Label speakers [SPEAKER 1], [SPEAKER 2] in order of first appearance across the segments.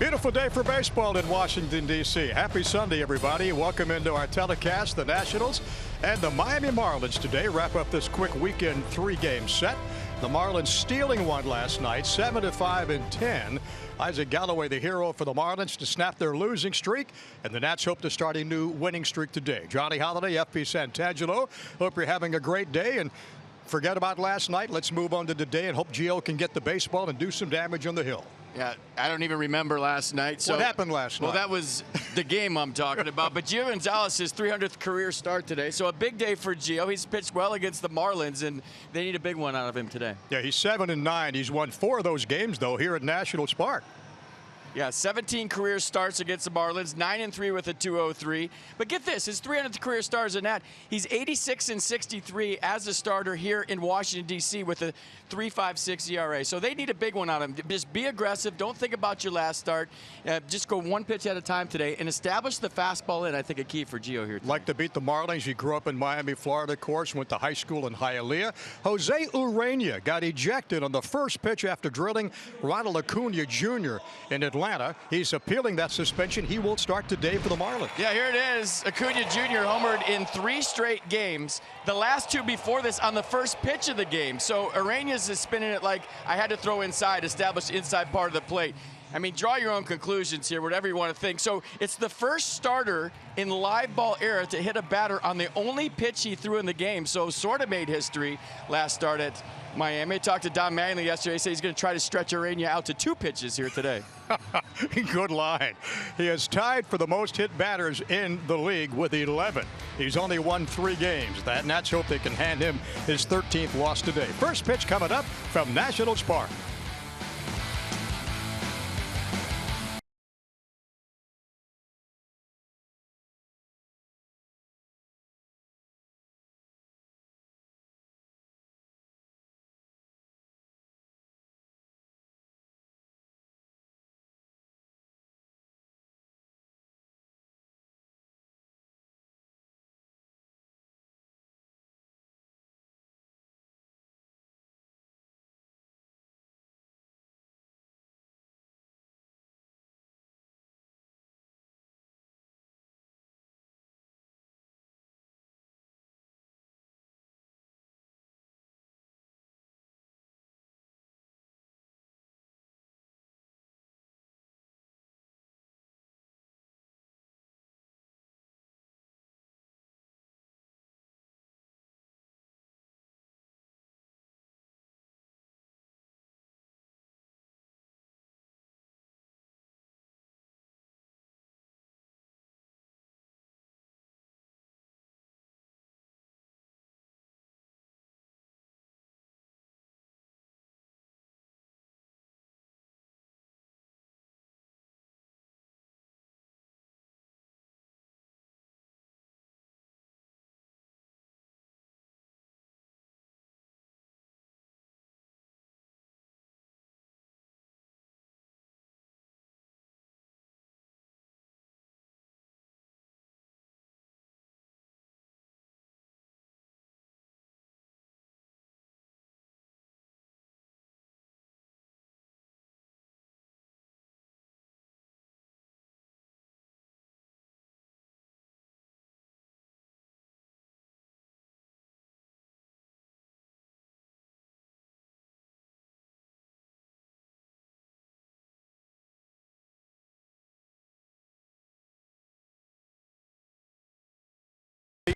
[SPEAKER 1] Beautiful day for baseball in Washington, D.C. Happy Sunday, everybody. Welcome into our telecast. The Nationals and the Miami Marlins today wrap up this quick weekend three-game set. The Marlins stealing one last night, 7-5 in 10. Isaac Galloway, the hero for the Marlins, to snap their losing streak, and the Nats hope to start a new winning streak today. Johnny Holiday, FP Santangelo, hope you're having a great day, and forget about last night. Let's move on to today and hope Gio can get the baseball and do some damage on the hill.
[SPEAKER 2] Yeah, I don't even remember last night. So
[SPEAKER 1] what happened last night?
[SPEAKER 2] Well, that was the game I'm talking about. But Gio Gonzalez, his 300th career start today. So a big day for Gio. He's pitched well against the Marlins, and they need a big one out of him today.
[SPEAKER 1] Yeah, he's 7-9. He's won 4 of those games, though, here at Nationals Park.
[SPEAKER 2] Yeah, 17 career starts against the Marlins, 9-3 with a 2.03. But get this, his 300th career start as a Nat, he's 86-63 as a starter here in Washington, D.C. with a 3.56 ERA. So they need a big one out of him. Just be aggressive. Don't think about your last start. Just go one pitch at a time today and establish the fastball in. I think a key for Gio here today.
[SPEAKER 1] Like to beat the Marlins. He grew up in Miami, Florida, of course, went to high school in Hialeah. Jose Urena got ejected on the first pitch after drilling Ronald Acuna Jr. in Atlanta. He's appealing that suspension. He won't start today for the Marlins.
[SPEAKER 2] Yeah, here it is. Acuna Jr. homered in 3 straight games. The last 2 before this on the first pitch of the game. So Ureñas is spinning it like I had to throw inside, establish the inside part of the plate. I mean, draw your own conclusions here, whatever you want to think. So it's the first starter in live ball era to hit a batter on the only pitch he threw in the game. So sort of made history last start at Miami. I talked to Don Manley yesterday. He said he's going to try to stretch Ureña out to 2 pitches here today.
[SPEAKER 1] Good line. He is tied for the most hit batters in the league with 11. He's only won 3 games. The Nats hope they can hand him his 13th loss today. First pitch coming up from Nationals Park.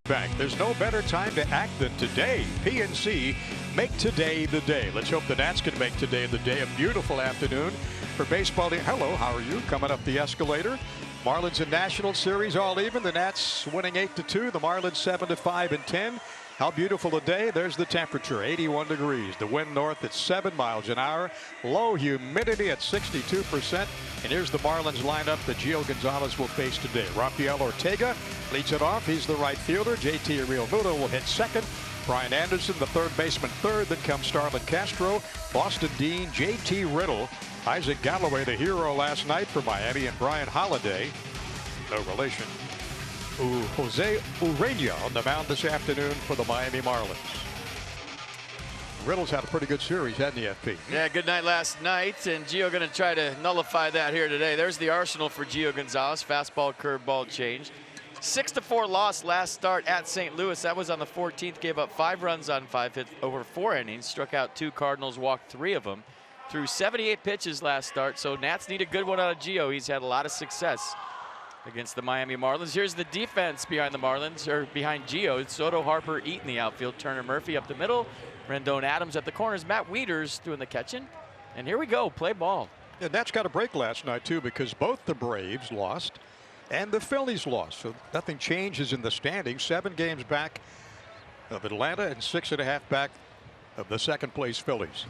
[SPEAKER 1] Bank. There's no better time to act than today. PNC, make today the day. Let's hope the Nats can make today the day. A beautiful afternoon for baseball. Hello, how are you? Coming up the escalator. Marlins and National Series all even. The Nats winning 8-2. The Marlins 7-5 in 10. How beautiful a day. There's the temperature, 81 degrees. The wind north at 7 miles an hour. Low humidity at 62%. And here's the Marlins lineup that Gio Gonzalez will face today. Rafael Ortega leads it off. He's the right fielder. JT Realmuto will hit second. Brian Anderson, the third baseman, third. Then comes Starlin Castro, Boston Dean, JT Riddle, Isaac Galloway, the hero last night for Miami, and Brian Holiday, no relation, Jose Urena on the mound this afternoon for the Miami Marlins. Riddle's had a pretty good series, hasn't he, FP?
[SPEAKER 2] Yeah, good night last night, and Gio going to try to nullify that here today. There's the arsenal for Gio Gonzalez. Fastball, curveball change. 6-4 loss last start at St. Louis. That was on the 14th. Gave up 5 runs on 5 hits over 4 innings. Struck out 2 Cardinals, walked 3 of them. Threw 78 pitches last start, so Nats need a good one out of Gio. He's had a lot of success against the Miami Marlins. Here's the defense behind the Marlins, or behind Gio. It's Soto, Harper, Eaton the outfield. Turner, Murphy up the middle. Rendon, Adams at the corners. Matt Wieters doing the catching. And here we go, play ball.
[SPEAKER 1] Yeah, Nats got a break last night, too, because both the Braves lost and the Phillies lost. So nothing changes in the standings. 7 games back of Atlanta and 6.5 back of the second-place Phillies.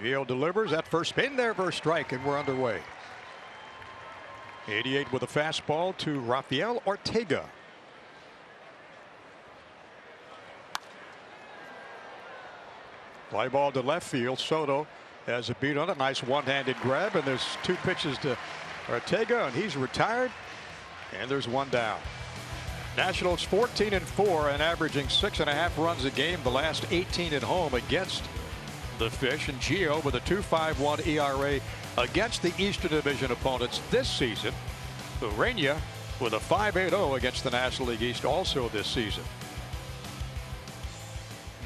[SPEAKER 1] Gio delivers that first spin there for a strike, and we're underway. 88 with a fastball to Rafael Ortega. Fly ball to left field. Soto has a beat on it. Nice one-handed grab, and there's 2 pitches to Ortega, and he's retired. And there's 1 down. Nationals 14-4 and averaging 6.5 runs a game. The last 18 at home against the Fish. And Gio with a 2.51 ERA against the Eastern Division opponents this season. Urania with a 5.80 against the National League East also this season.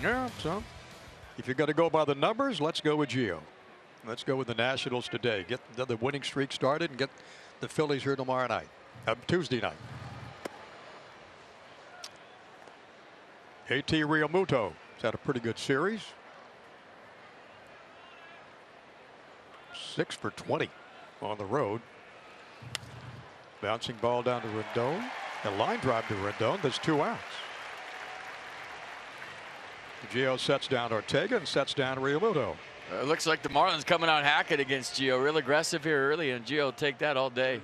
[SPEAKER 1] Yeah, so if you're going to go by the numbers, let's go with Gio. Let's go with the Nationals today. Get the winning streak started and get the Phillies here tomorrow night. Tuesday night. A.T. Realmuto has had a pretty good series. 6 for 20 on the road. Bouncing ball down to Rendon. A line drive to Rendon. There's 2 outs. Gio sets down Ortega and sets down Realmuto.
[SPEAKER 2] It looks like the Marlins coming out hacking against Gio. Real aggressive here early, and Gio will take that all day.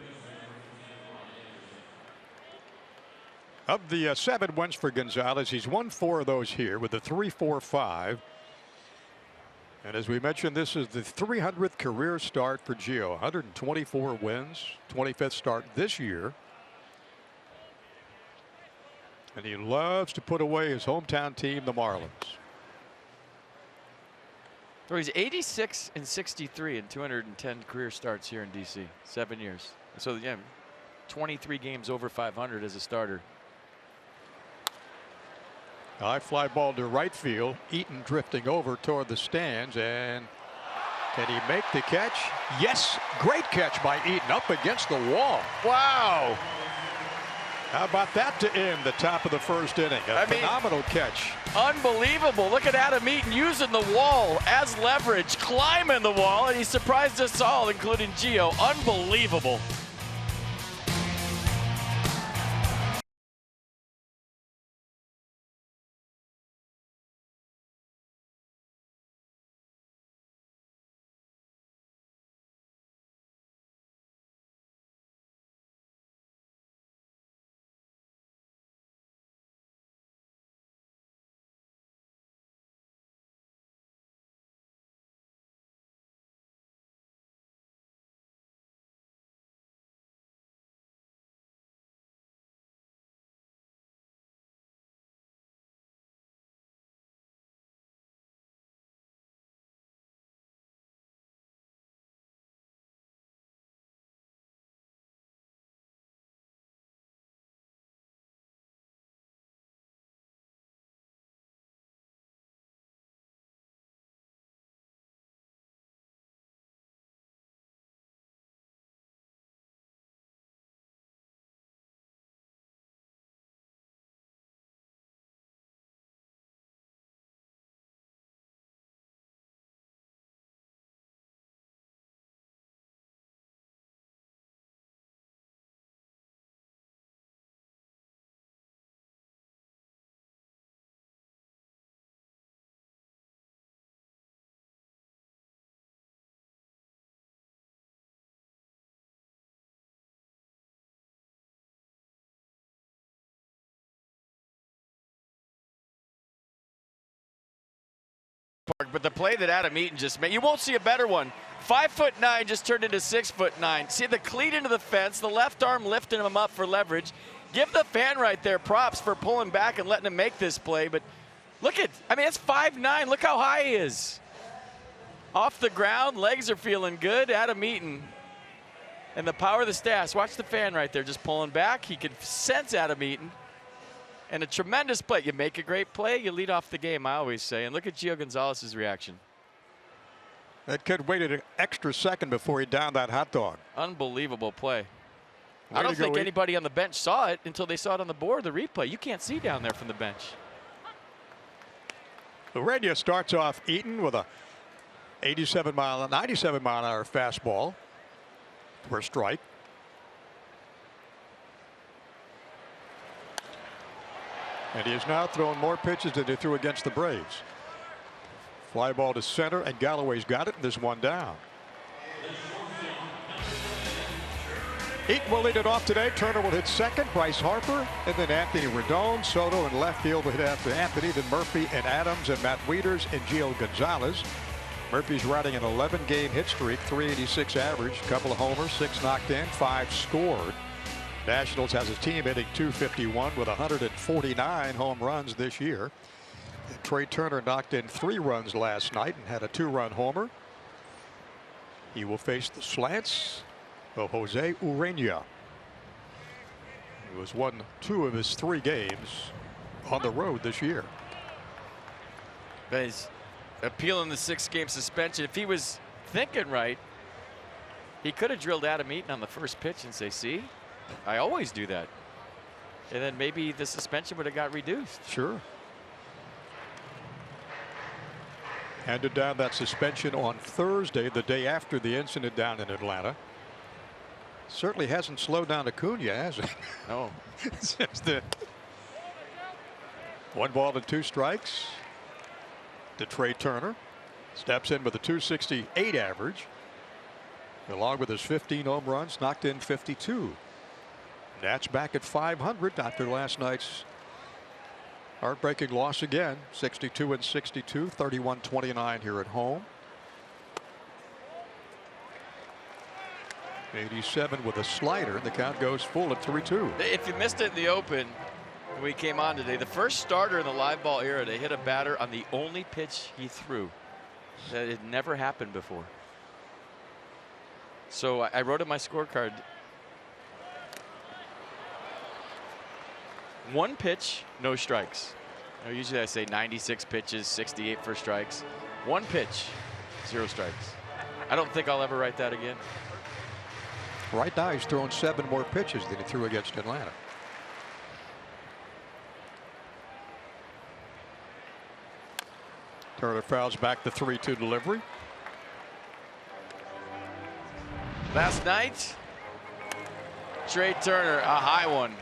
[SPEAKER 1] Of the 7 wins for Gonzalez, he's won 4 of those here with a 3.45. And as we mentioned, this is the 300th career start for Gio. 124 wins, 25th start this year. And he loves to put away his hometown team, the Marlins.
[SPEAKER 2] So he's 86-63 in 210 career starts here in DC. 7 years. So yeah, 23 games over 500 as a starter.
[SPEAKER 1] High fly ball to right field. Eaton drifting over toward the stands, and can he make the catch? Yes, great catch by Eaton up against the wall. Wow. How about that to end the top of the first inning? A phenomenal catch.
[SPEAKER 2] Unbelievable. Look at Adam Eaton using the wall as leverage, climbing the wall, and he surprised us all, including Gio. Unbelievable. But the play that Adam Eaton just made, you won't see a better one. 5'9" just turned into 6'9". See the cleat into the fence, the left arm lifting him up for leverage. Give the fan right there props for pulling back and letting him make this play. But Look at, I mean, that's 5'9". Look how high he is. Off the ground, legs are feeling good. Adam Eaton. And the power of the staff. Watch the fan right there just pulling back. He could sense Adam Eaton. And a tremendous play. You make a great play, you lead off the game, I always say. And look at Gio Gonzalez's reaction.
[SPEAKER 1] That kid waited an extra second before he downed that hot dog.
[SPEAKER 2] Unbelievable play.
[SPEAKER 1] Way
[SPEAKER 2] I don't
[SPEAKER 1] to go,
[SPEAKER 2] think
[SPEAKER 1] Eaton.
[SPEAKER 2] anybody on the bench saw it until they saw it on the board, the replay. You can't see down there from the bench.
[SPEAKER 1] Urania starts off Eaton with a 97 mile an hour fastball for a strike. And he has now thrown more pitches than he threw against the Braves. Fly ball to center, and Galloway's got it, and there's one down. Eaton will lead it off today. Turner will hit second, Bryce Harper, and then Anthony Rendon. Soto in left field will hit after Anthony, then Murphy and Adams and Matt Wieters and Gio Gonzalez. Murphy's riding an 11-game hit streak, 386 average, couple of homers, 6 knocked in, 5 scored. Nationals has a team hitting .251 with 149 home runs this year. And Trey Turner knocked in 3 runs last night and had a 2-run homer. He will face the slants of Jose Urania, who has won 2 of his 3 games on the road this year.
[SPEAKER 2] But he's appealing the 6-game suspension. If he was thinking right, he could have drilled Adam Eaton on the first pitch and say, see, I always do that. And then maybe the suspension would have got reduced.
[SPEAKER 1] Sure. Handed down that suspension on Thursday, the day after the incident down in Atlanta. Certainly hasn't slowed down Acuna, has it?
[SPEAKER 2] No.
[SPEAKER 1] Since then. 1 ball and 2 strikes to Trey Turner. Steps in with a .268 average. Along with his 15 home runs, knocked in 52. Nats back at 500 after last night's heartbreaking loss again. 62-62, 31-29 here at home. 87 with a slider. The count goes full at 3-2.
[SPEAKER 2] If you missed it in the open when we came on today, the first starter in the live ball era to hit a batter on the only pitch he threw. That had never happened before. So I wrote in my scorecard, 1 pitch, no strikes. You know, usually I say 96 pitches, 68 for strikes. 1 pitch, 0 strikes. I don't think I'll ever write that again.
[SPEAKER 1] Right now he's thrown 7 more pitches than he threw against Atlanta. Turner fouls back the 3-2 delivery.
[SPEAKER 2] Last night, Trey Turner, a high one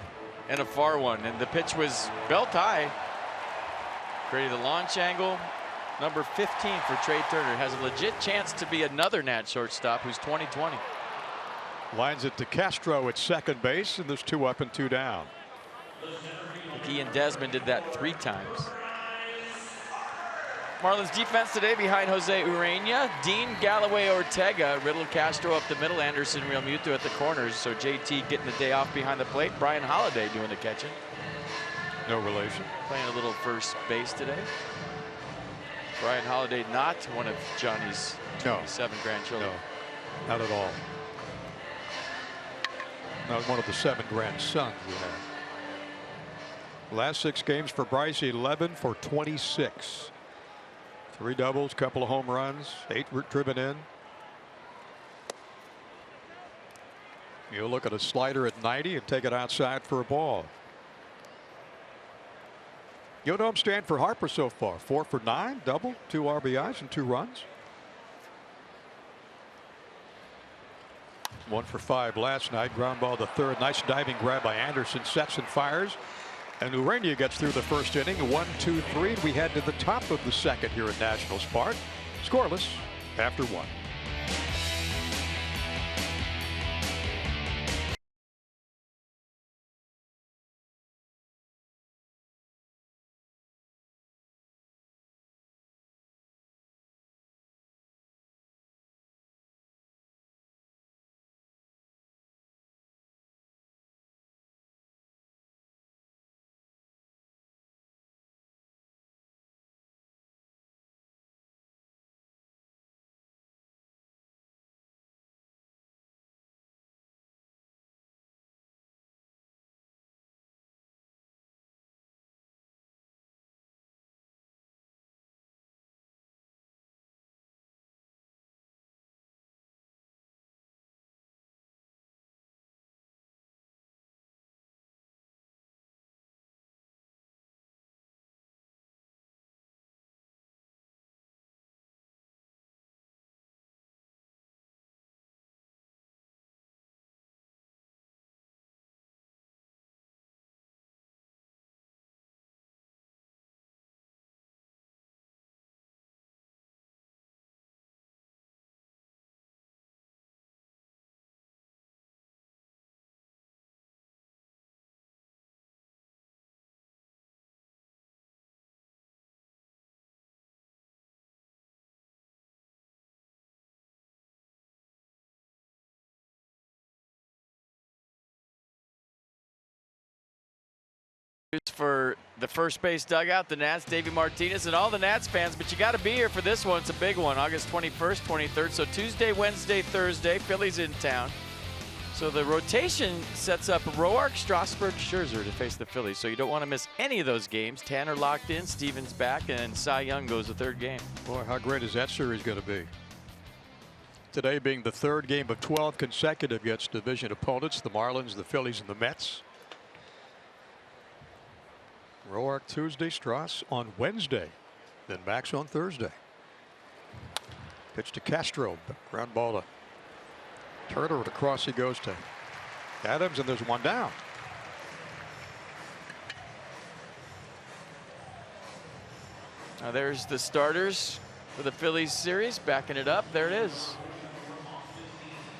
[SPEAKER 2] and a far one, and the pitch was belt high. Created the launch angle. Number 15 for Trey Turner, has a legit chance to be another Nat shortstop who's 2020.
[SPEAKER 1] Lines it to Castro at second base, and there's 2 up and 2 down.
[SPEAKER 2] Ian Desmond did that 3 times. Marlins defense today behind Jose Urania, Dean, Galloway, Ortega, Riddle, Castro up the middle, Anderson, Real Muto at the corners. So JT getting the day off behind the plate. Brian Holiday doing the catching.
[SPEAKER 1] No relation.
[SPEAKER 2] Playing a little first base today. Brian Holiday not one of Johnny's 7 grandchildren.
[SPEAKER 1] No, not at all. Not one of the 7 grandsons we have. Last 6 games for Bryce, 11 for 26. 3 doubles, couple of home runs, 8 driven in. You'll look at a slider at 90 and take it outside for a ball. You know him stand for Harper so far. 4 for 9, double, 2 RBIs and 2 runs. 1 for 5 last night. Ground ball to third. Nice diving grab by Anderson. Sets and fires. And Urania gets through the first inning. 1-2-3. And we head to the top of the second here at Nationals Park. Scoreless after 1.
[SPEAKER 2] For the first base dugout, the Nats, Davey Martinez, and all the Nats fans, but you got to be here for this one. It's a big one, August 21st, 23rd. So Tuesday, Wednesday, Thursday, Phillies in town. So the rotation sets up Roark, Strasburg, Scherzer to face the Phillies. So you don't want to miss any of those games. Tanner locked in, Stevens back, and Cy Young goes the third game.
[SPEAKER 1] Boy, how great is that series going to be? Today being the third game of 12 consecutive against division opponents, the Marlins, the Phillies, and the Mets. Roark Tuesday, Strauss on Wednesday, then Max on Thursday. Pitch to Castro, ground ball to Turner, and across he goes to Adams, and there's one down.
[SPEAKER 2] Now there's the starters for the Phillies series, backing it up. There it is.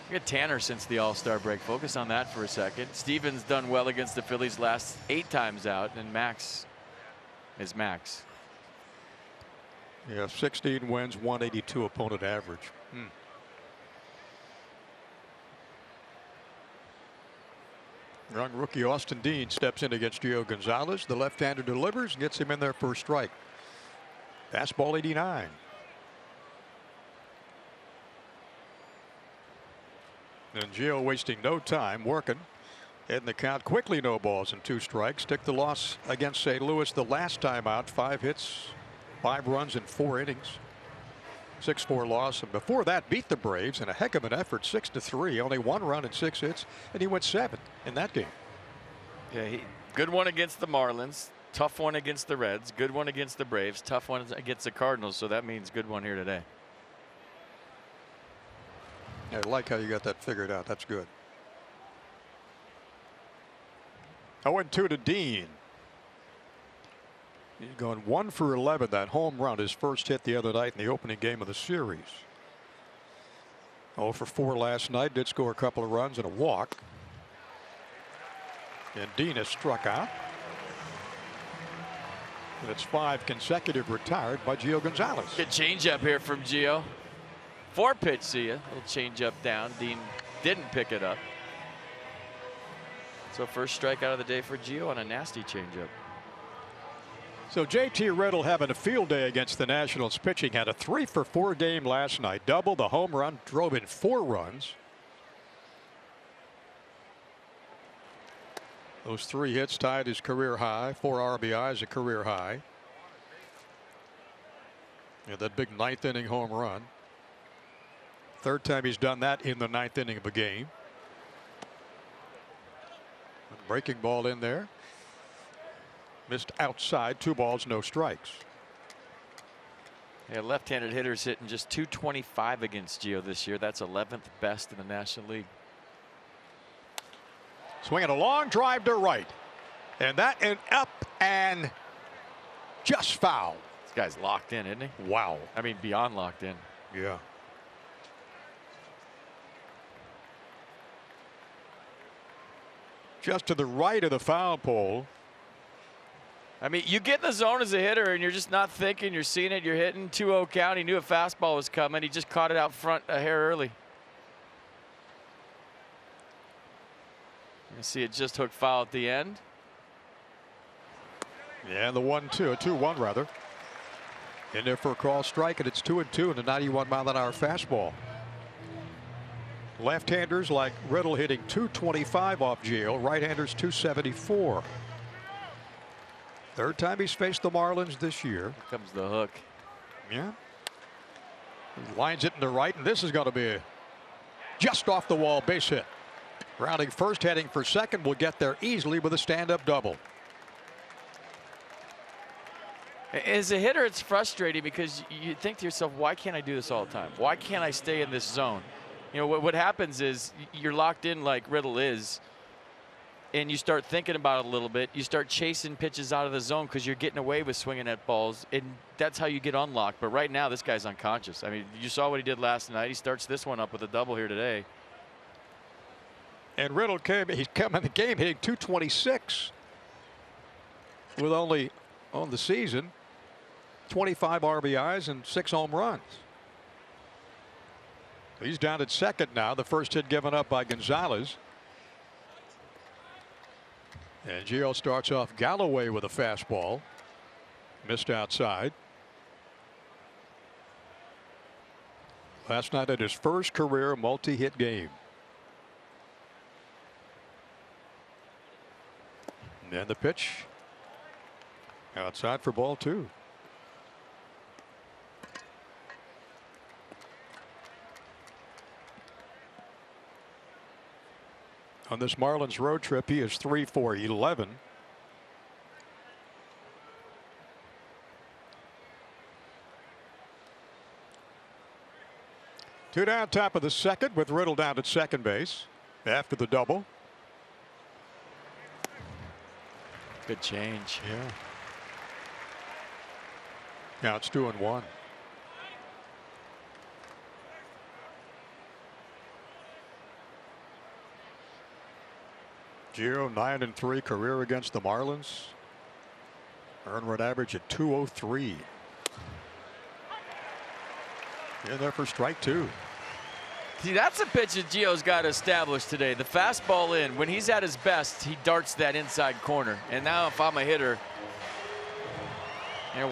[SPEAKER 2] Look at Tanner since the All-Star break. Focus on that for a second. Stevens done well against the Phillies last 8 times out, and Max is Max.
[SPEAKER 1] Yeah, 16 wins, 182 opponent average. Young rookie Austin Dean steps in against Gio Gonzalez. The left-hander delivers and gets him in there for a strike. Fastball 89. And Gio wasting no time working. In the count quickly, no balls and 2 strikes. Took the loss against St. Louis the last time out. 5 hits, 5 runs in 4 innings. 6-4 loss, and before that beat the Braves in a heck of an effort, 6-3. Only 1 run and 6 hits, and he went 7 in that game.
[SPEAKER 2] Yeah, good one against the Marlins. Tough one against the Reds. Good one against the Braves. Tough one against the Cardinals. So that means good one here today.
[SPEAKER 1] I like how you got that figured out. That's good. 0-2 to Dean. He's gone 1 for 11. That home run, his first hit the other night in the opening game of the series. 0 for 4 last night. Did score a couple of runs and a walk. And Dean has struck out. And it's 5 consecutive retired by Gio Gonzalez.
[SPEAKER 2] Good changeup here from Gio. 4-pitch, see ya. Little changeup down. Dean didn't pick it up. So first strikeout of the day for Gio on a nasty changeup.
[SPEAKER 1] So JT Riddle having a field day against the Nationals pitching. Had a 3 for 4 game last night. Double, the home run, drove in 4 runs. Those 3 hits tied his career high. 4 RBIs, a career high. And that big 9th inning home run. 3rd time he's done that in the 9th inning of a game. Breaking ball in there. Missed outside. 2 balls, no strikes.
[SPEAKER 2] Yeah, left-handed hitters hitting just .225 against Gio this year. That's 11th best in the National League.
[SPEAKER 1] Swinging a long drive to right, and that and up and just foul.
[SPEAKER 2] This guy's locked in, isn't he?
[SPEAKER 1] Wow.
[SPEAKER 2] I mean, beyond locked in.
[SPEAKER 1] Yeah. Just to the right of the foul pole.
[SPEAKER 2] I mean, you get in the zone as a hitter and you're just not thinking, you're seeing it, you're hitting 2-0 count. He knew a fastball was coming. He just caught it out front a hair early. You see it just hooked foul at the end.
[SPEAKER 1] Yeah, and the 1-2, a 2-1 rather. In there for a call strike, and it's 2-2 and a 91-mile-an-hour fastball. Left-handers like Riddle hitting .225 off Gio. Right-handers .274. 3rd time he's faced the Marlins this year.
[SPEAKER 2] Here comes the hook.
[SPEAKER 1] Yeah. He lines it into right, and this is going to be just off the wall base hit. Rounding first, heading for second, will get there easily with a stand-up double.
[SPEAKER 2] As a hitter, it's frustrating because you think to yourself, why can't I do this all the time? Why can't I stay in this zone? You know, what happens is you're locked in like Riddle is, and you start thinking about it a little bit. You start chasing pitches out of the zone because you're getting away with swinging at balls, and that's how you get unlocked. But right now, this guy's unconscious. I mean, you saw what he did last night. He starts this one up with a double here today.
[SPEAKER 1] And Riddle he's come in the game hitting .226 with only on the season 25 RBIs and 6 home runs. He's down at second now. The first hit given up by Gonzalez. And Gio starts off Galloway with a fastball. Missed outside. Last night at his first career multi-hit game. And the pitch. Outside for ball 2. On this Marlins road trip, he is 3 for 11. Two down, top of the second, with Riddle down at second base after the double.
[SPEAKER 2] Good change.
[SPEAKER 1] Yeah. Now it's 2-1. Gio 9-3 career against the Marlins. Earned run average at 203. In there for strike 2.
[SPEAKER 2] See, that's a pitch that Gio's got to establish today. The fastball in. When he's at his best, he darts that inside corner. And now if I'm a hitter,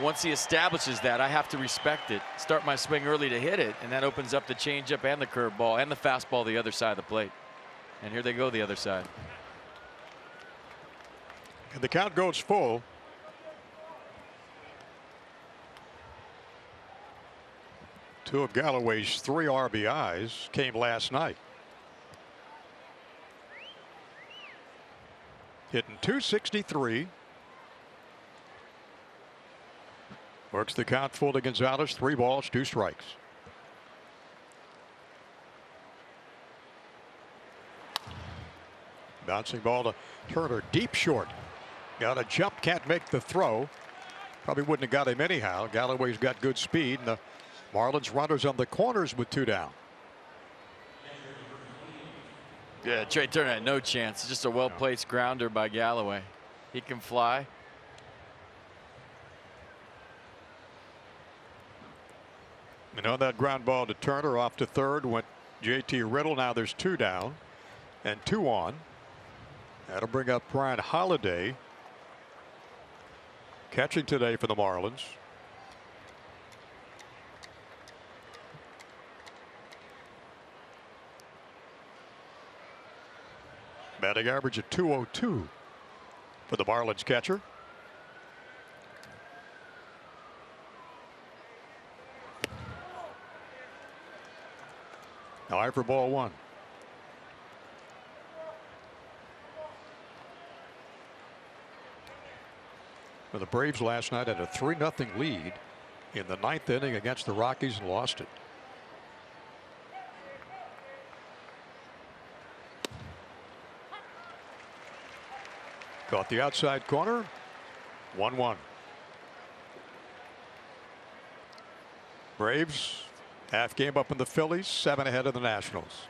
[SPEAKER 2] once he establishes that, I have to respect it. Start my swing early to hit it, and that opens up the changeup and the curveball and the fastball the other side of the plate. And here they go the other side.
[SPEAKER 1] And the count goes full. Two of Galloway's 3 RBIs came last night. Hitting .263. Works the count full to Gonzalez. 3 balls, 2 strikes. Bouncing ball to Turner, deep short. Got a jump, can't make the throw. Probably wouldn't have got him anyhow. Galloway's got good speed, and the Marlins runners on the corners with 2 down.
[SPEAKER 2] Yeah, Trey Turner had no chance. It's just a well-placed grounder by Galloway. He can fly.
[SPEAKER 1] And on that ground ball to Turner, off to third went JT Riddle. Now there's 2 down and 2 on. That'll bring up Brian Holiday, catching today for the Marlins. Batting average at .202 for the Marlins catcher. Now eye for ball 1. Well, the Braves last night had a 3-0 lead in the 9th inning against the Rockies and lost it. Caught the outside corner. 1-1. Braves half game up in the Phillies, 7 ahead of the Nationals.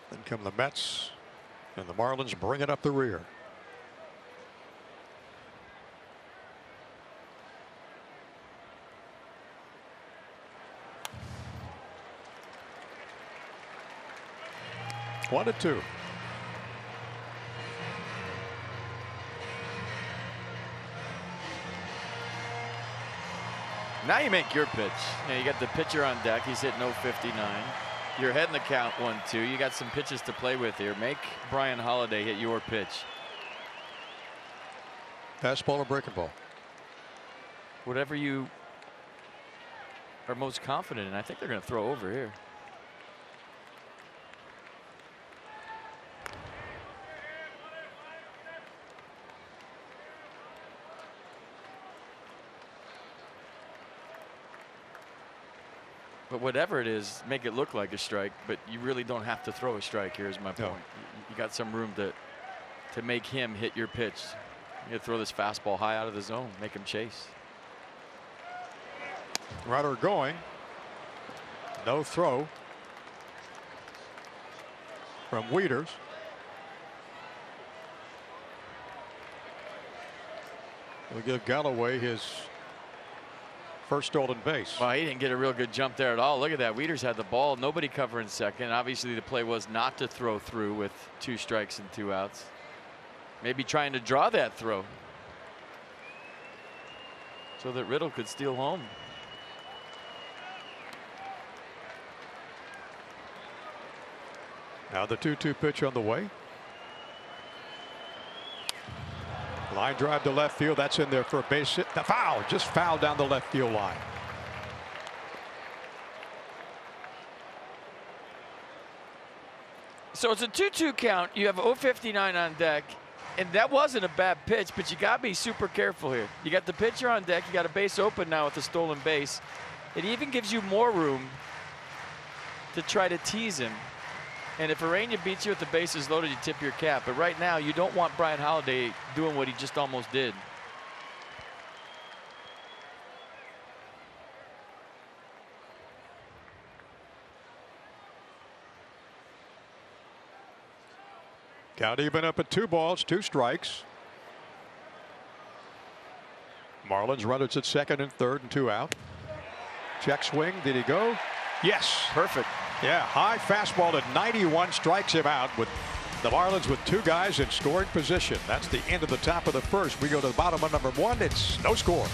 [SPEAKER 1] Then come the Mets, and the Marlins bring it up the rear. One and 2.
[SPEAKER 2] Now you make your pitch. You got the pitcher on deck. He's hitting .059. You're heading the count 1-2. You got some pitches to play with here. Make Brian Holiday hit your pitch.
[SPEAKER 1] Fastball or breaking ball?
[SPEAKER 2] Whatever you are most confident in. I think they're going to throw over here. But whatever it is, make it look like a strike. But you really don't have to throw a strike here, is my point. You got some room to make him hit your pitch. You throw this fastball high out of the zone, make him chase.
[SPEAKER 1] Runner going. No throw from Wieters. We'll give Galloway his first stolen base.
[SPEAKER 2] Well, he didn't get a real good jump there at all. Look at that. Wieters had the ball. Nobody covering second. Obviously, the play was not to throw through with 2 strikes and 2 outs. Maybe trying to draw that throw so that Riddle could steal home.
[SPEAKER 1] Now the 2-2 pitch on the way. Line drive to left field. That's in there for a base hit. The foul, just fouled down the left field line.
[SPEAKER 2] So it's a 2-2 count. You have 0-59 on deck. And that wasn't a bad pitch, but you got to be super careful here. You got the pitcher on deck. You got a base open now with a stolen base. It even gives you more room to try to tease him. And if Urania beats you with the bases loaded, you tip your cap. But right now, you don't want Brian Holiday doing what he just almost did.
[SPEAKER 1] Count even up at 2 balls, 2 strikes. Marlins runners at second and third and 2 out. Check swing. Did he go? Yes.
[SPEAKER 2] Perfect.
[SPEAKER 1] Yeah, high fastball at 91 strikes him out with the Marlins with 2 guys in scoring position. That's the end of the top of the first. We go to the bottom of number 1. It's no score.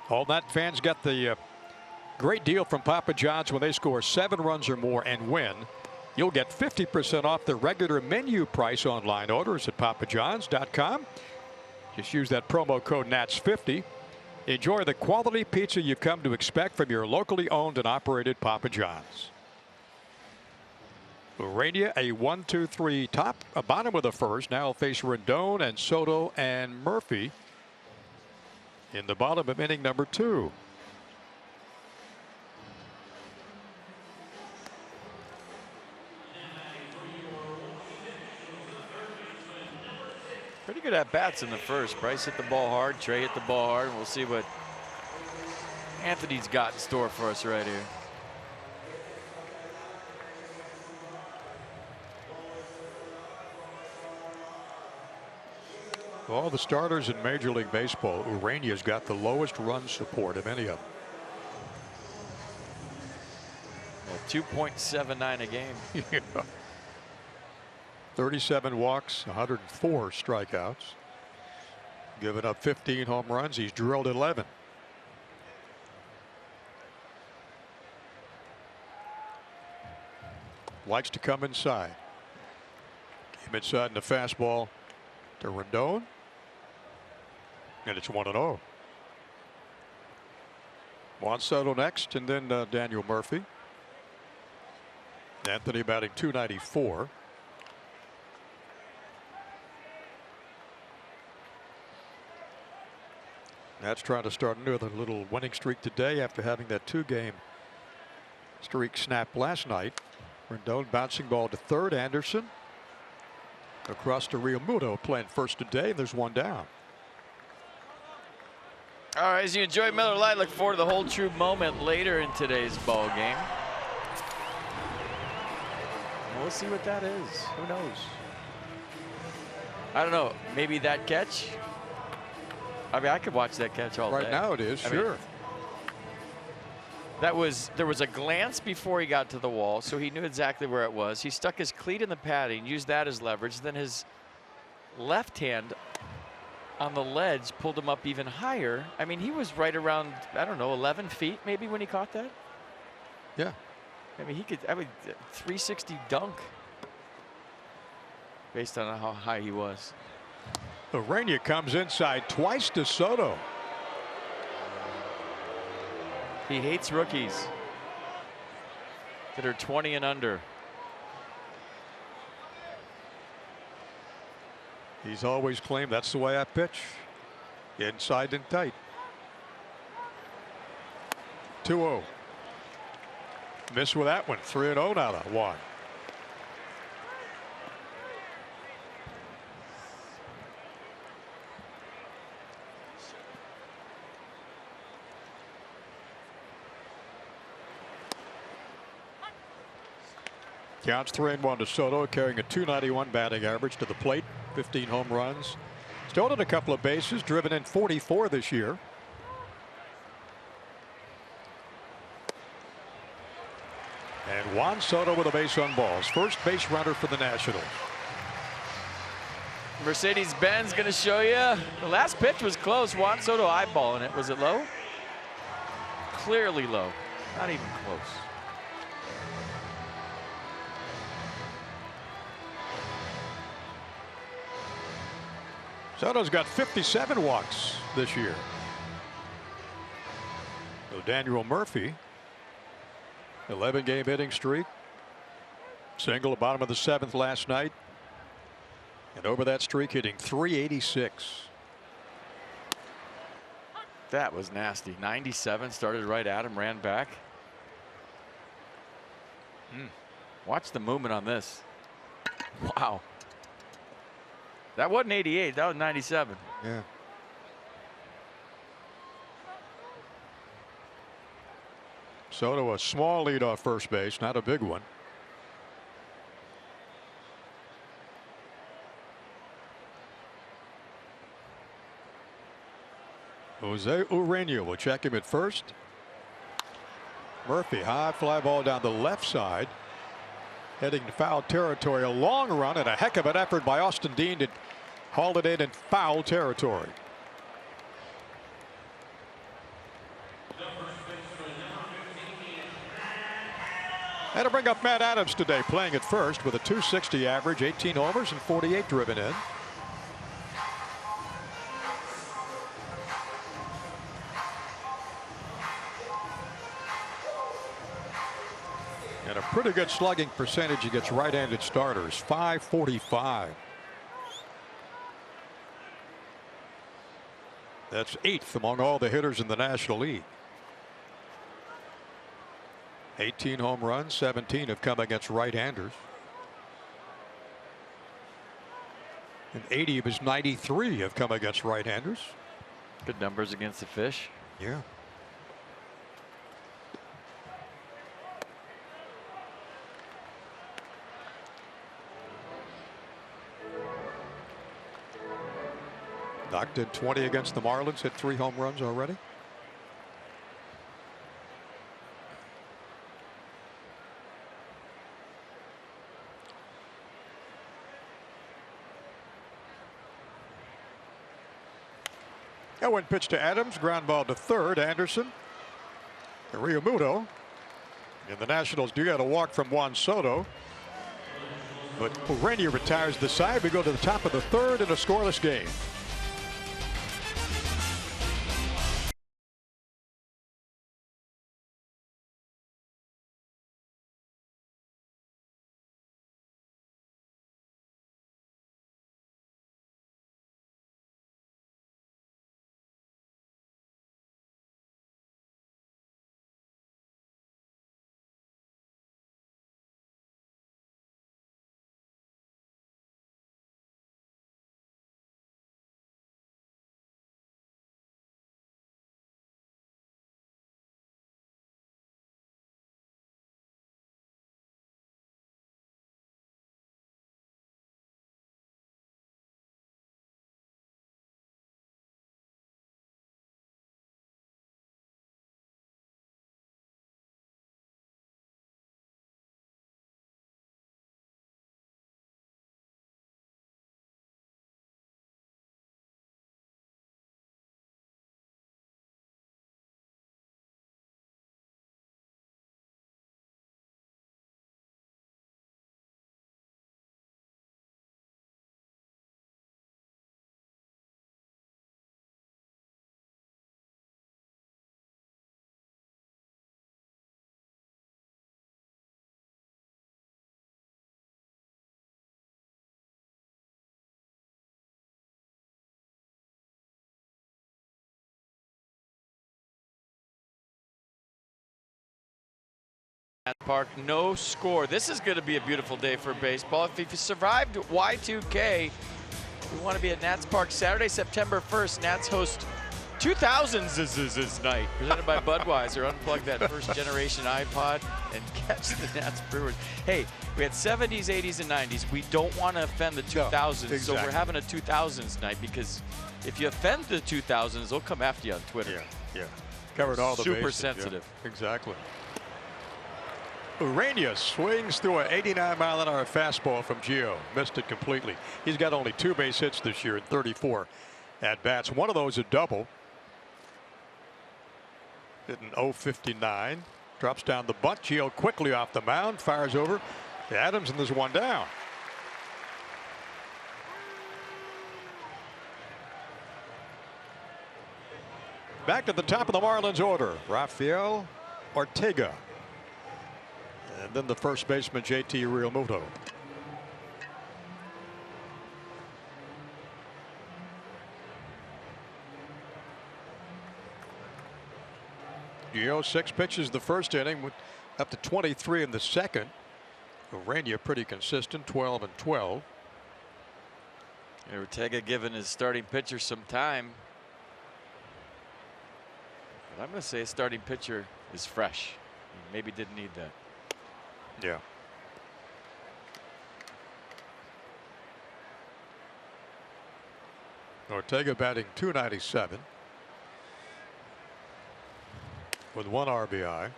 [SPEAKER 1] All that fans got the great deal from Papa John's. When they score 7 runs or more and win, you'll get 50% off the regular menu price online orders at papajohns.com. Just use that promo code NATS50. Enjoy the quality pizza you've come to expect from your locally owned and operated Papa John's. Urania a 1-2-3 top, a bottom of the first. Now face Rendon and Soto and Murphy in the bottom of inning number 2.
[SPEAKER 2] Pretty good at bats in the first. Bryce hit the ball hard. Trey hit the ball hard. And we'll see what Anthony's got in store for us right here.
[SPEAKER 1] All the starters in Major League Baseball, Urania's got the lowest run support of any of them.
[SPEAKER 2] Well, 2.79 a game.
[SPEAKER 1] Yeah. 37 walks, 104 strikeouts. Giving up 15 home runs. He's drilled 11. Likes to come inside. Came inside in the fastball to Rendon. And it's 1-0. Juan Soto next, and then Daniel Murphy. Anthony batting .294. That's trying to start another little winning streak today after having that 2-game streak snapped last night. Rendon bouncing ball to third. Anderson across to Realmuto playing first today. There's one down.
[SPEAKER 3] All right, as you enjoy Miller Lite, look forward to the whole true moment later in today's ball game. We'll see what that is. Who knows? I don't know. Maybe that catch. I mean, I could watch that catch all day.
[SPEAKER 1] Right now it is, sure.
[SPEAKER 3] There was a glance before he got to the wall, so he knew exactly where it was. He stuck his cleat in the padding, used that as leverage. Then his left hand on the ledge pulled him up even higher. I mean, he was right around, I don't know, 11 feet maybe when he caught that.
[SPEAKER 1] Yeah.
[SPEAKER 3] I mean, 360 dunk based on how high he was.
[SPEAKER 1] Urania comes inside twice to Soto.
[SPEAKER 3] He hates rookies that are 20 and under.
[SPEAKER 1] He's always claimed that's the way I pitch. Inside and tight. 2-0. Miss with that one. 3-0 now to 1. Counts 3-1 to Soto, carrying a .291 batting average to the plate. 15 home runs. Stolen a couple of bases, driven in 44 this year. And Juan Soto with a base on balls. First base runner for the Nationals.
[SPEAKER 3] Mercedes-Benz going to show you. The last pitch was close. Juan Soto eyeballing it. Was it low? Clearly low. Not even close.
[SPEAKER 1] Soto's got 57 walks this year. So Daniel Murphy, 11-game hitting streak. Single at bottom of the 7th last night. And over that streak, hitting .386.
[SPEAKER 3] That was nasty. 97, started right at him, ran back. Watch the movement on this. Wow. That wasn't 88, that was 97.
[SPEAKER 1] Yeah. Soto a small lead off first base, not a big one. Jose Urania will check him at first. Murphy, high fly ball down the left side. Heading to foul territory. A long run and a heck of an effort by Austin Dean to haul it in foul territory. And to bring up Matt Adams today, playing at first with a .260 average, 18 homers and 48 driven in. And a pretty good slugging percentage against right-handed starters, .545. That's 8th among all the hitters in the National League. 18 home runs, 17 have come against right-handers. And 80 of his 93 have come against right-handers.
[SPEAKER 3] Good numbers against the Fish.
[SPEAKER 1] Yeah. Knocked in 20 against the Marlins, hit 3 home runs already. That one pitch to Adams, ground ball to third. Anderson, Realmuto, and the Nationals do get a walk from Juan Soto. But Urania retires the side. We go to the top of the 3rd in a scoreless game.
[SPEAKER 3] Park, no score. This is going to be a beautiful day for baseball. If you survived Y2K, we want to be at Nats Park Saturday, September 1st. Nats host 2000s night, presented by Budweiser. Unplug that first generation iPod and catch the Nats Brewers. Hey, we had 70s, 80s, and 90s. We don't want to offend the 2000s,
[SPEAKER 1] no, exactly.
[SPEAKER 3] So we're having a 2000s night, because if you offend the 2000s, they'll come after you on Twitter.
[SPEAKER 1] Yeah. Covered all the
[SPEAKER 3] Super
[SPEAKER 1] bases.
[SPEAKER 3] sensitive.
[SPEAKER 1] Yeah, exactly. Urania swings through an 89-mile-an-hour fastball from Gio. Missed it completely. He's got only 2 base hits this year in 34 at-bats. One of those a double. Hitting 0-59. Drops down the bunt. Gio quickly off the mound. Fires over to Adams, and there's one down. Back to the top of the Marlins order. Rafael Ortega. And then the first baseman, JT Realmuto. Gio 6 pitches the first inning, with up to 23 in the second. Urania pretty consistent, 12 and 12.
[SPEAKER 3] Ortega giving his starting pitcher some time. But I'm going to say a starting pitcher is fresh. Maybe didn't need that.
[SPEAKER 1] Yeah. Ortega batting .297 with 1 RBI.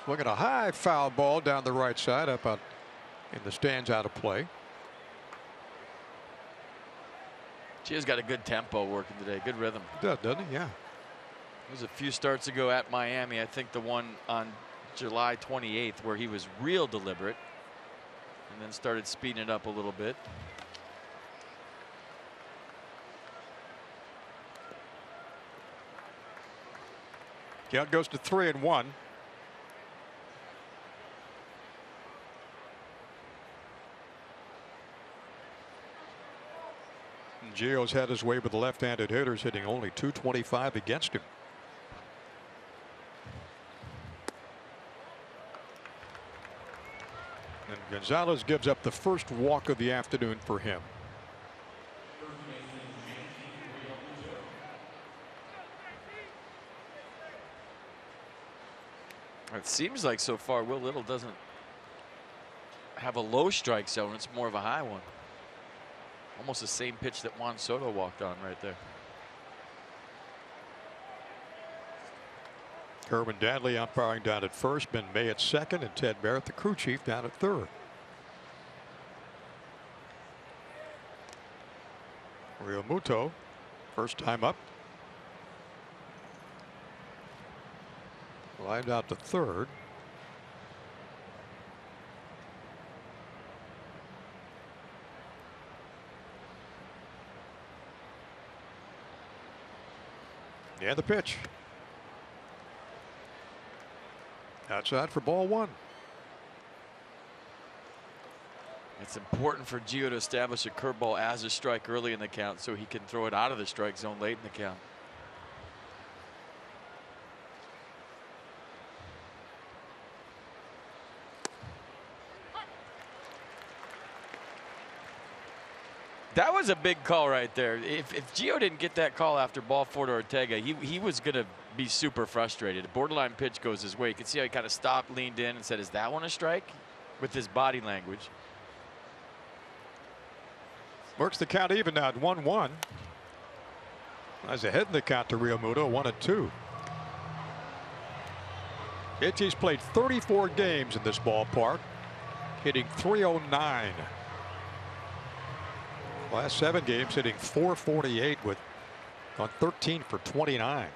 [SPEAKER 1] Look at a high foul ball down the right side, up out in the stands, out of play.
[SPEAKER 3] Gio's got a good tempo working today, good rhythm.
[SPEAKER 1] He does, doesn't he? Yeah.
[SPEAKER 3] It was a few starts ago at Miami. I think the one on July 28th where he was real deliberate and then started speeding it up a little bit.
[SPEAKER 1] Count goes to 3-1. Gio's had his way with the left-handed hitters, hitting only .225 against him. And Gonzalez gives up the first walk of the afternoon for him.
[SPEAKER 3] It seems like so far Will Little doesn't have a low strike zone. It's more of a high one. Almost the same pitch that Juan Soto walked on right there.
[SPEAKER 1] Kerwin Danley umpiring down at first, Ben May at second, and Ted Barrett, the crew chief, down at third. Realmuto, first time up. Lined out to third. Yeah, the pitch. Outside for ball 1.
[SPEAKER 3] It's important for Gio to establish a curveball as a strike early in the count so he can throw it out of the strike zone late in the count. That was a big call right there. If Gio didn't get that call after ball 4 to Ortega, he was going to be super frustrated. A borderline pitch goes his way. You can see how he kind of stopped, leaned in, and said, "Is that one a strike?" with his body language.
[SPEAKER 1] Works the count even now at 1-1. As ahead in the count to Realmuto, 1-2. Itchy's played 34 games in this ballpark, hitting .309. Last 7 games hitting .448 with on 13 for 29.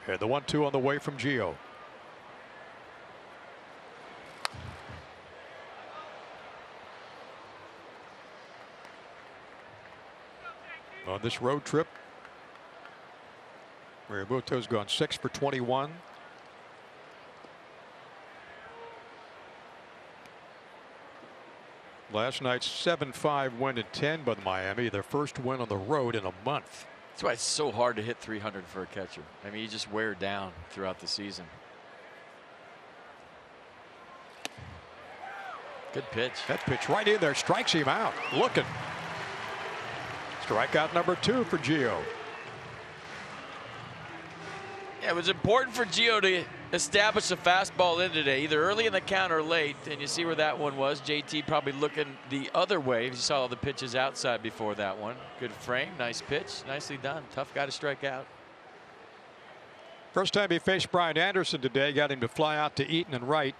[SPEAKER 1] And the 1-2 on the way from Gio. On this road trip, Realmuto's gone 6 for 21, Last night's 7-5 win in 10 by Miami, their first win on the road in a month.
[SPEAKER 3] That's why it's so hard to hit 300 for a catcher. I mean, you just wear down throughout the season. Good pitch.
[SPEAKER 1] That pitch right in there strikes him out. Looking. Strikeout number 2 for Gio.
[SPEAKER 3] Yeah, it was important for Gio to establish a fastball in today, either early in the count or late. And you see where that one was. JT probably looking the other way. You saw all the pitches outside before that one. Good frame, nice pitch, nicely done. Tough guy to strike out.
[SPEAKER 1] First time he faced Brian Anderson today, got him to fly out to Eaton and right.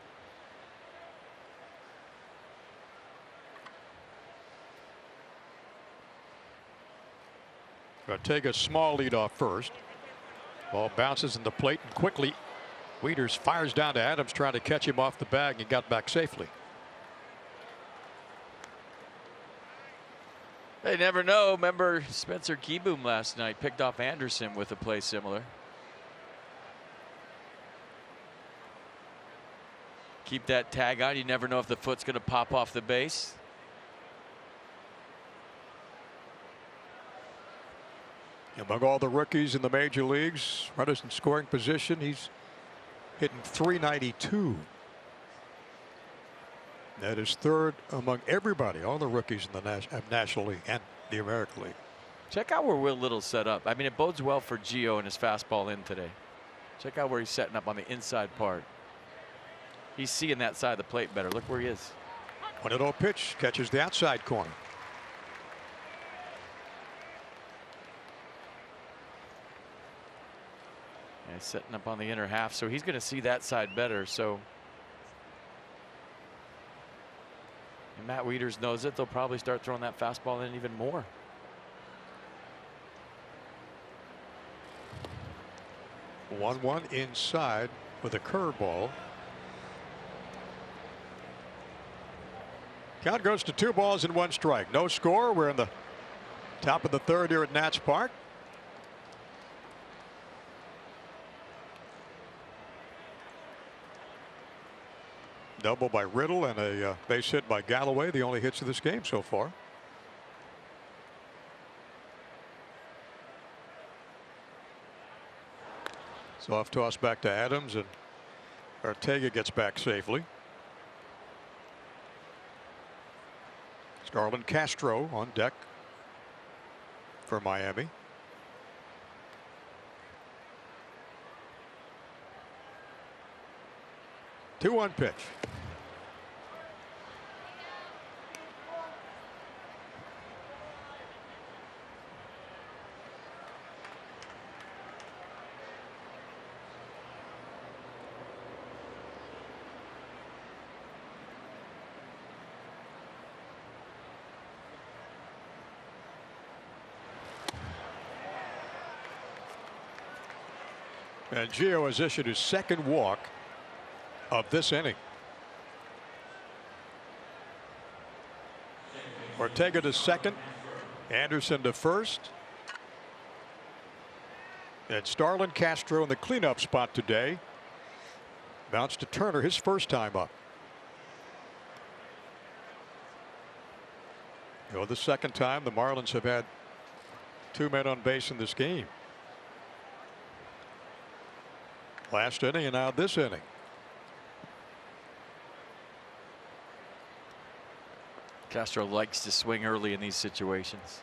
[SPEAKER 1] Ortega's small lead off first. Ball bounces in the plate and quickly Wieters fires down to Adams, trying to catch him off the bag, and got back safely.
[SPEAKER 3] They never know. Remember Spencer Keyboom last night picked off Anderson with a play similar. Keep that tag on. You never know if the foot's going to pop off the base.
[SPEAKER 1] Among all the rookies in the major leagues, runners in scoring position, he's hitting .392. That is third among everybody, all the rookies in the National League and the American League.
[SPEAKER 3] Check out where Will Little's set up. I mean, it bodes well for Gio and his fastball in today. Check out where he's setting up on the inside part. He's seeing that side of the plate better. Look where he is.
[SPEAKER 1] 1-0 pitch, catches the outside corner.
[SPEAKER 3] Yeah, he's setting up on the inner half, so he's going to see that side better. So, and Matt Wieters knows it. They'll probably start throwing that fastball in even more.
[SPEAKER 1] One inside with a curveball. Count goes to 2 balls and 1 strike. No score. We're in the top of the third here at Nats Park. Double by Riddle and a base hit by Galloway, the only hits of this game so far. Soft toss back to Adams, and Ortega gets back safely. Starlin Castro on deck for Miami. Two-one pitch. And Gio has issued his second walk of this inning. Ortega to second, Anderson to first, and Starlin Castro in the cleanup spot today. Bounced to Turner his first time up. You know, the second time the Marlins have had 2 men on base in this game. Last inning and now this inning.
[SPEAKER 3] Castro likes to swing early in these situations.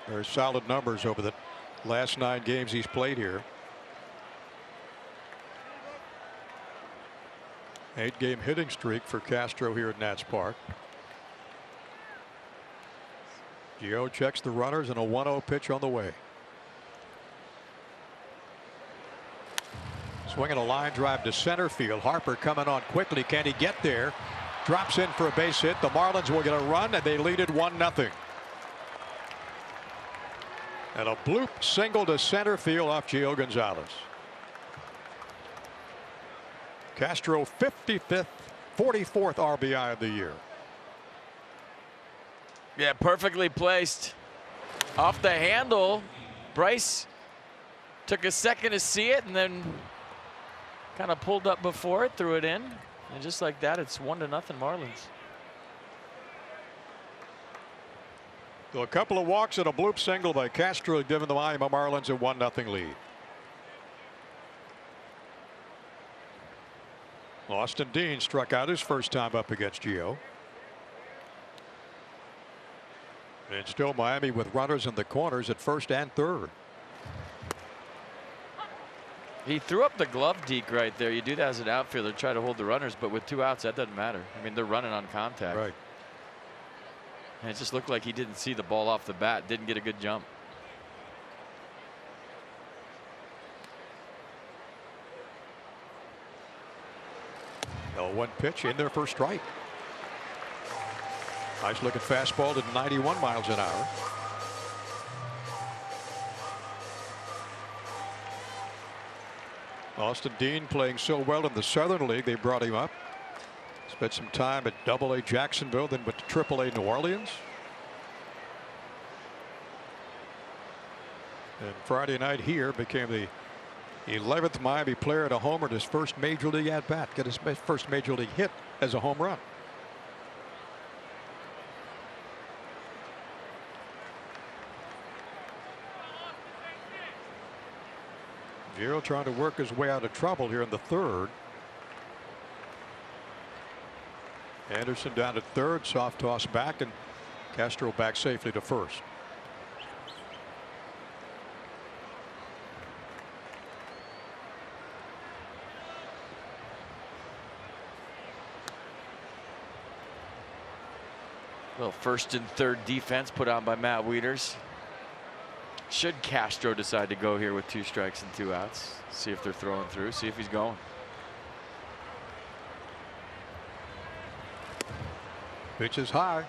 [SPEAKER 1] Very solid numbers over the last 9 games he's played here. 8-game hitting streak for Castro here at Nats Park. Gio checks the runners and a 1-0 pitch on the way. Swinging a line drive to center field. Harper coming on quickly. Can he get there? Drops in for a base hit. The Marlins will get a run, and they lead it 1-0. And a bloop single to center field off Gio Gonzalez. Castro 45th, 44th RBI of the year.
[SPEAKER 3] Yeah, perfectly placed. Off the handle. Bryce took a second to see it and then Kind of pulled up before it, threw it in, and just like that, it's 1-0 Marlins.
[SPEAKER 1] So a couple of walks and a bloop single by Castro had given the Miami Marlins a 1-0 lead. Austin Dean struck out his first time up against Gio. And still Miami with runners in the corners at first and third.
[SPEAKER 3] He threw up the glove deke right there. You do that as an outfielder, try to hold the runners, but with 2 outs, that doesn't matter. I mean, they're running on contact.
[SPEAKER 1] Right.
[SPEAKER 3] And it just looked like he didn't see the ball off the bat, didn't get a good jump.
[SPEAKER 1] No, 1 pitch in there for a strike. Nice looking fastball to 91 miles an hour. Austin Dean playing so well in the Southern League, they brought him up. Spent some time at Double-A Jacksonville, then went to Triple-A New Orleans. And Friday night here became the 11th Miami player to homer in his first major league at bat, get his first major league hit as a home run. Gio trying to work his way out of trouble here in the third. Anderson down at third, soft toss back, and Castro back safely to first.
[SPEAKER 3] Well, first and third defense put on by Matt Wieters. Should Castro decide to go here with 2 strikes and 2 outs, see if they're throwing through, see if he's going.
[SPEAKER 1] Pitch is high.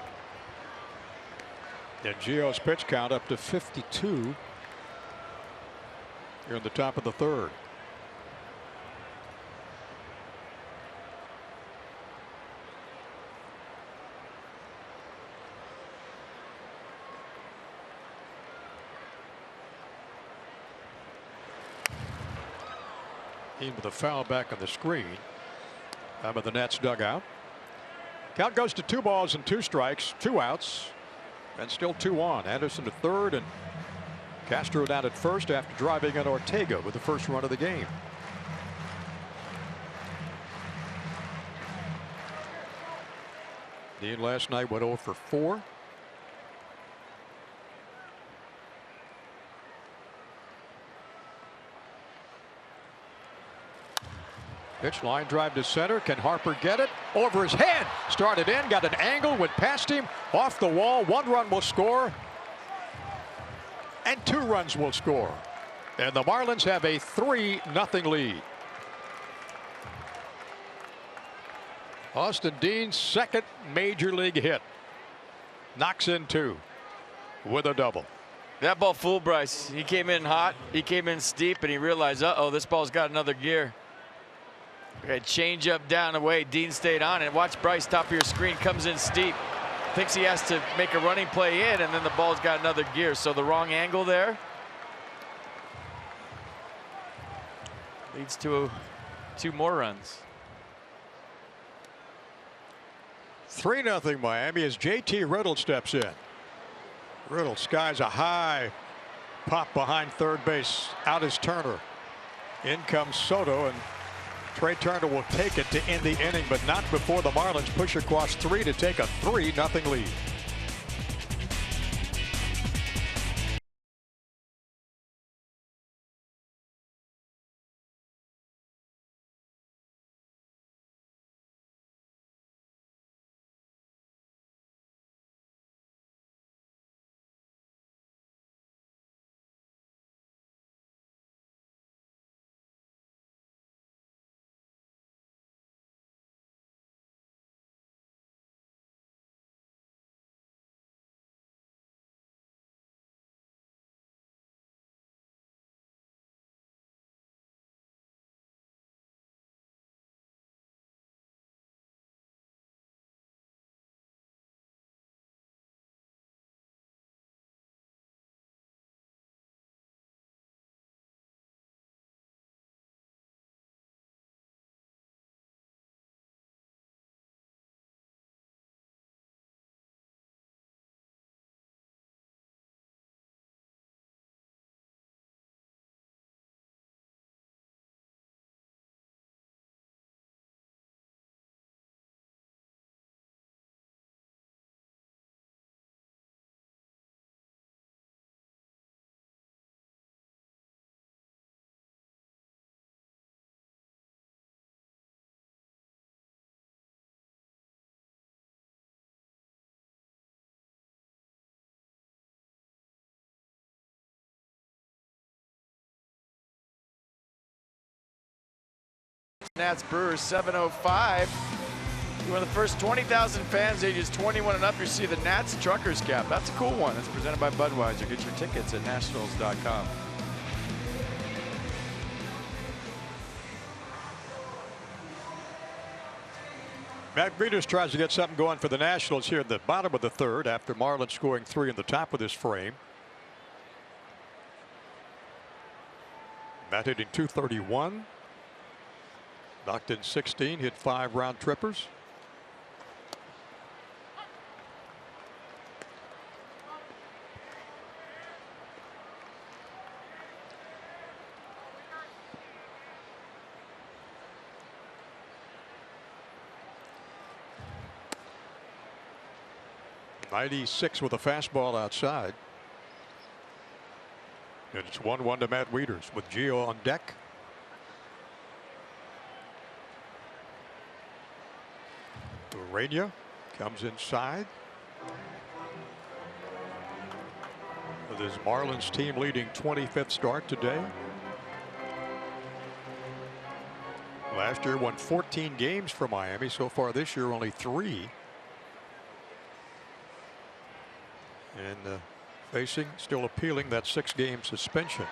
[SPEAKER 1] And Gio's pitch count up to 52 here in the top of the third. In with a foul back on the screen. Out of the Nets dugout. Count goes to 2 balls and 2 strikes, 2 outs, and still 2 on. Anderson to third, and Castro down at first after driving in Ortega with the first run of the game. Dean last night went 0 for 4. Pitch, line drive to center. Can Harper get it? Over his head. Started in, got an angle, went past him, off the wall. 1 run will score, and 2 runs will score. And the Marlins have a 3-0 lead. Austin Dean's second major league hit. Knocks in 2 with a double.
[SPEAKER 3] That ball fooled Bryce. He came in hot, he came in steep, and he realized, uh-oh, this ball's got another gear. Okay, change up, down, away. Dean stayed on it. Watch Bryce, top of your screen, comes in steep. Thinks he has to make a running play in, and then the ball's got another gear. So the wrong angle there leads to 2 more runs.
[SPEAKER 1] 3-0 Miami as JT Riddle steps in. Riddle skies a high pop behind third base. Out is Turner. In comes Soto, and Trey Turner will take it to end the inning, but not before the Marlins push across 3 to take a 3-0 lead.
[SPEAKER 2] Nats Brewers 7:05. You're one of the first 20,000 fans ages 21 and up. You see the Nats Truckers cap. That's a cool one. It's presented by Budweiser. Get your tickets at nationals.com.
[SPEAKER 1] Matt Breeders tries to get something going for the Nationals here at the bottom of the third after Marlins scoring 3 in the top of this frame. Matt hitting .231. Knocked in 16, hit 5 round trippers. .96 with a fastball outside. And it's 1-1 to Matt Wieters with Gio on deck. Urania comes inside with his Marlins team leading 25th start today. Last year won 14 games for Miami. So far this year only 3. And facing, still appealing that 6-game suspension.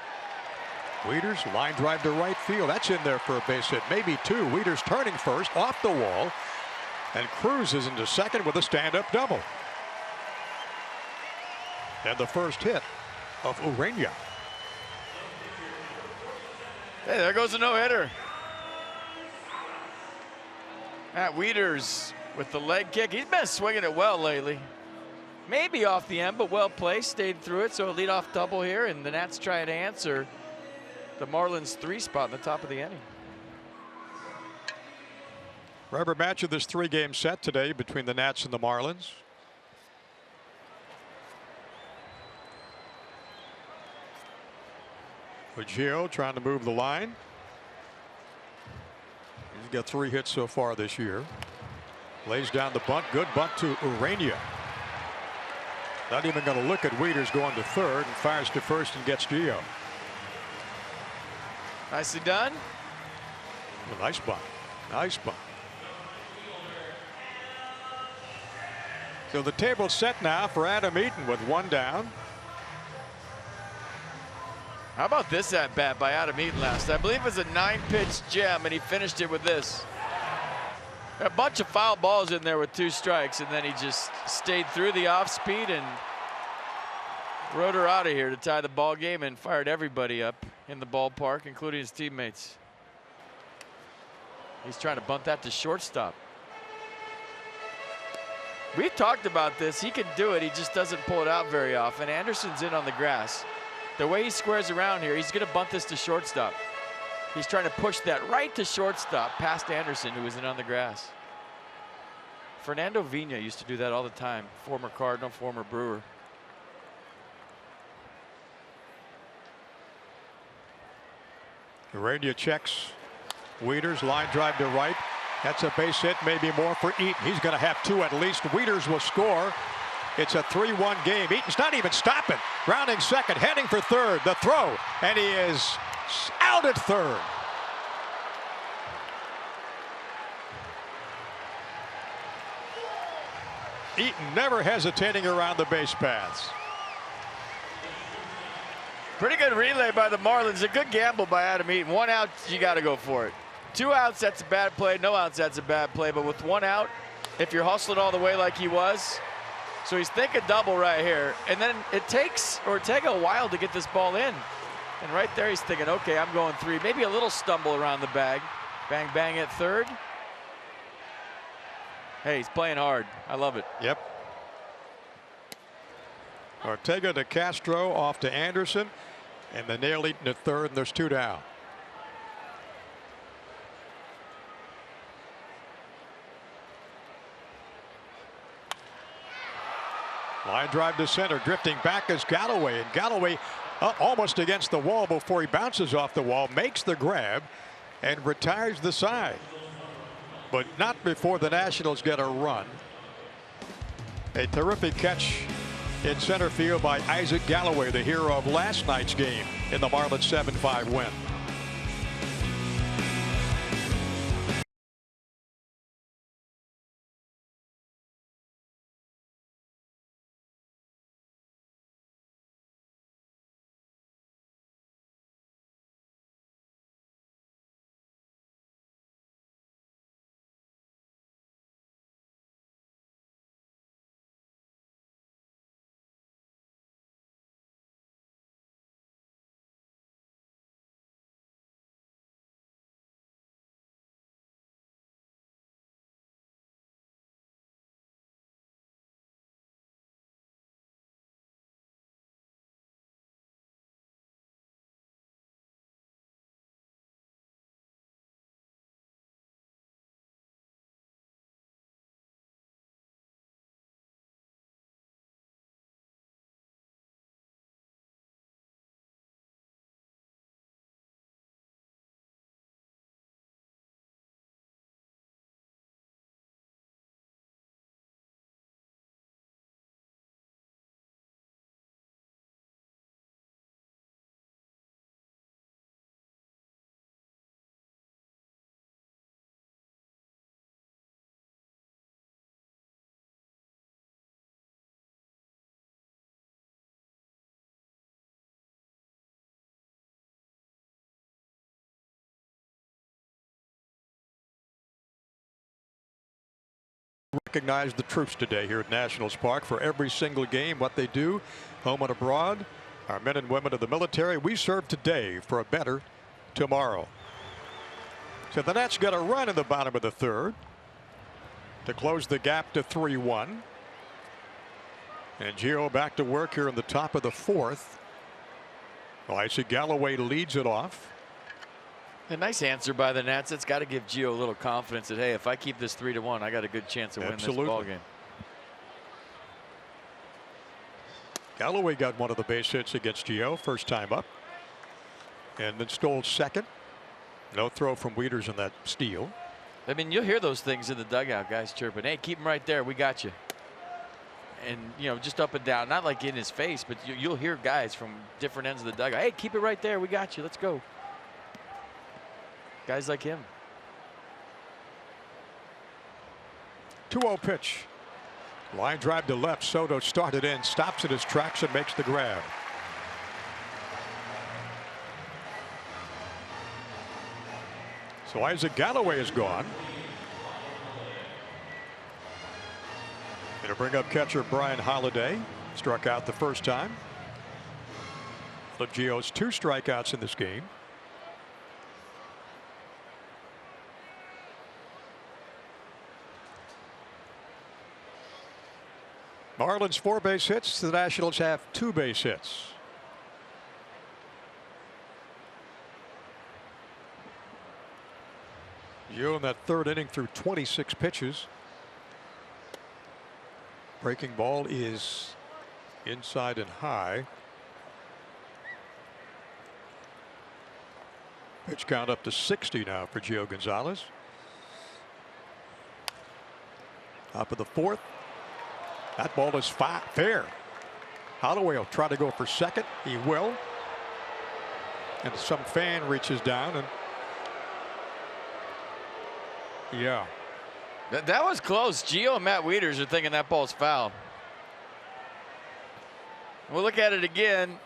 [SPEAKER 1] Wieters, line drive to right field. That's in there for a base hit, maybe 2. Wieters turning first, off the wall, and cruises into second with a stand-up double. And the first hit of Urania.
[SPEAKER 2] Hey, there goes a no-hitter. Matt Wieters with the leg kick. He's been swinging it well lately. Maybe off the end, but well placed, stayed through it. So a leadoff double here, and the Nats try to answer the Marlins 3 spot in the top of the inning.
[SPEAKER 1] Rubber match of this 3-game set today between the Nats and the Marlins. Gio trying to move the line. He's got 3 hits so far this year. Lays down the bunt. Good bunt to Urania. Not even going to look at Wieters going to third, and fires to first and gets Gio.
[SPEAKER 2] Nicely done.
[SPEAKER 1] A nice bunt. Nice bunt. So the table's set now for Adam Eaton with 1 down.
[SPEAKER 2] How about this at bat by Adam Eaton last? I believe it was a 9-pitch gem, and he finished it with this. A bunch of foul balls in there with 2 strikes, and then he just stayed through the off speed and rode her out of here to tie the ball game and fired everybody up in the ballpark, including his teammates. He's trying to bunt that to shortstop. We've talked about this. He can do it. He just doesn't pull it out very often. Anderson's in on the grass. The way he squares around here, he's going to bunt this to shortstop. He's trying to push that right to shortstop past Anderson, who was in on the grass. Fernando Vina used to do that all the time. Former Cardinal, former Brewer.
[SPEAKER 1] Urania checks. Wieters, line drive to right. That's a base hit, maybe more for Eaton. He's going to have 2 at least. Wieters will score. It's a 3-1 game. Eaton's not even stopping. Rounding second, heading for third. The throw, and he is out at third. Eaton never hesitating around the base paths.
[SPEAKER 2] Pretty good relay by the Marlins. A good gamble by Adam Eaton. 1 out, you got to go for it. 2 outs, that's a bad play. No outs, that's a bad play. But with 1 out, if you're hustling all the way like he was, so he's thinking double right here. And then it takes Ortega a while to get this ball in. And right there, he's thinking, okay, I'm going 3. Maybe a little stumble around the bag. Bang, bang at third. Hey, he's playing hard. I love it.
[SPEAKER 1] Yep. Ortega to Castro, off to Anderson, and the nail Eaton at third, and there's 2 down. Line drive to center, drifting back is Galloway, and Galloway almost against the wall before he bounces off the wall, makes the grab, and retires the side. But not before the Nationals get a run. A terrific catch in center field by Isaac Galloway, the hero of last night's game in the Marlins 7-5 win. recognize the troops today here at Nationals Park for every single game, what they do, home and abroad. Our men and women of the military, we serve today for a better tomorrow. So the Nats got a run in the bottom of the third to close the gap to 3-1. And Gio back to work here in the top of the fourth. Well, I see Galloway leads it off.
[SPEAKER 3] A nice answer by the Nats. It's got to give Gio a little confidence that, hey, if I keep this 3-1, I got a good chance of winning this ball game.
[SPEAKER 1] Galloway got one of the base hits against Gio, first time up. And then stole second. No throw from Wieters in that steal.
[SPEAKER 3] I mean, you'll hear those things in the dugout, guys chirping, hey, keep him right there. We got you. And, you know, just up and down, not like in his face, but you'll hear guys from different ends of the dugout. Hey, keep it right there. We got you. Let's go. Guys like him.
[SPEAKER 1] 2-0 pitch. Line drive to left. Soto started in, stops in his tracks and makes the grab. So Isaac Galloway is gone. Going to bring up catcher Brian Holiday. Struck out the first time. Gio's 2 strikeouts in this game. Marlins 4 base hits. The Nationals have 2 base hits. Gio in that third inning threw 26 pitches. Breaking ball is inside and high. Pitch count up to 60 now for Gio Gonzalez. Top of the fourth. That ball is fair. Holloway will try to go for second. He will. And some fan reaches down and yeah.
[SPEAKER 3] That was close. Gio and Matt Wieters are thinking that ball's foul. We'll look at it again.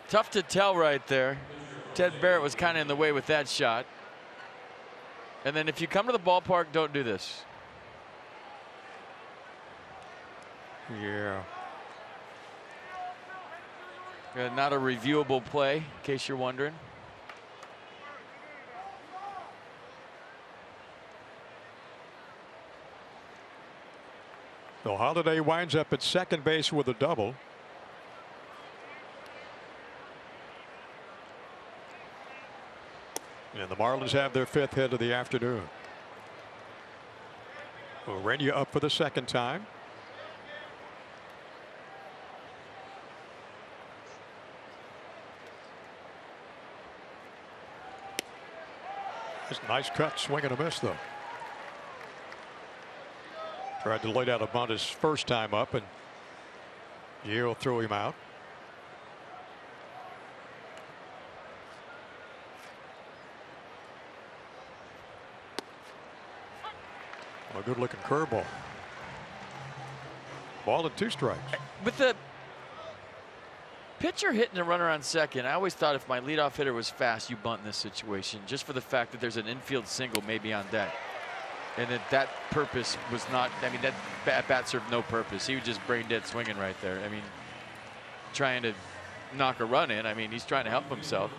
[SPEAKER 3] Tough to tell right there. Ted Barrett was kind of in the way with that shot. And then if you come to the ballpark, don't do this.
[SPEAKER 1] Yeah.
[SPEAKER 3] Not a reviewable play, in case you're wondering.
[SPEAKER 1] So Holiday winds up at second base with a double. And the Marlins have their 5th hit of the afternoon. Urania up for the second time. Just nice cut, swing and a miss though. Tried to lay down a bunt his first time up and Gio threw him out. A good looking curveball. Ball and 2 strikes.
[SPEAKER 3] With the pitcher hitting a runner on second, I always thought if my leadoff hitter was fast, you bunt in this situation, just for the fact that there's an infield single maybe on deck. And that purpose was not, I mean, that bat served no purpose. He was just brain dead swinging right there. I mean, trying to knock a run in. I mean, he's trying to help himself.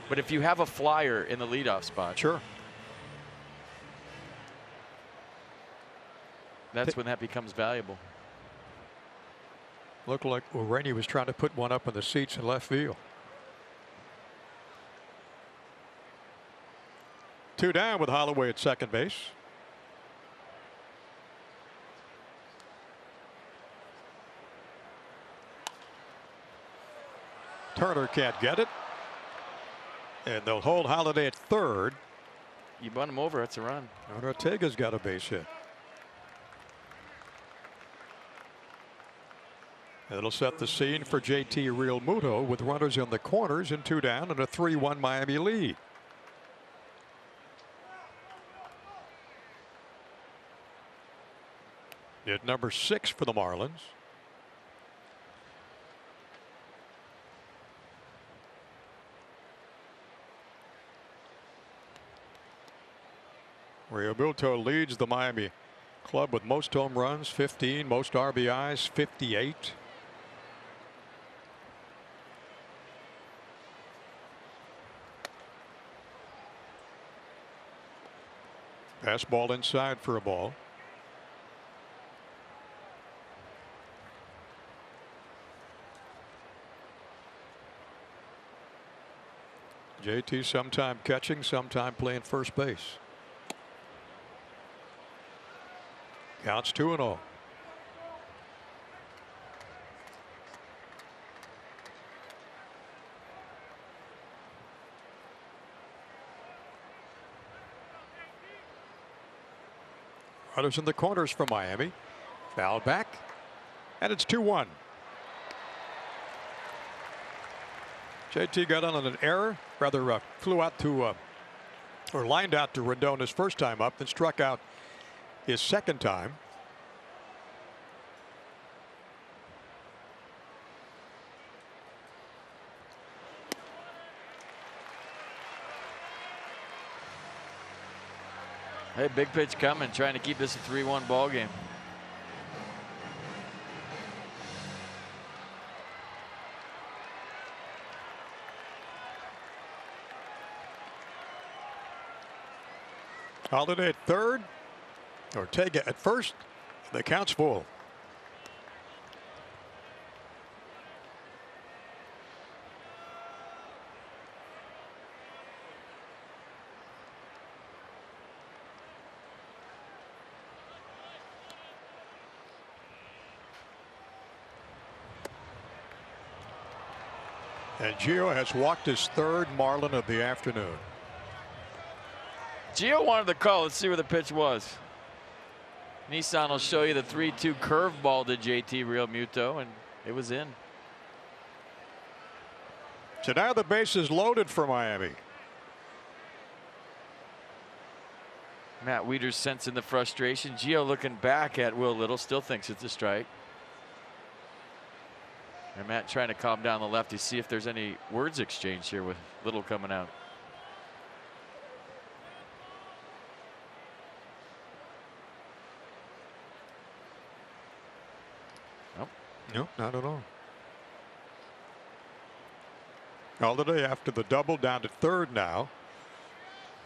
[SPEAKER 3] But if you have a flyer in the leadoff spot,
[SPEAKER 1] sure,
[SPEAKER 3] that's when that becomes valuable.
[SPEAKER 1] Looked like Urania was trying to put one up in the seats in left field. 2 down with Holloway at second base. Turner can't get it. And they'll hold Holiday at third.
[SPEAKER 3] You bunt him over, it's a run.
[SPEAKER 1] And Ortega's got a base hit. It'll set the scene for JT Realmuto with runners in the corners and 2 down and a 3-1 Miami lead. At number 6 for the Marlins. Realmuto leads the Miami club with most home runs, 15, most RBIs, 58. Fastball inside for a ball. JT sometime catching, sometime playing first base. Counts 2-0. Runners in the corners for Miami. Foul back, and it's 2-1. JT got on an error, rather flew out to or lined out to Rendon his first time up, then struck out his second time.
[SPEAKER 3] Hey, big pitch coming, trying to keep this a 3-1 ball game.
[SPEAKER 1] Holiday at third, Ortega at first. The count's full. And Gio has walked his third Marlin of the afternoon.
[SPEAKER 3] Gio wanted the call. Let's see where the pitch was. Nissan will show you the 3-2 curveball to JT Realmuto, and it was in.
[SPEAKER 1] So now the base is loaded for Miami.
[SPEAKER 3] Matt Wieters sensing the frustration. Gio looking back at Will Little, still thinks it's a strike. And Matt trying to calm down the lefty, see if there's any words exchanged here with Little coming out. Nope.
[SPEAKER 1] Nope, not at all. Holiday after the double down to third now.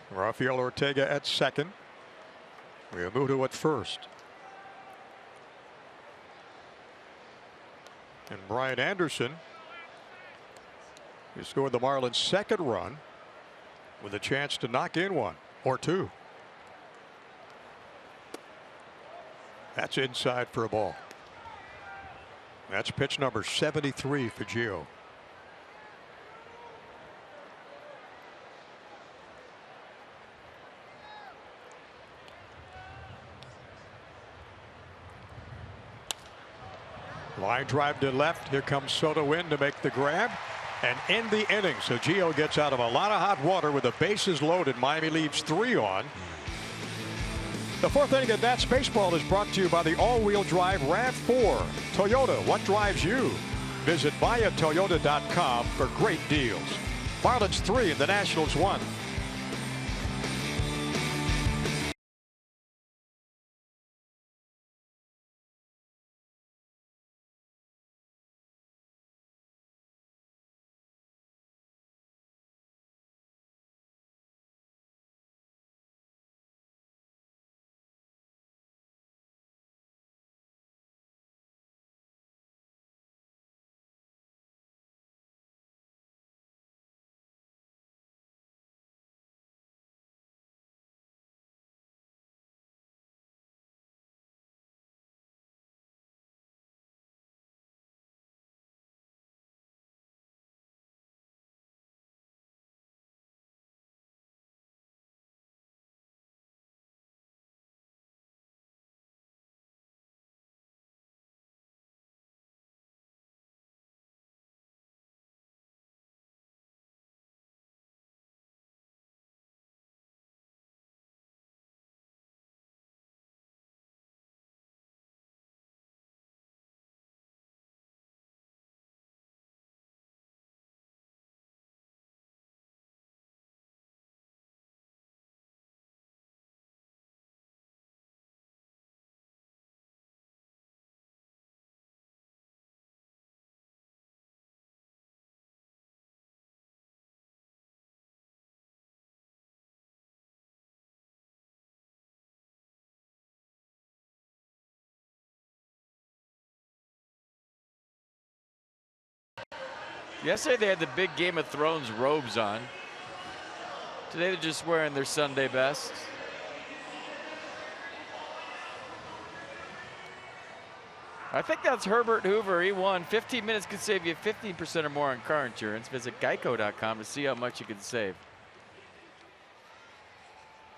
[SPEAKER 1] Rafael Ortega at second. Realmuto at first. And Brian Anderson, who scored the Marlins' second run, with a chance to knock in one or two. That's inside for a ball. That's pitch number 73 for Gio. Line drive to left. Here comes Soto in to make the grab and end the inning. So Gio gets out of a lot of hot water with the bases loaded. Miami leaves 3 on. The fourth inning of Nats baseball is brought to you by the all-wheel drive RAV4. Toyota, what drives you? Visit buyatoyota.com for great deals. Marlins 3 and the Nationals 1.
[SPEAKER 3] Yesterday they had the big Game of Thrones robes on. Today they're just wearing their Sunday best. I think that's Herbert Hoover. He won. 15 minutes could save you 15% or more on car insurance. Visit geico.com to see how much you can save.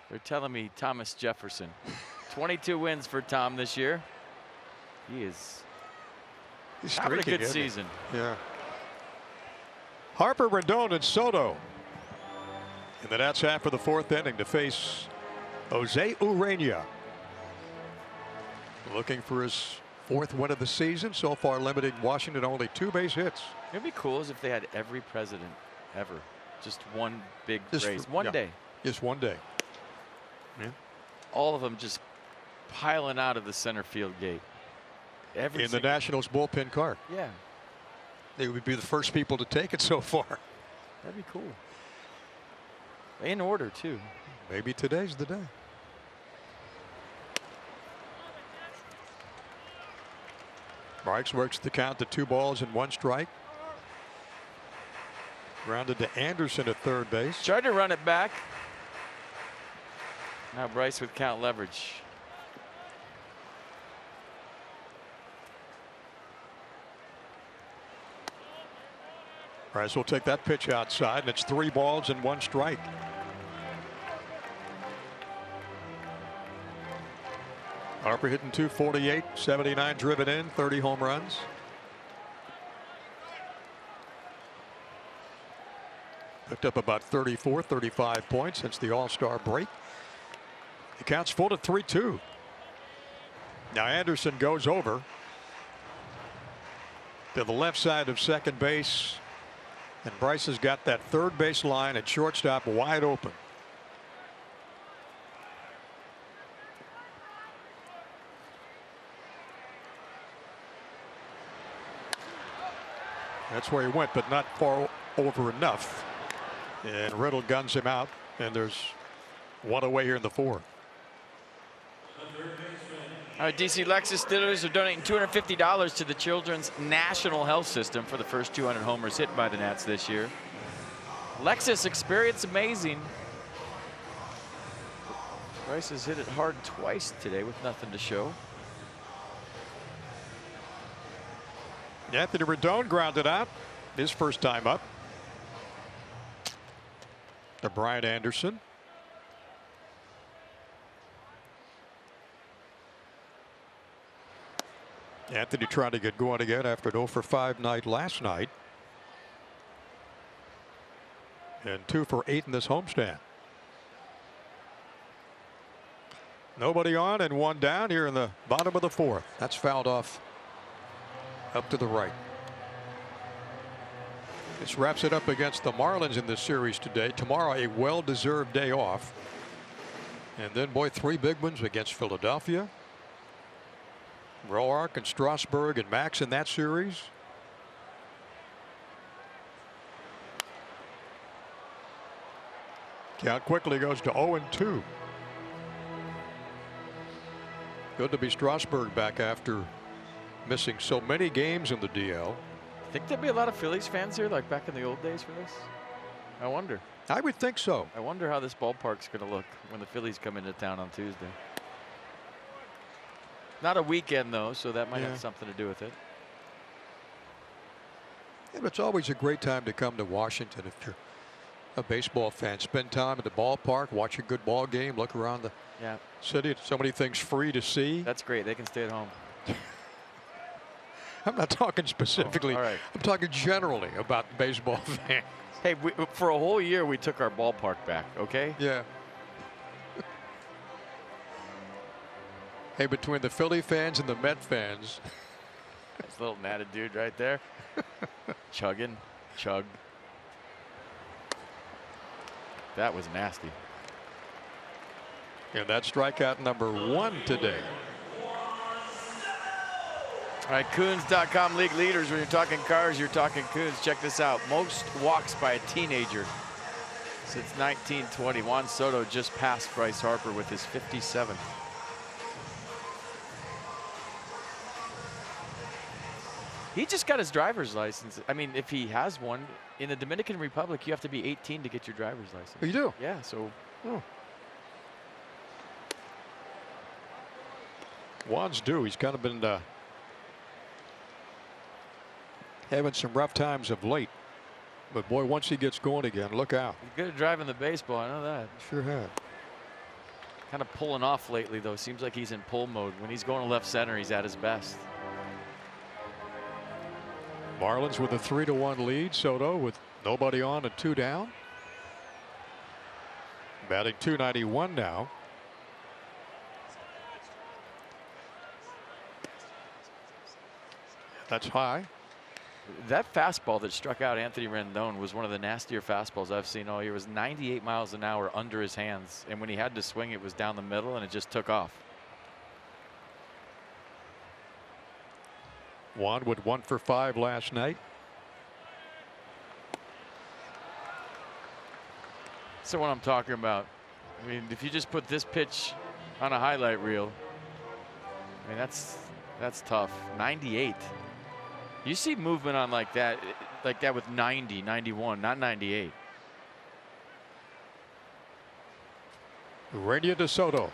[SPEAKER 3] They're telling me Thomas Jefferson. 22 wins for Tom this year. He's having a good season.
[SPEAKER 1] Yeah. Harper, Rendon, and Soto. And then that's half of the fourth inning to face Jose Urena. Looking for his fourth win of the season. So far limiting Washington only 2 base hits.
[SPEAKER 3] It'd be cool if they had every president ever. Just one big race. One day.
[SPEAKER 1] Just one day. Yeah.
[SPEAKER 3] All of them just piling out of the center field gate.
[SPEAKER 1] In the Nationals bullpen car.
[SPEAKER 3] Yeah.
[SPEAKER 1] They would be the first people to take it so far.
[SPEAKER 3] That'd be cool. In order, too.
[SPEAKER 1] Maybe today's the day. Bryce works the count to 2 balls and 1 strike. Grounded to Anderson at third base.
[SPEAKER 3] Tried to run it back. Now Bryce with count leverage.
[SPEAKER 1] Bryce will take that pitch outside, and it's 3 balls and 1 strike. Harper hitting .248, 79 driven in, 30 home runs. Picked up about 34, 35 points since the All-Star break. The count's full to 3-2. Now Anderson goes over to the left side of second base, and Bryce has got that third base line at shortstop wide open. That's where he went, but not far over enough. And Riddle guns him out, and there's 1 away here in the 4th.
[SPEAKER 3] All right, DC Lexus dealers are donating $250 to the Children's National Health System for the first 200 homers hit by the Nats this year. Lexus, experience amazing. Bryce has hit it hard twice today with nothing to show.
[SPEAKER 1] Anthony Rendon grounded out his first time up. To Brian Anderson. Anthony trying to get going again after an 0 for 5 night last night. And 2 for 8 in this homestand. Nobody on and 1 down here in the bottom of the 4th. That's fouled off up to the right. This wraps it up against the Marlins in this series today. Tomorrow a well-deserved day off. And then, boy, 3 big ones against Philadelphia. Roark and Strasburg and Max in that series. Count quickly goes to 0-2. Good to be Strasburg back after missing so many games in the DL.
[SPEAKER 3] Think there'd be a lot of Phillies fans here like back in the old days for this? I wonder.
[SPEAKER 1] I would think so.
[SPEAKER 3] I wonder how this ballpark's going to look when the Phillies come into town on Tuesday. Not a weekend, though, so that might have something to do with it.
[SPEAKER 1] Yeah, but it's always a great time to come to Washington if you're a baseball fan. Spend time at the ballpark, watch a good ball game, look around the city. So many things free to see.
[SPEAKER 3] That's great. They can stay at home.
[SPEAKER 1] I'm not talking specifically.
[SPEAKER 3] All right.
[SPEAKER 1] I'm talking generally about baseball fans.
[SPEAKER 3] Hey, for a whole year, we took our ballpark back, okay?
[SPEAKER 1] Yeah. Hey, between the Philly fans and the Met fans.
[SPEAKER 3] This little natted dude right there. Chugging. Chug. That was nasty.
[SPEAKER 1] And that's strikeout number 1 today.
[SPEAKER 3] All right, Coons.com league leaders. When you're talking cars, you're talking Coons. Check this out. Most walks by a teenager since 1920. Juan Soto just passed Bryce Harper with his 57th. He just got his driver's license. I mean, if he has one, in the Dominican Republic, you have to be 18 to get your driver's license.
[SPEAKER 1] You do?
[SPEAKER 3] Yeah, so.
[SPEAKER 1] Oh. Juan's due. He's kind of been having some rough times of late. But boy, once he gets going again, look out.
[SPEAKER 3] He's good at driving the baseball, I know that.
[SPEAKER 1] Sure have.
[SPEAKER 3] Kind of pulling off lately, though. Seems like he's in pull mode. When he's going to left center, he's at his best.
[SPEAKER 1] Marlins with a 3-1 lead. Soto with nobody on and 2 down. Batting .291 now. That's high.
[SPEAKER 3] That fastball that struck out Anthony Rendon was one of the nastier fastballs I've seen all year. It was 98 miles an hour under his hands, and when he had to swing, it was down the middle, and it just took off.
[SPEAKER 1] Juan with 1 for 5 last night.
[SPEAKER 3] So what I'm talking about. I mean, if you just put this pitch on a highlight reel, I mean, that's tough. 98. You see movement on like that with 90, 91, not 98.
[SPEAKER 1] Urania to Soto.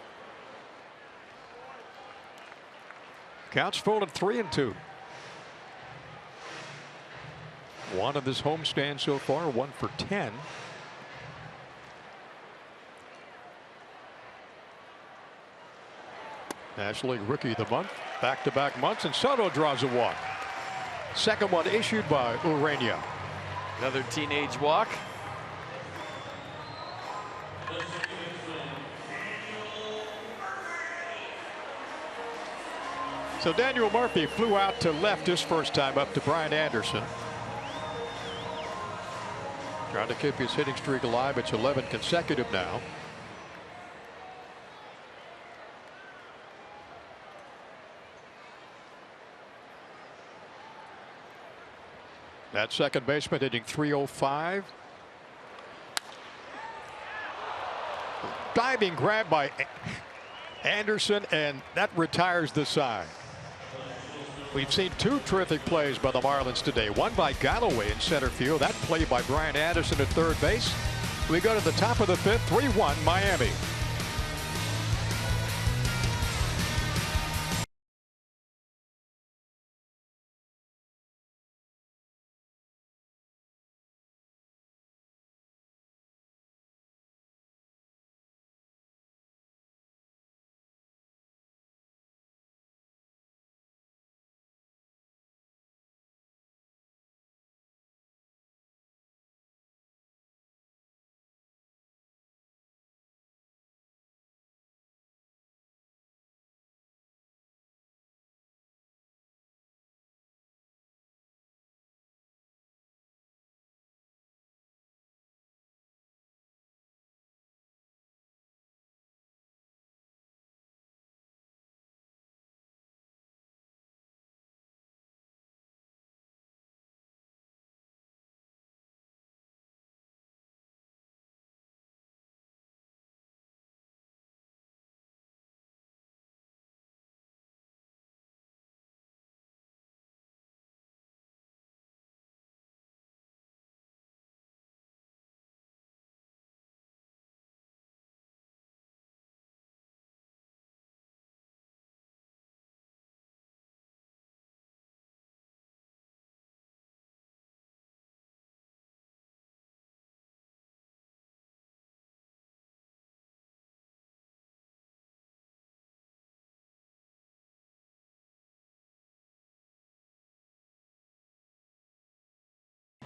[SPEAKER 1] Counts full at 3-2. Juan of this homestand so far, 1 for 10. National League Rookie of the Month, back-to-back months, and Soto draws a walk. Second one issued by Urania.
[SPEAKER 3] Another teenage walk.
[SPEAKER 1] So Daniel Murphy flew out to left his first time up to Brian Anderson. Trying to keep his hitting streak alive. It's 11 consecutive now. That second baseman hitting .305. Diving grab by Anderson, and that retires the side. We've seen 2 terrific plays by the Marlins today. One by Galloway in center field. That play by Brian Anderson at third base. We go to the top of the 5th, 3-1 Miami.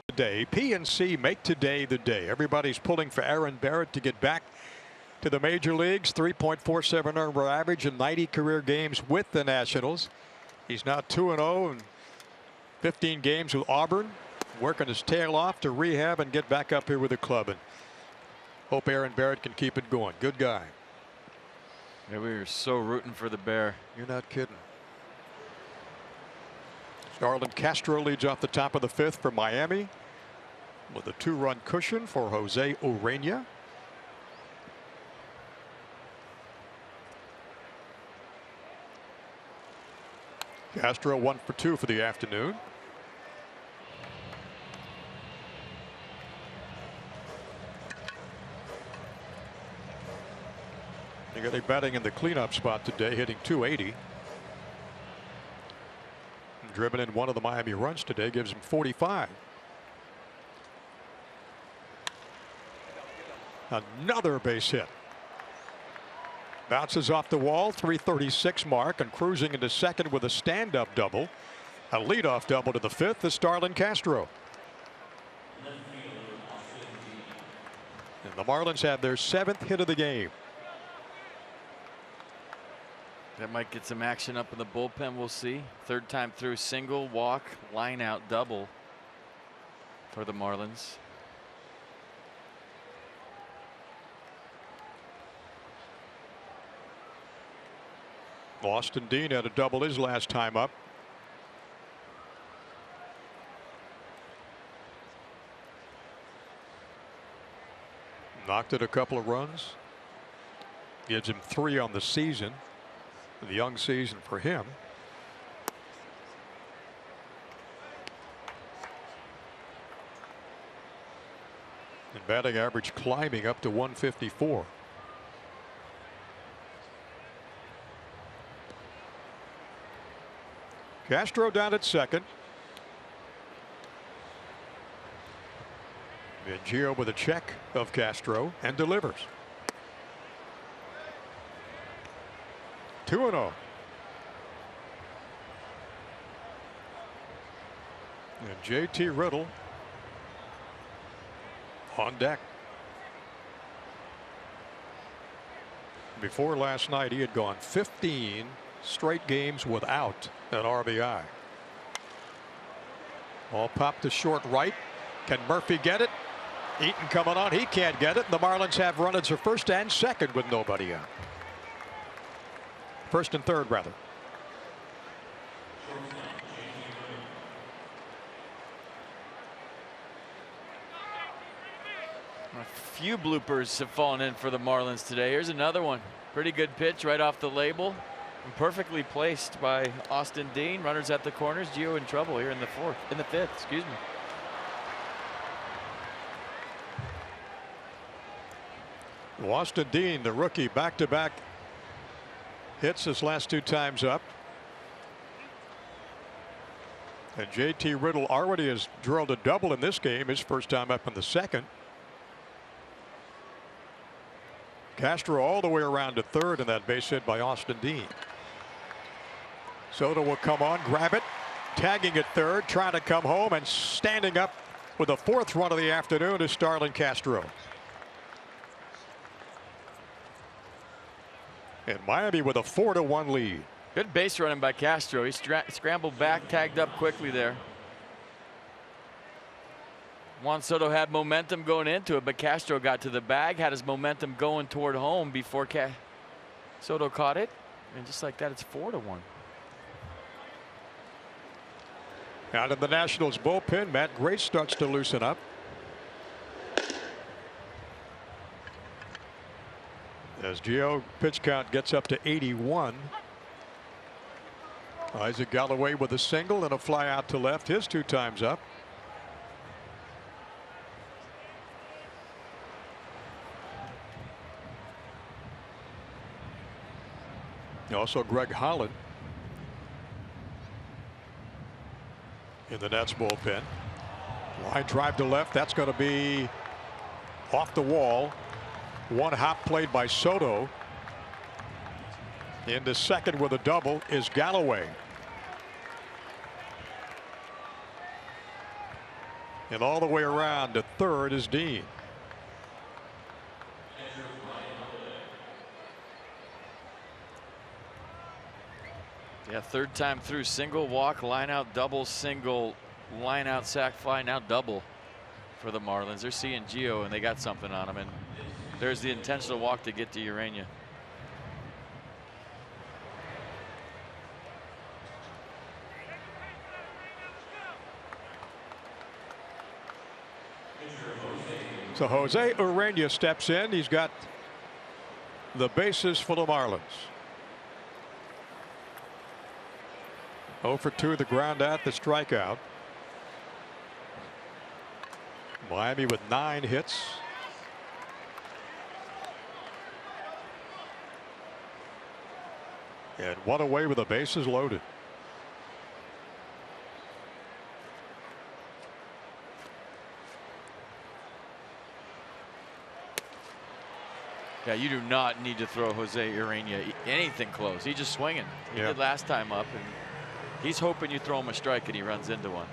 [SPEAKER 1] Today, PNC make today the day. Everybody's pulling for Aaron Barrett to get back to the major leagues. 3.47 earned run average in 90 career games with the Nationals. He's now 2-0 in 15 games with Auburn, working his tail off to rehab and get back up here with the club. And hope Aaron Barrett can keep it going. Good guy.
[SPEAKER 3] Yeah, we were so rooting for the Bear.
[SPEAKER 1] You're not kidding. Starlin Castro leads off the top of the 5th for Miami with a 2-run cushion for Jose Urania. Castro 1 for 2 for the afternoon. They're going to be batting in the cleanup spot today, hitting .280. Driven in one of the Miami runs today, gives him 45. Another base hit. Bounces off the wall, 336 mark, and cruising into second with a stand-up double. A leadoff double to the fifth is Starlin Castro. And the Marlins have their 7th hit of the game.
[SPEAKER 3] That might get some action up in the bullpen. We'll see. Third time through, single, walk, line out, double for the Marlins.
[SPEAKER 1] Austin Dean had a double his last time up. Knocked it a couple of runs. Gives him 3 on the season. The young season for him. And batting average climbing up to 154. Castro down at second. And Gio with a check of Castro and delivers. 2-0. And JT Riddle on deck. Before last night, he had gone 15 straight games without an RBI. Ball popped to short right. Can Murphy get it? Eaton coming on. He can't get it. The Marlins have runners at first and second with nobody out. First and third, rather.
[SPEAKER 3] A few bloopers have fallen in for the Marlins today. Here's another one. Pretty good pitch right off the label. And perfectly placed by Austin Dean. Runners at the corners. Gio in trouble here in the fifth. Excuse me.
[SPEAKER 1] Austin Dean, the rookie, back-to-back hits his last 2 times up. And JT Riddle already has drilled a double in this game, his first time up in the second. Castro all the way around to third, and that base hit by Austin Dean. Soto will come on, grab it, tagging at third, trying to come home, and standing up with the 4th run of the afternoon is Starlin Castro. And Miami with a 4-1 lead.
[SPEAKER 3] Good base running by Castro. He scrambled back, tagged up quickly there. Juan Soto had momentum going into it, but Castro got to the bag, had his momentum going toward home before Soto caught it. And just like that, it's 4-1.
[SPEAKER 1] Out in the Nationals bullpen, Matt Gray starts to loosen up. As Gio pitch count gets up to 81. Isaac Galloway with a single and a fly out to left, his 2 times up. Also Greg Holland in the Nets bullpen. Line drive to left, that's going to be off the wall. One hop played by Soto. Into second with a double is Galloway. And all the way around to third is Dean.
[SPEAKER 3] Yeah, third time through, single, walk, line out, double, single, line out, sac fly, now double for the Marlins. They're seeing Gio and they got something on him, and there's the intentional walk to get to Urania.
[SPEAKER 1] So Jose Urania steps in. He's got the bases for the Marlins. 0 for 2 the ground out, the strikeout. Miami with 9 hits. And one away with the bases loaded.
[SPEAKER 3] Yeah, you do not need to throw Jose Urena anything close. He's just swinging. He did last time up, and he's hoping you throw him a strike and he runs into one.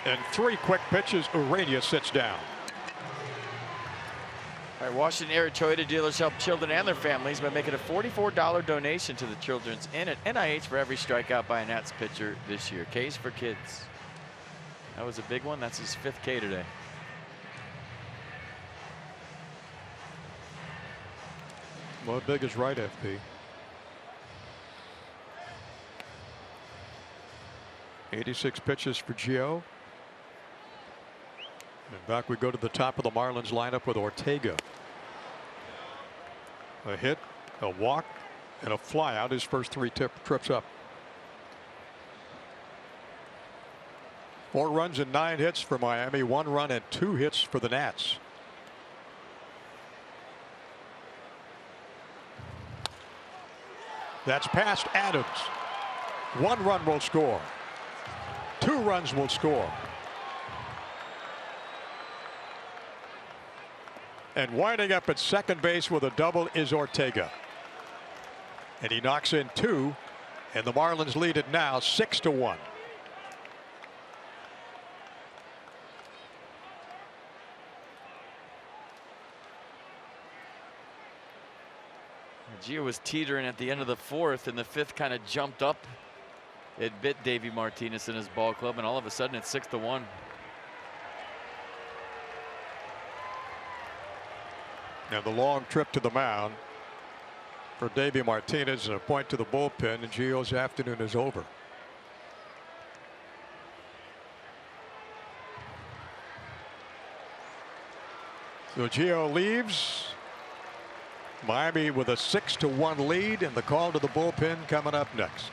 [SPEAKER 1] And 3 quick pitches. Urena sits down.
[SPEAKER 3] All right, Washington area Toyota dealers help children and their families by making a $44 donation to the Children's NIH for every strikeout by a Nats pitcher this year. K's for Kids. That was a big one. That's his 5th K today.
[SPEAKER 1] Well, big is right, FP. 86 pitches for Gio. And back we go to the top of the Marlins lineup with Ortega. A hit, a walk, and a fly out his first 3 trips up. 4 runs and 9 hits for Miami, 1 run and 2 hits for the Nats. That's past Adams. 1 run will score. 2 runs will score. And winding up at second base with a double is Ortega. And he knocks in 2, and the Marlins lead it now 6-1.
[SPEAKER 3] Gio was teetering at the end of the 4th, and the 5th kind of jumped up. It bit Davey Martinez in his ball club, and all of a sudden it's 6-1.
[SPEAKER 1] Now the long trip to the mound for Davey Martinez and a point to the bullpen, and Gio's afternoon is over. So Gio leaves. Miami with a 6-1 lead, and the call to the bullpen coming up next.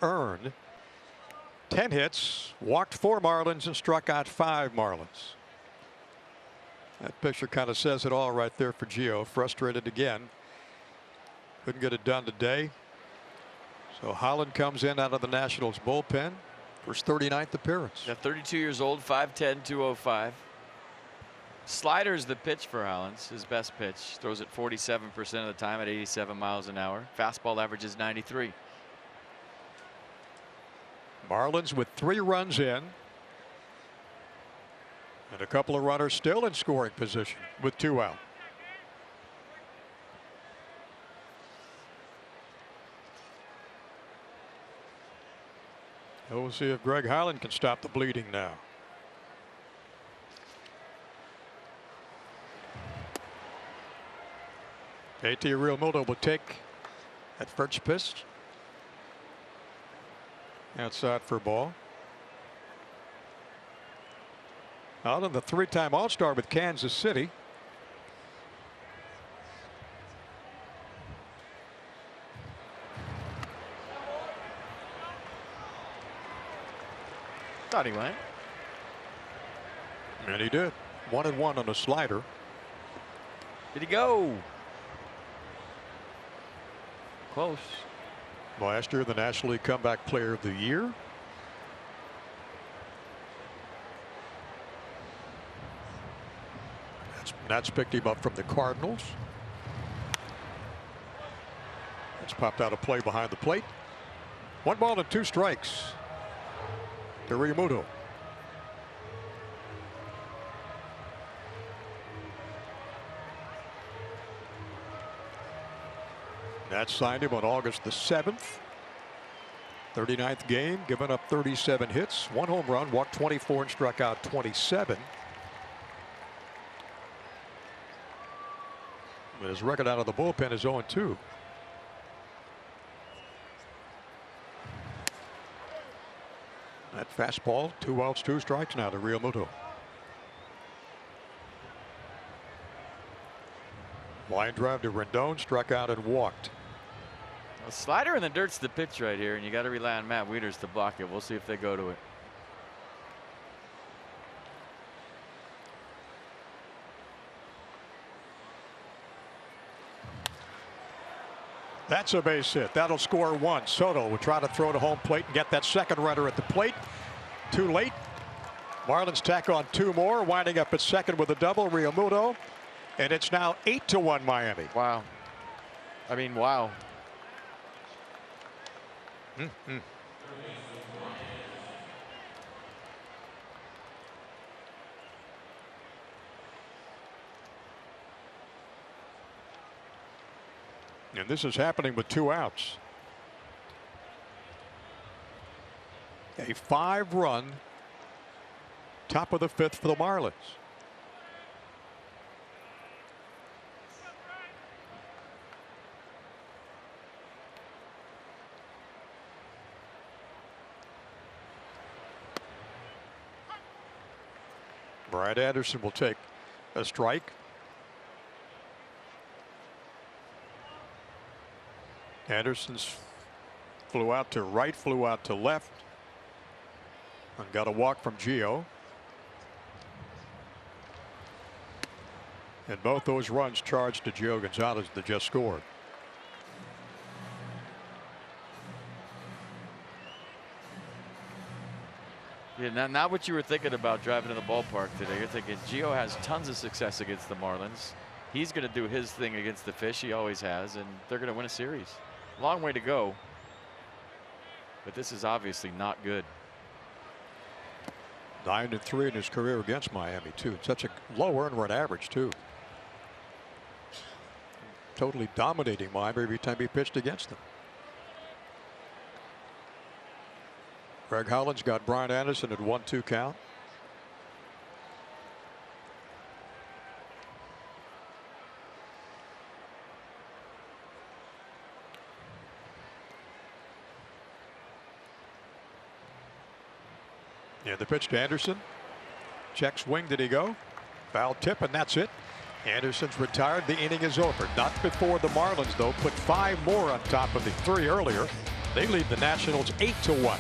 [SPEAKER 1] Earned 10 hits, walked 4 Marlins, and struck out 5 Marlins. That picture kind of says it all right there for Gio. Frustrated again. Couldn't get it done today. So Holland comes in out of the Nationals bullpen for his 39th appearance.
[SPEAKER 3] Yeah, 32 years old, 5'10", 205. Slider's the pitch for Hollins, his best pitch. Throws it 47% of the time at 87 miles an hour. Fastball averages 93.
[SPEAKER 1] Marlins with 3 runs in. And a couple of runners still in scoring position with 2 out. We'll see if Greg Holland can stop the bleeding now. A.T. Realmuto will take at first pitch. Outside for a ball. Out of the 3-time All-Star with Kansas City.
[SPEAKER 3] Thought he went.
[SPEAKER 1] And he did. 1-1 on a slider.
[SPEAKER 3] Did he go? Close.
[SPEAKER 1] Last year, the National League Comeback Player of the Year. Nats picked him up from the Cardinals. It's popped out of play behind the plate. 1 ball and 2 strikes to Realmuto. Nats signed him on August the 7th. 39th game, given up 37 hits, 1 home run, walked 24 and struck out 27. But his record out of the bullpen is 0-2. That fastball, 2 outs, 2 strikes now to Realmuto. Line drive to Rendon, struck out and walked.
[SPEAKER 3] A slider in the dirt's the pitch right here, and you got to rely on Matt Wieters to block it. We'll see if they go to it.
[SPEAKER 1] That's a base hit. That'll score 1. Soto will try to throw to home plate and get that second runner at the plate. Too late. Marlins tack on 2 more, winding up at second with a double. Realmuto, and it's now 8-1 Miami.
[SPEAKER 3] Wow. I mean, wow.
[SPEAKER 1] And this is happening with 2 outs. A 5-run top of the 5th for the Marlins. Brad Anderson will take a strike. Anderson's flew out to right, flew out to left, and got a walk from Gio. And both those runs charged to Gio Gonzalez that just scored.
[SPEAKER 3] Yeah, not what you were thinking about driving to the ballpark today. You're thinking Gio has tons of success against the Marlins. He's going to do his thing against the Fish. He always has, and they're going to win a series. Long way to go, but this is obviously not good.
[SPEAKER 1] 9-3 in his career against Miami too. Such a low earned run average too. Totally dominating Miami every time he pitched against them. Greg Holland's got Brian Anderson at 1-2 count. Yeah, the pitch to Anderson. Check swing. Did he go? Foul tip, and that's it. Anderson's retired. The inning is over. Not before the Marlins, though, put 5 more on top of the 3 earlier. They lead the Nationals 8-1.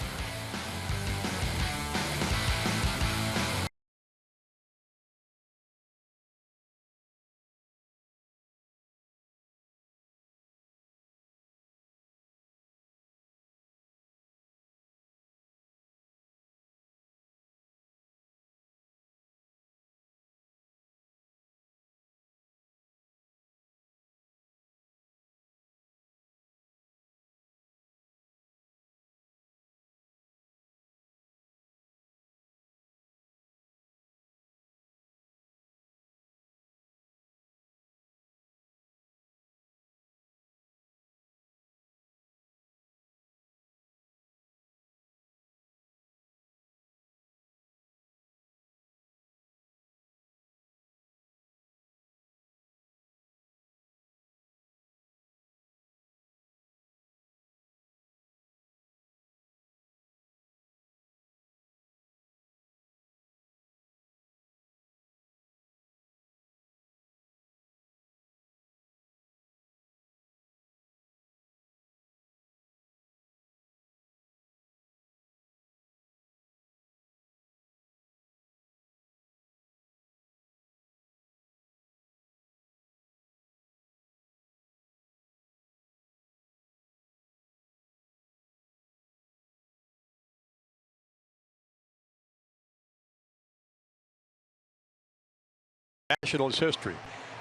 [SPEAKER 1] Nationals history.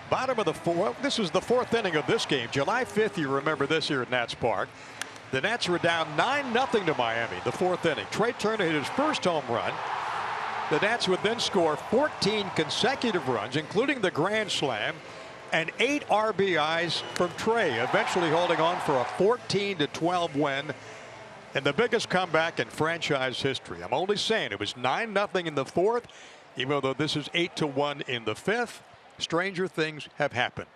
[SPEAKER 1] Bottom of the fourth. This is the fourth inning of this game. July 5th, you remember this here at Nats Park. The Nats were down 9-0 to Miami, the fourth inning. Trey Turner hit his first home run. The Nats would then score 14 consecutive runs, including the grand slam, and 8 RBIs from Trey, eventually holding on for a 14-12 win and the biggest comeback in franchise history. I'm only saying it was 9-0 in the fourth, even though this is 8-1 in the fifth. Stranger things have happened.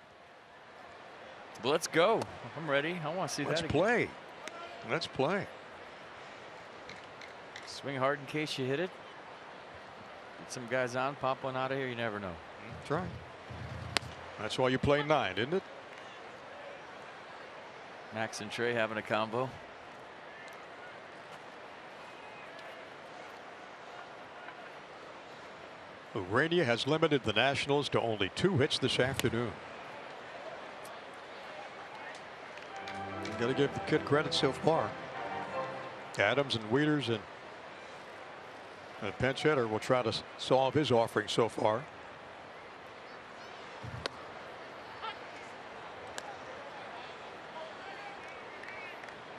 [SPEAKER 3] Let's go. I'm ready. I want to see that.
[SPEAKER 1] Let's play. Let's play.
[SPEAKER 3] Swing hard in case you hit it. Get some guys on, pop one out of here. You never know.
[SPEAKER 1] That's right. That's why you play 9, isn't it?
[SPEAKER 3] Max and Trey having a combo.
[SPEAKER 1] Urania has limited the Nationals to only 2 hits this afternoon. Got to give the kid credit so far. Adams and Wieters and the pinch hitter will try to solve his offering so far.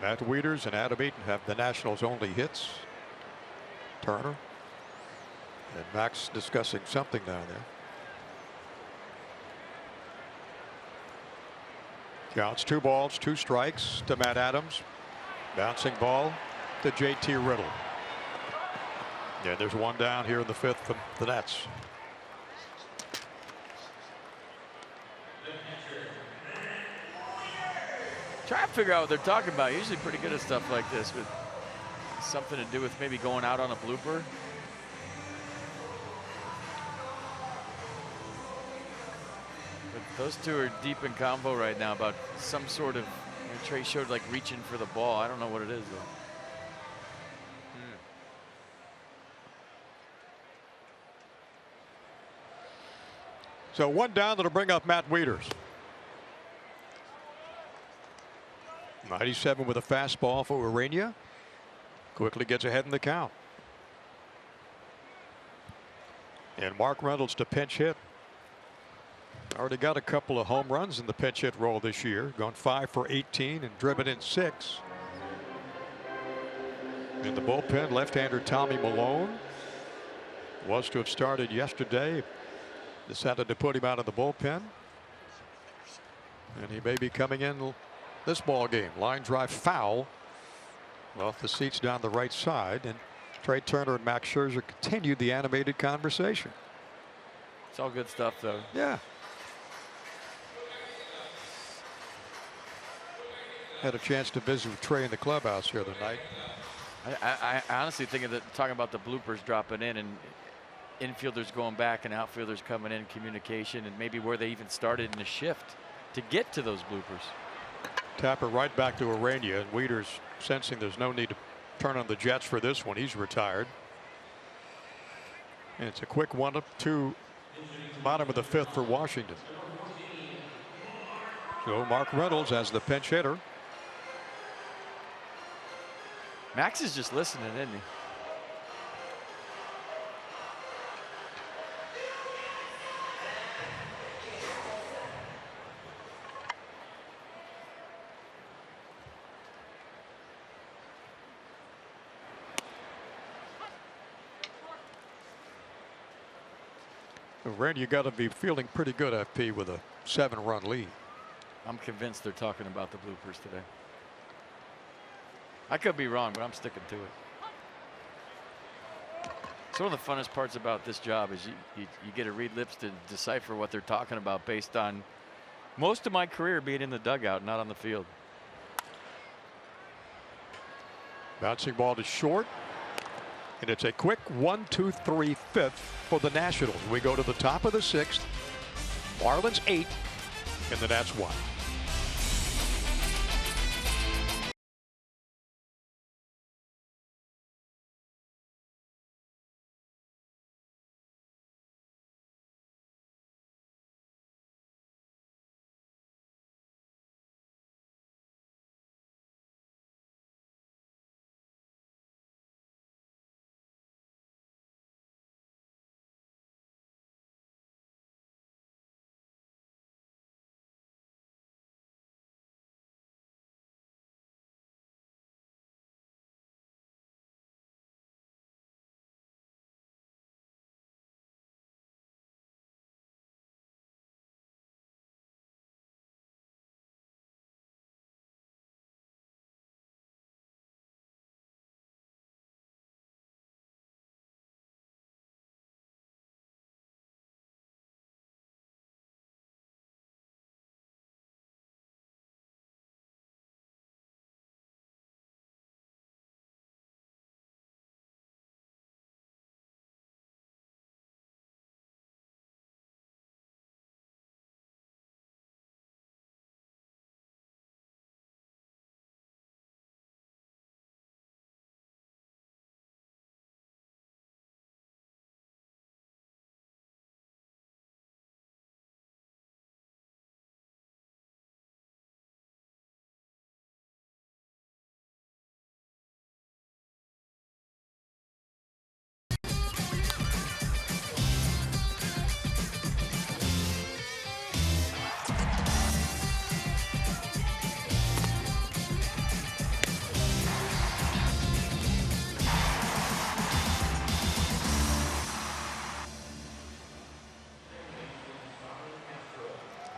[SPEAKER 1] Matt Wieters and Adam Eaton have the Nationals' only hits. Turner and Max discussing something down there. Counts 2 balls, 2 strikes to Matt Adams. Bouncing ball to JT Riddle. Yeah, there's one down here in the fifth from the Nats.
[SPEAKER 3] Try to figure out what they're talking about. Usually pretty good at stuff like this, with something to do with maybe going out on a blooper. But those two are deep in combo right now about some sort of, Trey showed like reaching for the ball. I don't know what it is though.
[SPEAKER 1] So one down, that'll bring up Matt Wieters. 97 with a fastball for Urania. Quickly gets ahead in the count. And Mark Reynolds to pinch hit. Already got a couple of home runs in the pinch hit role this year. Gone 5 for 18 and driven in 6. In the bullpen, left-hander Tommy Malone was to have started yesterday. Decided to put him out of the bullpen. And he may be coming in this ball game. Line drive foul off the seats down the right side, and Trey Turner and Max Scherzer continued the animated conversation.
[SPEAKER 3] It's all good stuff though.
[SPEAKER 1] Yeah. Had a chance to visit with Trey in the clubhouse the other night.
[SPEAKER 3] I honestly think that talking about the bloopers dropping in and infielders going back and outfielders coming in, communication, and maybe where they even started in the shift to get to those bloopers.
[SPEAKER 1] Tapper right back to Urania, and Wieters sensing there's no need to turn on the jets for this one. He's retired. And it's a quick 1-2 bottom of the fifth for Washington. So Mark Reynolds as the pinch hitter.
[SPEAKER 3] Max is just listening, isn't he?
[SPEAKER 1] Randy, you got to be feeling pretty good, FP, with a 7-run lead.
[SPEAKER 3] I'm convinced they're talking about the bloopers today. I could be wrong, but I'm sticking to it. It's one of the funnest parts about this job is you get to read lips to decipher what they're talking about based on most of my career being in the dugout, not on the field.
[SPEAKER 1] Bouncing ball to short. And it's a quick 1-2-3 fifth for the Nationals. We go to the top of the sixth. Marlins 8 and the Nats 1.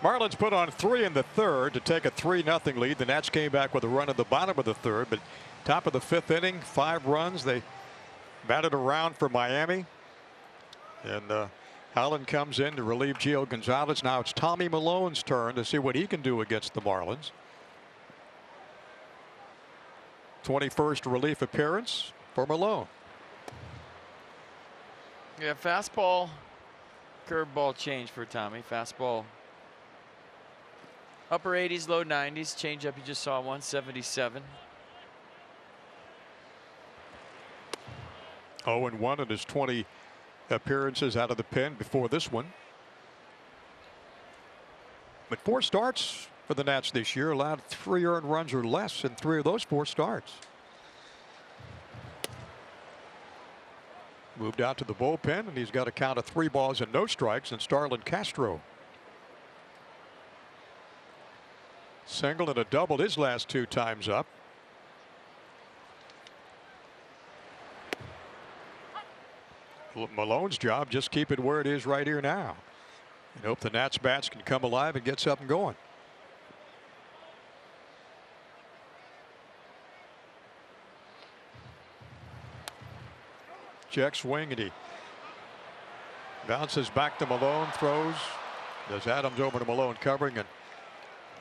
[SPEAKER 1] Marlins put on 3 in the third to take a 3-0 lead. The Nats came back with a run at the bottom of the third, but top of the 5th inning, 5 runs. They batted around for Miami, and Holland comes in to relieve Gio Gonzalez. Now it's Tommy Milone's turn to see what he can do against the Marlins. 21st relief appearance for Milone.
[SPEAKER 3] Yeah, fastball, curveball change for Tommy. Fastball upper 80s, low 90s. Changeup you just saw 177.
[SPEAKER 1] 0-1 in his 20 appearances out of the pen before this one. But 4 starts for the Nats this year, allowed 3 earned runs or less in 3 of those 4 starts. Moved out to the bullpen, and he's got a count of 3 balls and no strikes, and Starlin Castro. Single and a double his last 2 times up. Malone's job, just keep it where it is right here now, and hope the Nats bats can come alive and get something going. Check swing, and he bounces back to Milone, throws. Does Adams over to Milone, covering, and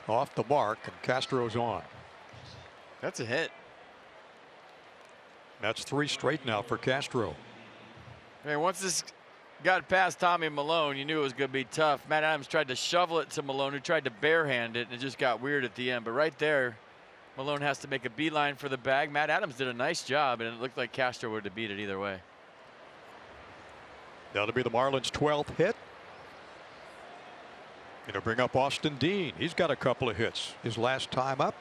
[SPEAKER 1] off the mark, and Castro's on.
[SPEAKER 3] That's a hit.
[SPEAKER 1] That's 3 straight now for Castro.
[SPEAKER 3] I mean, once this got past Tommy Milone, you knew it was going to be tough. Matt Adams tried to shovel it to Milone, who tried to barehand it, and it just got weird at the end. But right there, Milone has to make a beeline for the bag. Matt Adams did a nice job, and it looked like Castro would have beat it either way.
[SPEAKER 1] That'll be the Marlins' 12th hit. Gonna bring up Austin Dean. He's got a couple of hits. His last time up,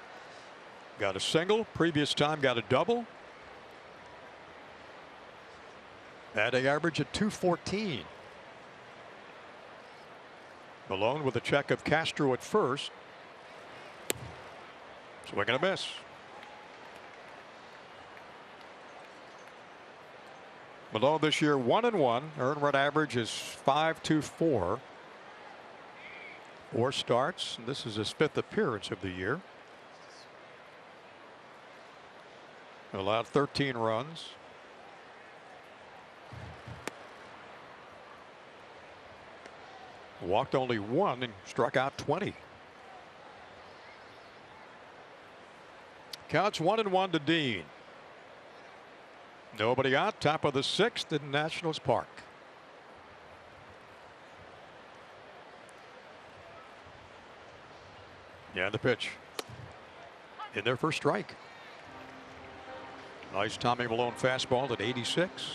[SPEAKER 1] got a single. Previous time got a double. Batting average at .214. Milone with a check of Castro at first. Swing and a miss. Milone this year 1-1. Earned run average is .524. 4 starts, and this is his 5th appearance of the year. Allowed 13 runs. Walked only 1 and struck out 20. Counts 1-1 to Dean. Nobody out. Top of the 6th in Nationals Park. Yeah, the pitch. In there for strike. Nice Tommy Milone fastball at 86.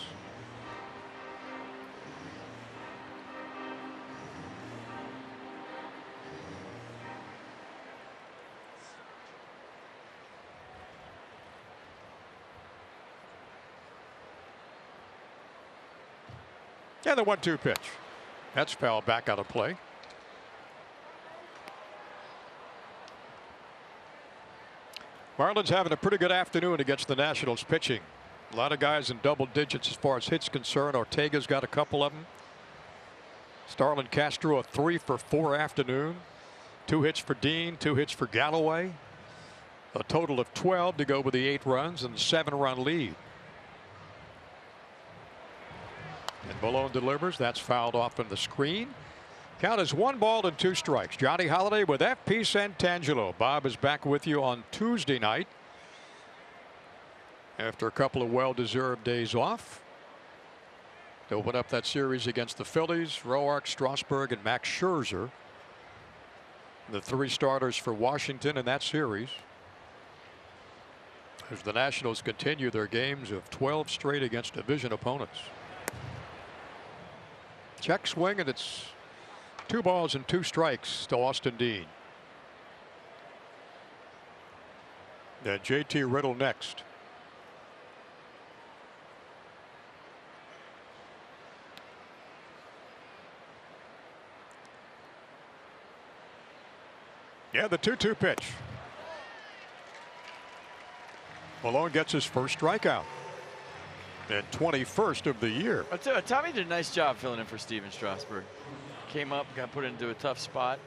[SPEAKER 1] And the 1-2 pitch. That's fouled back out of play. Marlins having a pretty good afternoon against the Nationals pitching. A lot of guys in double digits as far as hits concerned. Ortega's got a couple of them. Starlin Castro a 3 for 4 afternoon. 2 hits for Dean, 2 hits for Galloway. A total of 12 to go with the 8 runs and 7-run lead. And Milone delivers. That's fouled off from the screen. Count is 1 ball and 2 strikes. Johnny Holiday with FP Santangelo. Bob is back with you on Tuesday night after a couple of well-deserved days off to open up that series against the Phillies. Roark, Strasburg, and Max Scherzer, the 3 starters for Washington in that series, as the Nationals continue their games of 12 straight against division opponents. Check swing, and it's 2 balls and 2 strikes to Austin Dean. And JT Riddle next. Yeah, the 2-2 pitch. Milone gets his first strikeout. And 21st of the year.
[SPEAKER 3] Tommy did a nice job filling in for Steven Strasburg. Came up, got put into a tough spot.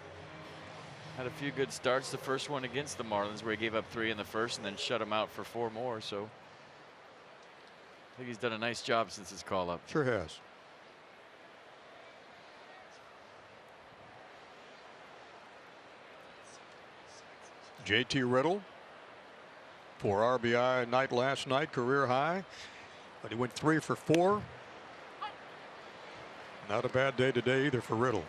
[SPEAKER 3] Had a few good starts. The first one against the Marlins where he gave up 3 in the first and then shut him out for 4 more. So I think he's done a nice job since his call up.
[SPEAKER 1] Sure has. JT Riddle, 4 RBI night last night, career high, but he went 3 for 4. Not a bad day today either for Riddle.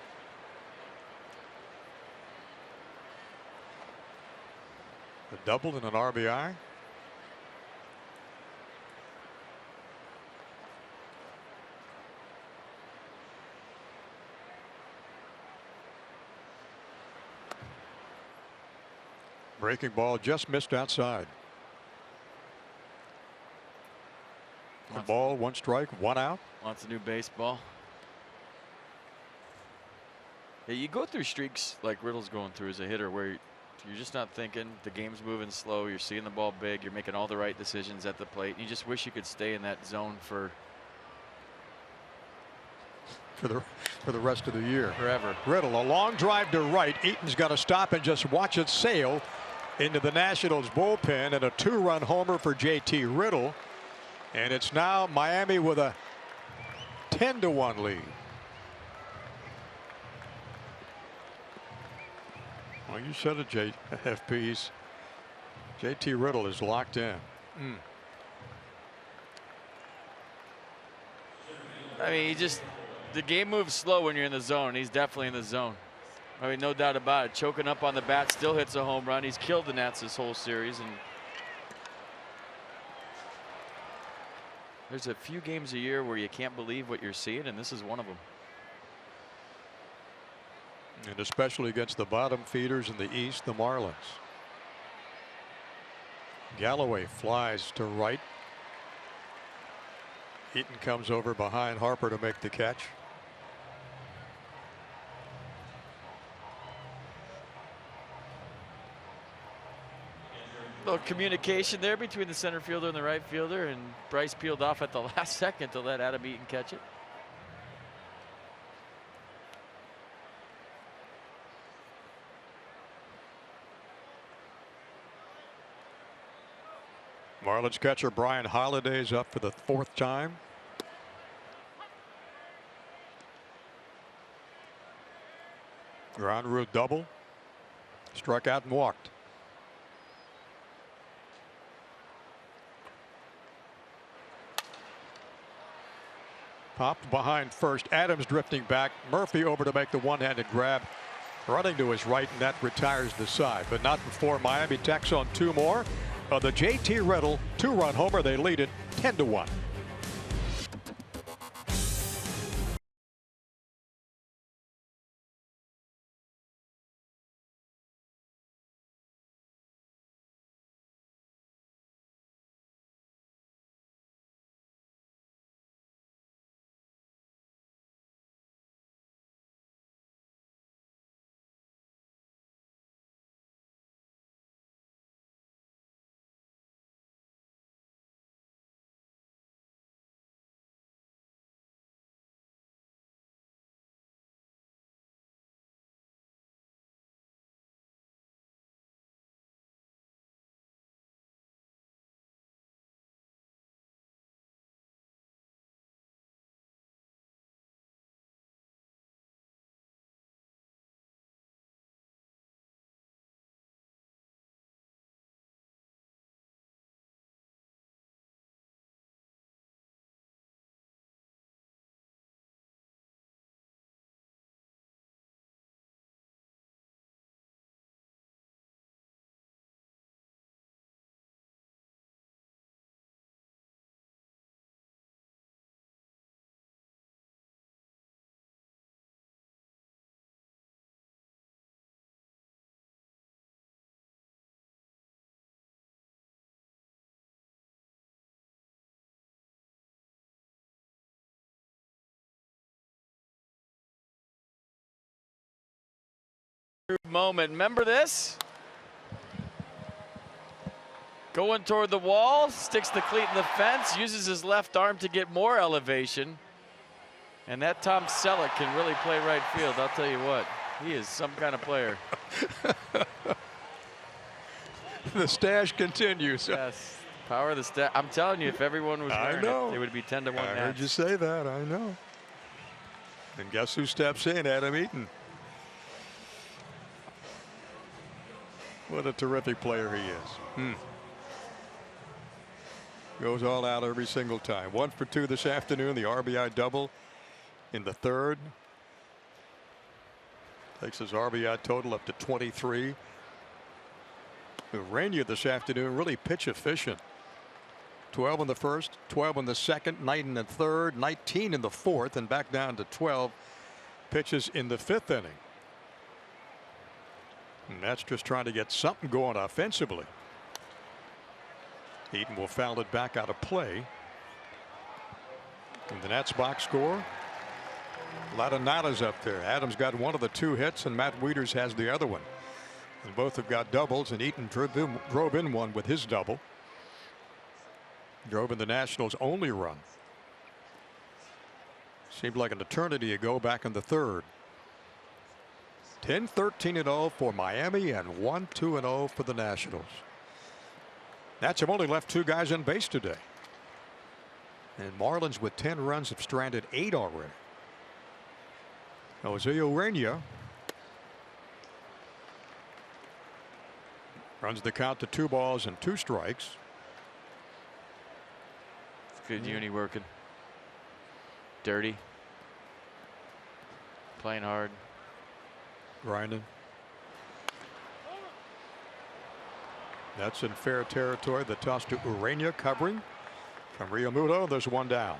[SPEAKER 1] A double and an RBI. Breaking ball just missed outside. A ball, 1 strike, 1 out.
[SPEAKER 3] Wants a new baseball. Yeah, you go through streaks like Riddle's going through as a hitter where you're just not thinking, the game's moving slow, you're seeing the ball big, you're making all the right decisions at the plate, and you just wish you could stay in that zone for
[SPEAKER 1] the rest of the year.
[SPEAKER 3] Forever.
[SPEAKER 1] Riddle, a long drive to right. Eaton's got to stop and just watch it sail into the Nationals bullpen, and a 2-run homer for JT Riddle. And it's now Miami with a 10-1 lead. Well, you said it, FPs. JT Riddle is locked in.
[SPEAKER 3] I mean, the game moves slow when you're in the zone. He's definitely in the zone. I mean, no doubt about it. Choking up on the bat, still hits a home run. He's killed the Nats this whole series, and there's a few games a year where you can't believe what you're seeing, and this is one of them.
[SPEAKER 1] And especially against the bottom feeders in the East, the Marlins. Galloway flies to right. Eaton comes over behind Harper to make the catch.
[SPEAKER 3] Little communication there between the center fielder and the right fielder, and Bryce peeled off at the last second to let Adam Eaton catch it.
[SPEAKER 1] Marlins catcher Brian Holiday is up for the 4th time. Ground rule double. Struck out and walked. Popped behind first. Adams drifting back. Murphy over to make the one-handed grab. Running to his right, and that retires the side. But not before Miami tacks on 2 more. The JT Riddle 2-run homer. They lead it 10-1.
[SPEAKER 3] Moment. Remember this? Going toward the wall, sticks the cleat in the fence, uses his left arm to get more elevation. And that Tom Selleck can really play right field, I'll tell you what. He is some kind of player.
[SPEAKER 1] The stash continues.
[SPEAKER 3] Yes. Power of the stat. I'm telling you, if everyone was wearing it, it would be 10-1
[SPEAKER 1] I heard
[SPEAKER 3] Nats.
[SPEAKER 1] you say that. I know. And guess who steps in? Adam Eaton. What a terrific player he is. Goes all out every single time. 1 for 2 this afternoon. The RBI double in the third. Takes his RBI total up to 23. Urania this afternoon really pitch efficient. 12 in the first, 12 in the second, 9 in the third, 19 in the fourth, and back down to 12 pitches in the fifth inning. And that's just trying to get something going offensively. Eaton will foul it back out of play. In the Nats box score, a lot of nadas up there. Adams got one of the 2 hits, and Matt Wieters has the other one. And both have got doubles, and Eaton drove in one with his double. Drove in the Nationals' only run. Seemed like an eternity ago back in the third. 10-13-0 for Miami and 1-2-0 for the Nationals. Nats have only left 2 guys on base today. And Marlins with 10 runs have stranded 8 already. Jose Urania runs the count to 2 balls and 2 strikes.
[SPEAKER 3] Good uni working. Dirty. Playing hard.
[SPEAKER 1] Grinding. That's in fair territory. The toss to Urania covering from Rio Muto. There's 1 down.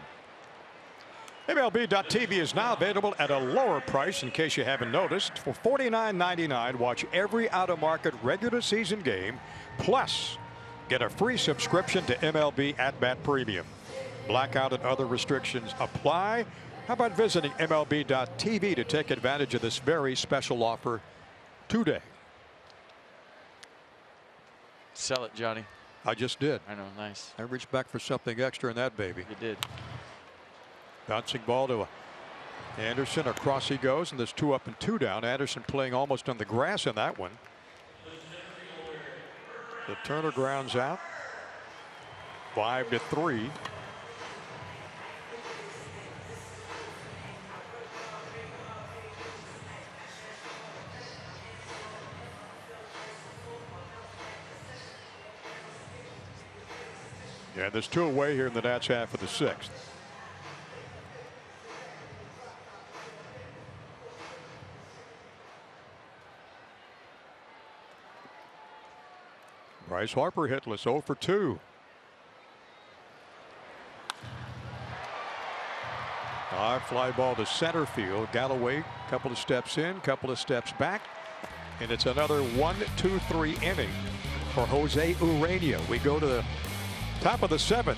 [SPEAKER 1] MLB.TV is now available at a lower price in case you haven't noticed. For $49.99, watch every out-of-market regular season game. Plus, get a free subscription to MLB At-Bat Premium. Blackout and other restrictions apply. How about visiting MLB.TV to take advantage of this very special offer today?
[SPEAKER 3] Sell it, Johnny.
[SPEAKER 1] I just did.
[SPEAKER 3] I know, nice.
[SPEAKER 1] I reached back for something extra in that baby.
[SPEAKER 3] You did.
[SPEAKER 1] Bouncing ball to Anderson. Across he goes, and there's 2 up and 2 down. Anderson playing almost on the grass in that one. The Turner grounds out. 5-3. Yeah, there's 2 away here in the Nats half of the 6th. Bryce Harper hitless, 0 for 2. Fly ball to center field. Galloway, couple of steps in, couple of steps back, and it's another 1-2-3 inning for Jose Urania. We go to the top of the 7th.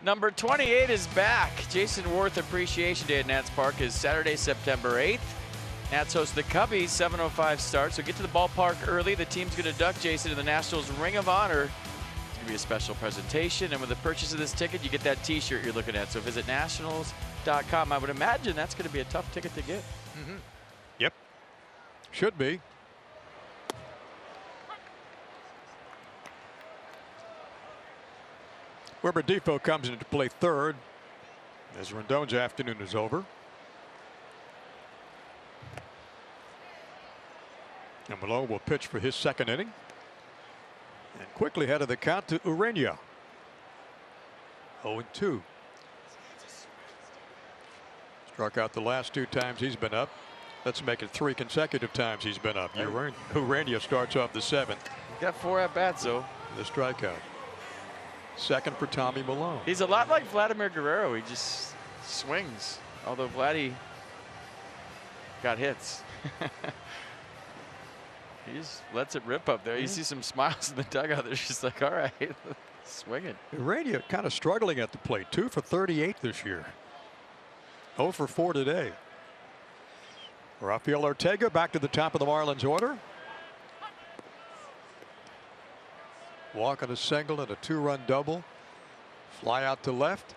[SPEAKER 3] Number 28 is back. Jason Worth Appreciation Day at Nats Park is Saturday, September 8th. Nats host the Cubbies, 7:05 start. So get to the ballpark early. The team's going to induct Jason to the Nationals Ring of Honor. It's going to be a special presentation. And with the purchase of this ticket, you get that T-shirt you're looking at. So visit nationals.com. I would imagine that's going to be a tough ticket to get.
[SPEAKER 1] Yep. Should be. Weber Defoe comes in to play third as Rendon's afternoon is over. And Malone will pitch for his second inning. And quickly head of the count to Urania. 0-2. Struck out the last 2 times he's been up. Let's make it 3 consecutive times he's been up. Urania starts off the 7th.
[SPEAKER 3] Got 4 at-bats, though.
[SPEAKER 1] The strikeout. Second for Tommy Malone.
[SPEAKER 3] He's a lot like Vladimir Guerrero. He just swings. Although Vladdy got hits. He just lets it rip up there. You see some smiles in the dugout. They're just like, all right, swing it.
[SPEAKER 1] Urania kind of struggling at the plate. 2 for 38 this year. 0 for 4 today. Rafael Ortega back to the top of the Marlins order. Walk on a single and a 2-run double. Fly out to left.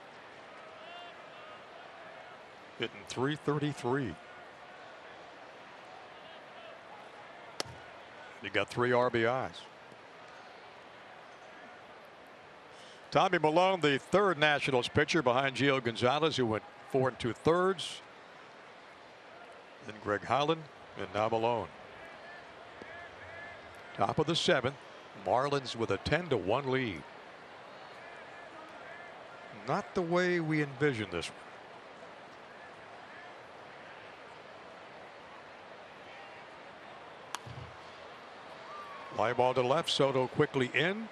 [SPEAKER 1] Hitting .333. He got 3 RBIs. Tommy Malone, the third Nationals pitcher behind Gio Gonzalez, who went 4 2/3. Then Greg Holland and now Malone. Top of the 7th. Marlins with a 10-1 lead. Not the way we envisioned this one. Fly ball to left. Soto quickly in.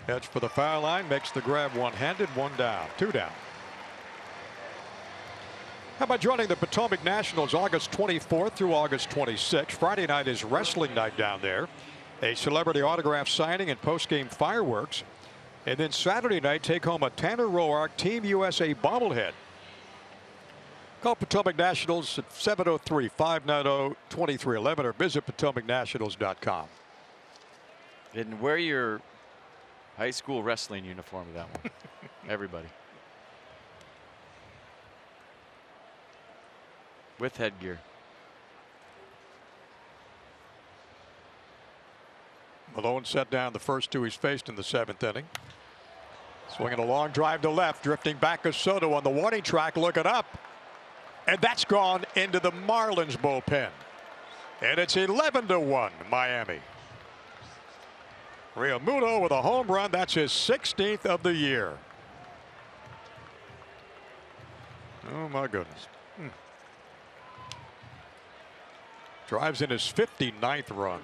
[SPEAKER 1] Heads for the foul line. Makes the grab one-handed. 1 down. 2 down. How about joining the Potomac Nationals August 24th through August 26th? Friday night is wrestling night down there. A celebrity autograph signing and post-game fireworks. And then Saturday night, take home a Tanner Roark Team USA bobblehead. Call Potomac Nationals at 703-590-2311 or visit PotomacNationals.com.
[SPEAKER 3] And wear your high school wrestling uniform with that one. Everybody. With headgear.
[SPEAKER 1] Malone set down the first 2 he's faced in the 7th inning. Swinging a long drive to left, drifting back is Soto on the warning track, looking up. And that's gone into the Marlins bullpen. And it's 11-1 Miami. Realmuto with a home run. That's his 16th of the year. Oh my goodness. Drives in his 59th run.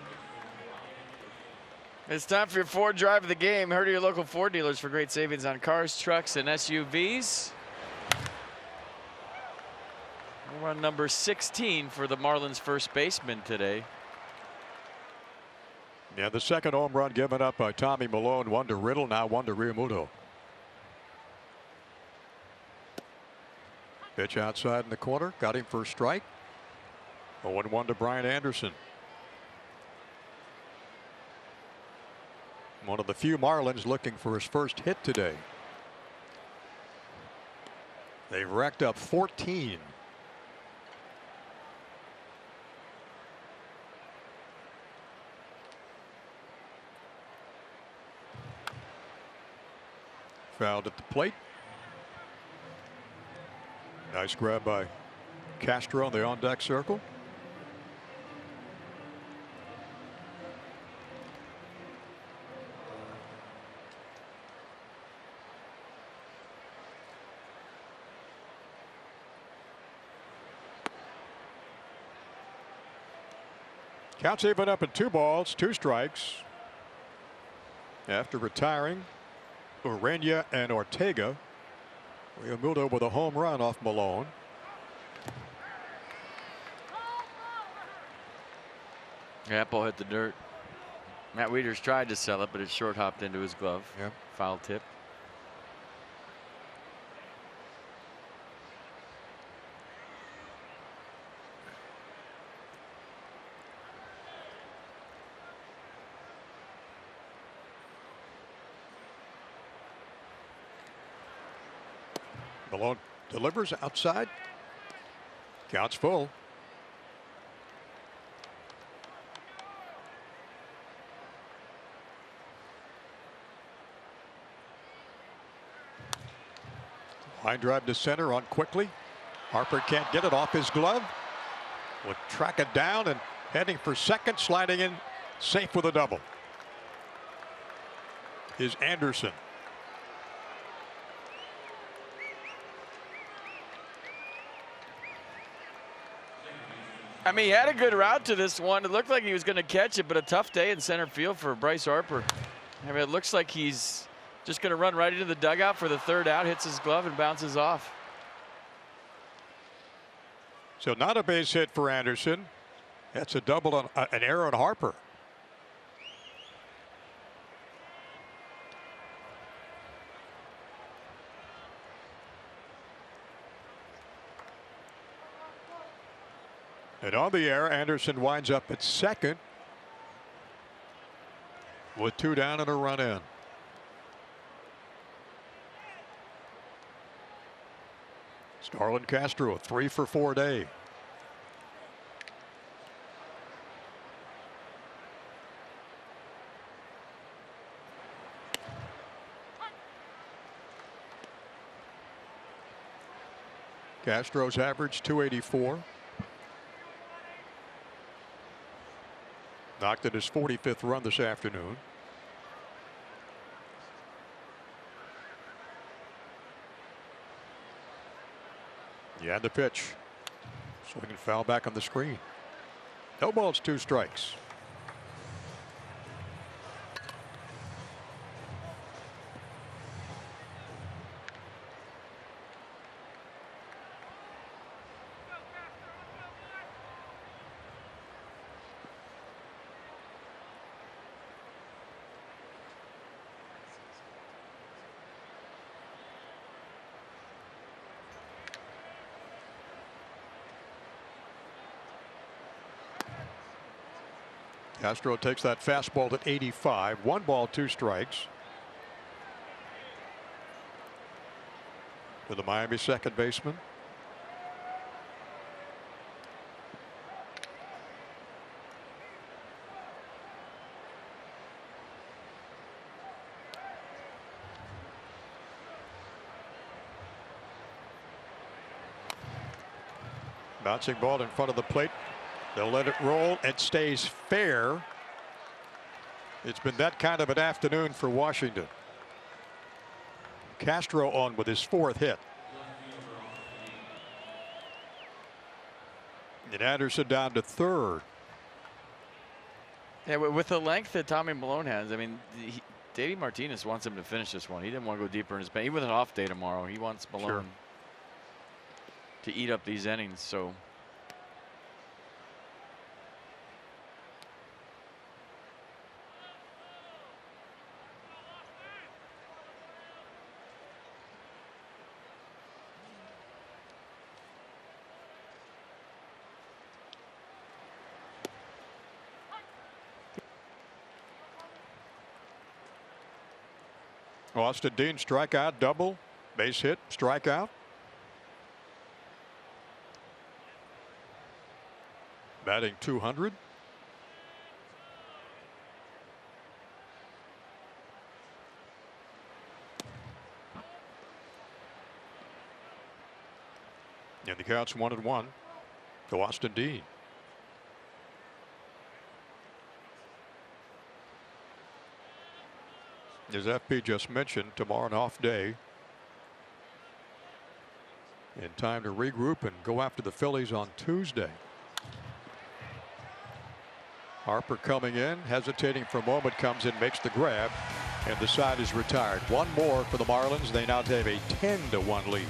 [SPEAKER 3] It's time for your Ford drive of the game. Heard of your local Ford dealers for great savings on cars, trucks, and SUVs. We're on number 16 for the Marlins first baseman today.
[SPEAKER 1] Yeah, the second home run given up by Tommy Malone. 1 to Riddle, now 1 to Realmuto. Pitch outside in the corner, got him for a strike. 0-1 to Brian Anderson. One of the few Marlins looking for his first hit today. They've racked up 14. Fouled at the plate. Nice grab by Castro on the on-deck circle. Counts even up at 2 balls, 2 strikes. After retiring Urania and Ortega, Realmuto with a home run off Malone.
[SPEAKER 3] That ball hit the dirt. Matt Wieters tried to sell it, but it short hopped into his glove.
[SPEAKER 1] Yeah.
[SPEAKER 3] Foul tip.
[SPEAKER 1] Malone delivers outside. Counts full. Line drive to center on quickly. Harper can't get it off his glove. Will track it down and heading for second, sliding in safe with a double is Anderson.
[SPEAKER 3] I mean, he had a good route to this one. It looked like he was going to catch it, but a tough day in center field for Bryce Harper. I mean, it looks like he's just going to run right into the dugout for the third out, hits his glove and bounces off.
[SPEAKER 1] So not a base hit for Anderson. That's a double on an error on Harper. And on the air, Anderson winds up at second with 2 down and a run in. Starlin Castro, a 3-for-4 day. Castro's average 284. Knocked at his 45th run this afternoon. Yeah, the pitch. Swing and foul back on the screen. No balls, 2 strikes. Castro takes that fastball at 85. 1 ball, 2 strikes. To the Miami second baseman. Bouncing ball in front of the plate. They'll let it roll. It stays fair. It's been that kind of an afternoon for Washington. Castro on with his 4th hit. And Anderson down to 3rd.
[SPEAKER 3] Yeah, with the length that Tommy Malone has, I mean, Davey Martinez wants him to finish this one. He didn't want to go deeper in his pen. Even with an off day tomorrow, he wants Malone to eat up these innings. So.
[SPEAKER 1] Austin Dean strikeout, double, base hit, strikeout. Batting 200. And the count's 1-1 to Austin Dean. As FP just mentioned, tomorrow an off day. And time to regroup and go after the Phillies on Tuesday. Harper coming in, hesitating for a moment, comes in, makes the grab, and the side is retired. 1 more for the Marlins. They now have a 10-1 lead.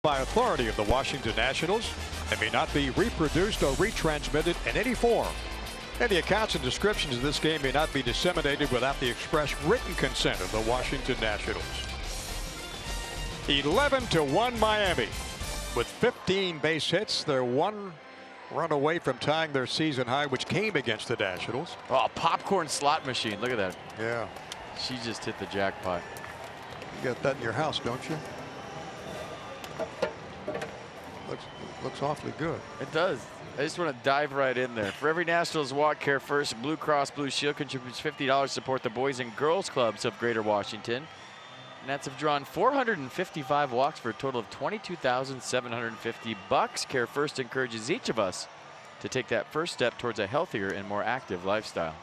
[SPEAKER 1] by authority of the Washington Nationals and may not be reproduced or retransmitted in any form. Any accounts and descriptions of this game may not be disseminated without the express written consent of the Washington Nationals. 11-1 Miami. With 15 base hits, they're one run away from tying their season high, which came against the Nationals.
[SPEAKER 3] Oh, popcorn slot machine. Look at that.
[SPEAKER 1] Yeah.
[SPEAKER 3] She just hit the jackpot.
[SPEAKER 1] You got that in your house, don't you? Looks awfully good.
[SPEAKER 3] It does. I just want to dive right in there. For every Nationals walk, Care First Blue Cross Blue Shield contributes $50 to support the Boys and Girls Clubs of Greater Washington. Nats have drawn 455 walks for a total of $22,750. Care First encourages each of us to take that first step towards a healthier and more active lifestyle.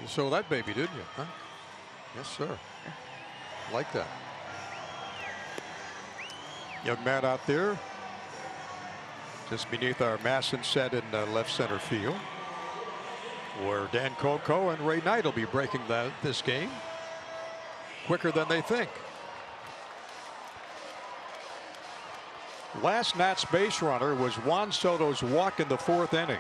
[SPEAKER 1] You saw that baby, didn't you? Huh? Yes, sir. Like that. Young man out there, just beneath our Masson set in left center field, where Dan Coco and Ray Knight will be breaking this game quicker than they think. Last Nats base runner was Juan Soto's walk in the 4th inning.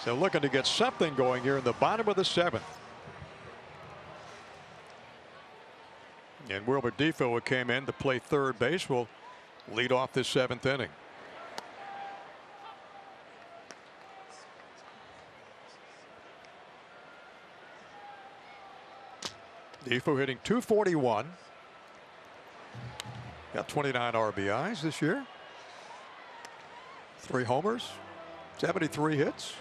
[SPEAKER 1] So looking to get something going here in the bottom of the 7th. And Wilbur Defoe, who came in to play third base, will lead off this 7th inning. Defoe hitting .241. Got 29 RBIs this year. 3 homers, 73 hits.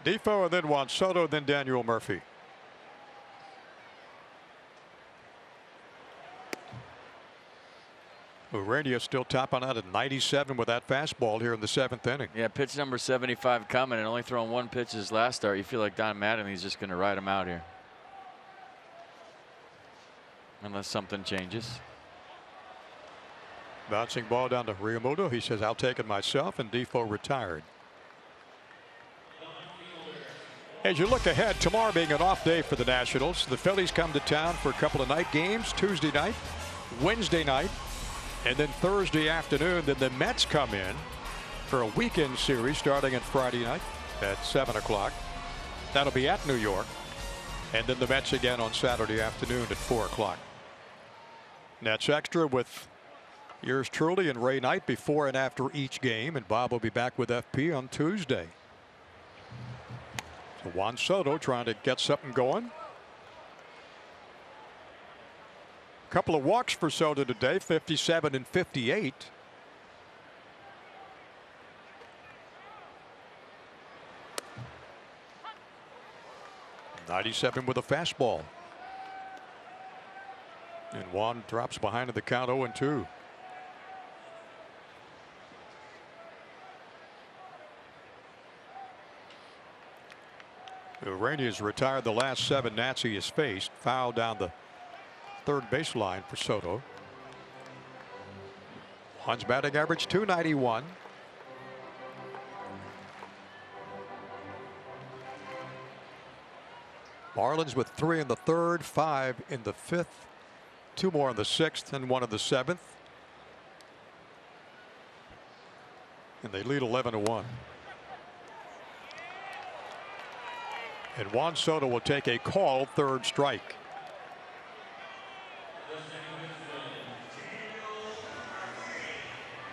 [SPEAKER 1] Defoe, and then Juan Soto, then Daniel Murphy. Urania still topping out at 97 with that fastball here in the 7th inning.
[SPEAKER 3] Yeah, pitch number 75 coming and only throwing 1 pitch his last start. You feel like Don Mattingly's just going to ride him out here. Unless something changes.
[SPEAKER 1] Bouncing ball down to Realmuto. He says, I'll take it myself, and Defoe retired. As you look ahead, tomorrow being an off day for the Nationals, the Phillies come to town for a couple of night games, Tuesday night, Wednesday night, and then Thursday afternoon. Then the Mets come in for a weekend series starting on Friday night at 7 o'clock. That'll be at New York. And then the Mets again on Saturday afternoon at 4 o'clock. Nats Extra with yours truly and Ray Knight before and after each game. And Bob will be back with FP on Tuesday. So Juan Soto trying to get something going. Couple of walks for Soto today, 57 and 58. .97 with a fastball. And Juan drops behind in the count 0-2. Urania has retired the last 7 Nats he has faced. Foul down the third baseline for Soto. Juan's batting average .291. Marlins with 3 in the 3rd, 5 in the 5th, 2 more in the 6th, and 1 in the 7th. And they lead 11-1. And Juan Soto will take a call, 3rd strike.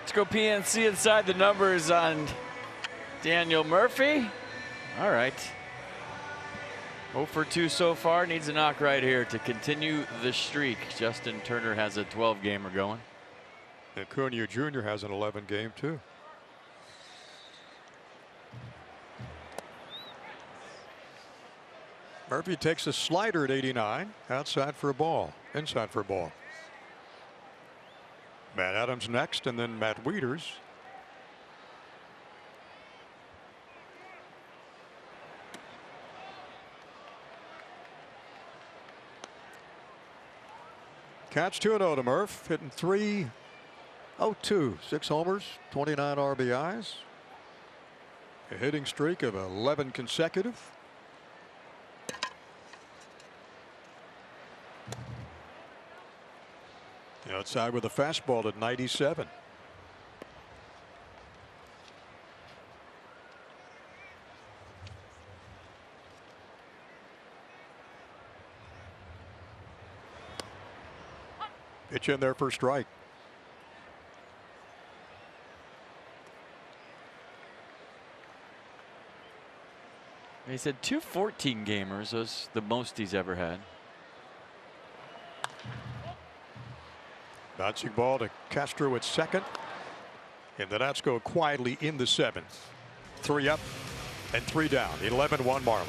[SPEAKER 3] Let's go PNC inside the numbers on Daniel Murphy. All right. 0 for 2 so far. Needs a knock right here to continue the streak. Justin Turner has a 12-gamer going.
[SPEAKER 1] And Acuna Jr. has an 11 game too. Murphy takes a slider at 89. Outside for a ball. Inside for a ball. Matt Adams next, and then Matt Wieters. Catch 2-0 to Murph, hitting .302, 6 homers, 29 RBIs. A hitting streak of 11 consecutive. Outside with a fastball at 97. Pitch in there for a strike.
[SPEAKER 3] He said 2 14 gamers was the most he's ever had.
[SPEAKER 1] Bouncing ball to Castro at second. And the Nats go quietly in the 7th. 3 up and 3 down. 11-1 Marlins.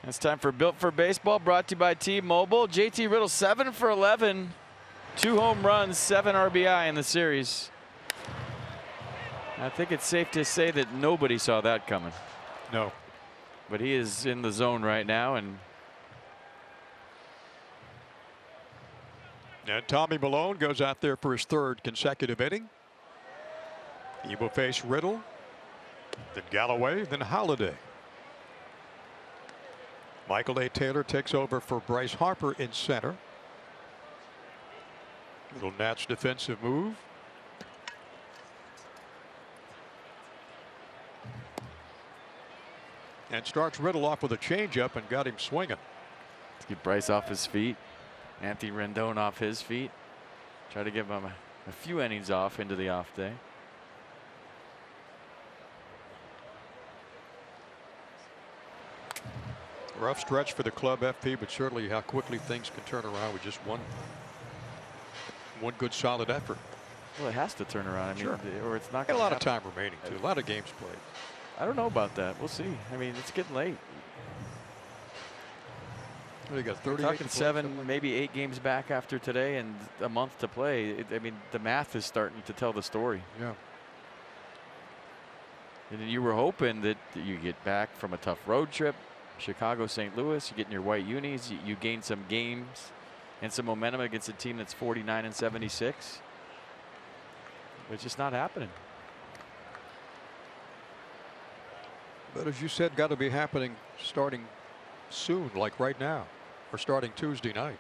[SPEAKER 3] It's time for Built for Baseball, brought to you by T-Mobile. JT Riddle 7 for 11, 2 home runs, 7 RBI in the series. I think it's safe to say that nobody saw that coming.
[SPEAKER 1] No.
[SPEAKER 3] But he is in the zone right now, and
[SPEAKER 1] Tommy Malone goes out there for his 3rd consecutive inning. He will face Riddle, then Galloway, then Holiday. Michael A. Taylor takes over for Bryce Harper in center. Little Nats defensive move. And starts Riddle off with a changeup and got him swinging.
[SPEAKER 3] Let's get Bryce off his feet. Anthony Rendon off his feet. Try to give him a few innings off into the off day.
[SPEAKER 1] Rough stretch for the club, FP, but certainly how quickly things can turn around with just one good solid effort.
[SPEAKER 3] Well, it has to turn around. I mean,
[SPEAKER 1] sure.
[SPEAKER 3] Or it's not
[SPEAKER 1] Got
[SPEAKER 3] going
[SPEAKER 1] a
[SPEAKER 3] to
[SPEAKER 1] lot of time remaining, too. A lot of games played.
[SPEAKER 3] I don't know about that. We'll see. I mean, it's getting late.
[SPEAKER 1] Well, you got 30.
[SPEAKER 3] Talking 7, maybe 8 games back after today, and a month to play. I mean, the math is starting to tell the story.
[SPEAKER 1] Yeah.
[SPEAKER 3] And you were hoping that you get back from a tough road trip. Chicago, St. Louis, you get in your white unis, you gain some games and some momentum against a team that's 49 and 76. But it's just not happening.
[SPEAKER 1] But as you said, got to be happening starting soon, like right now, or starting Tuesday night.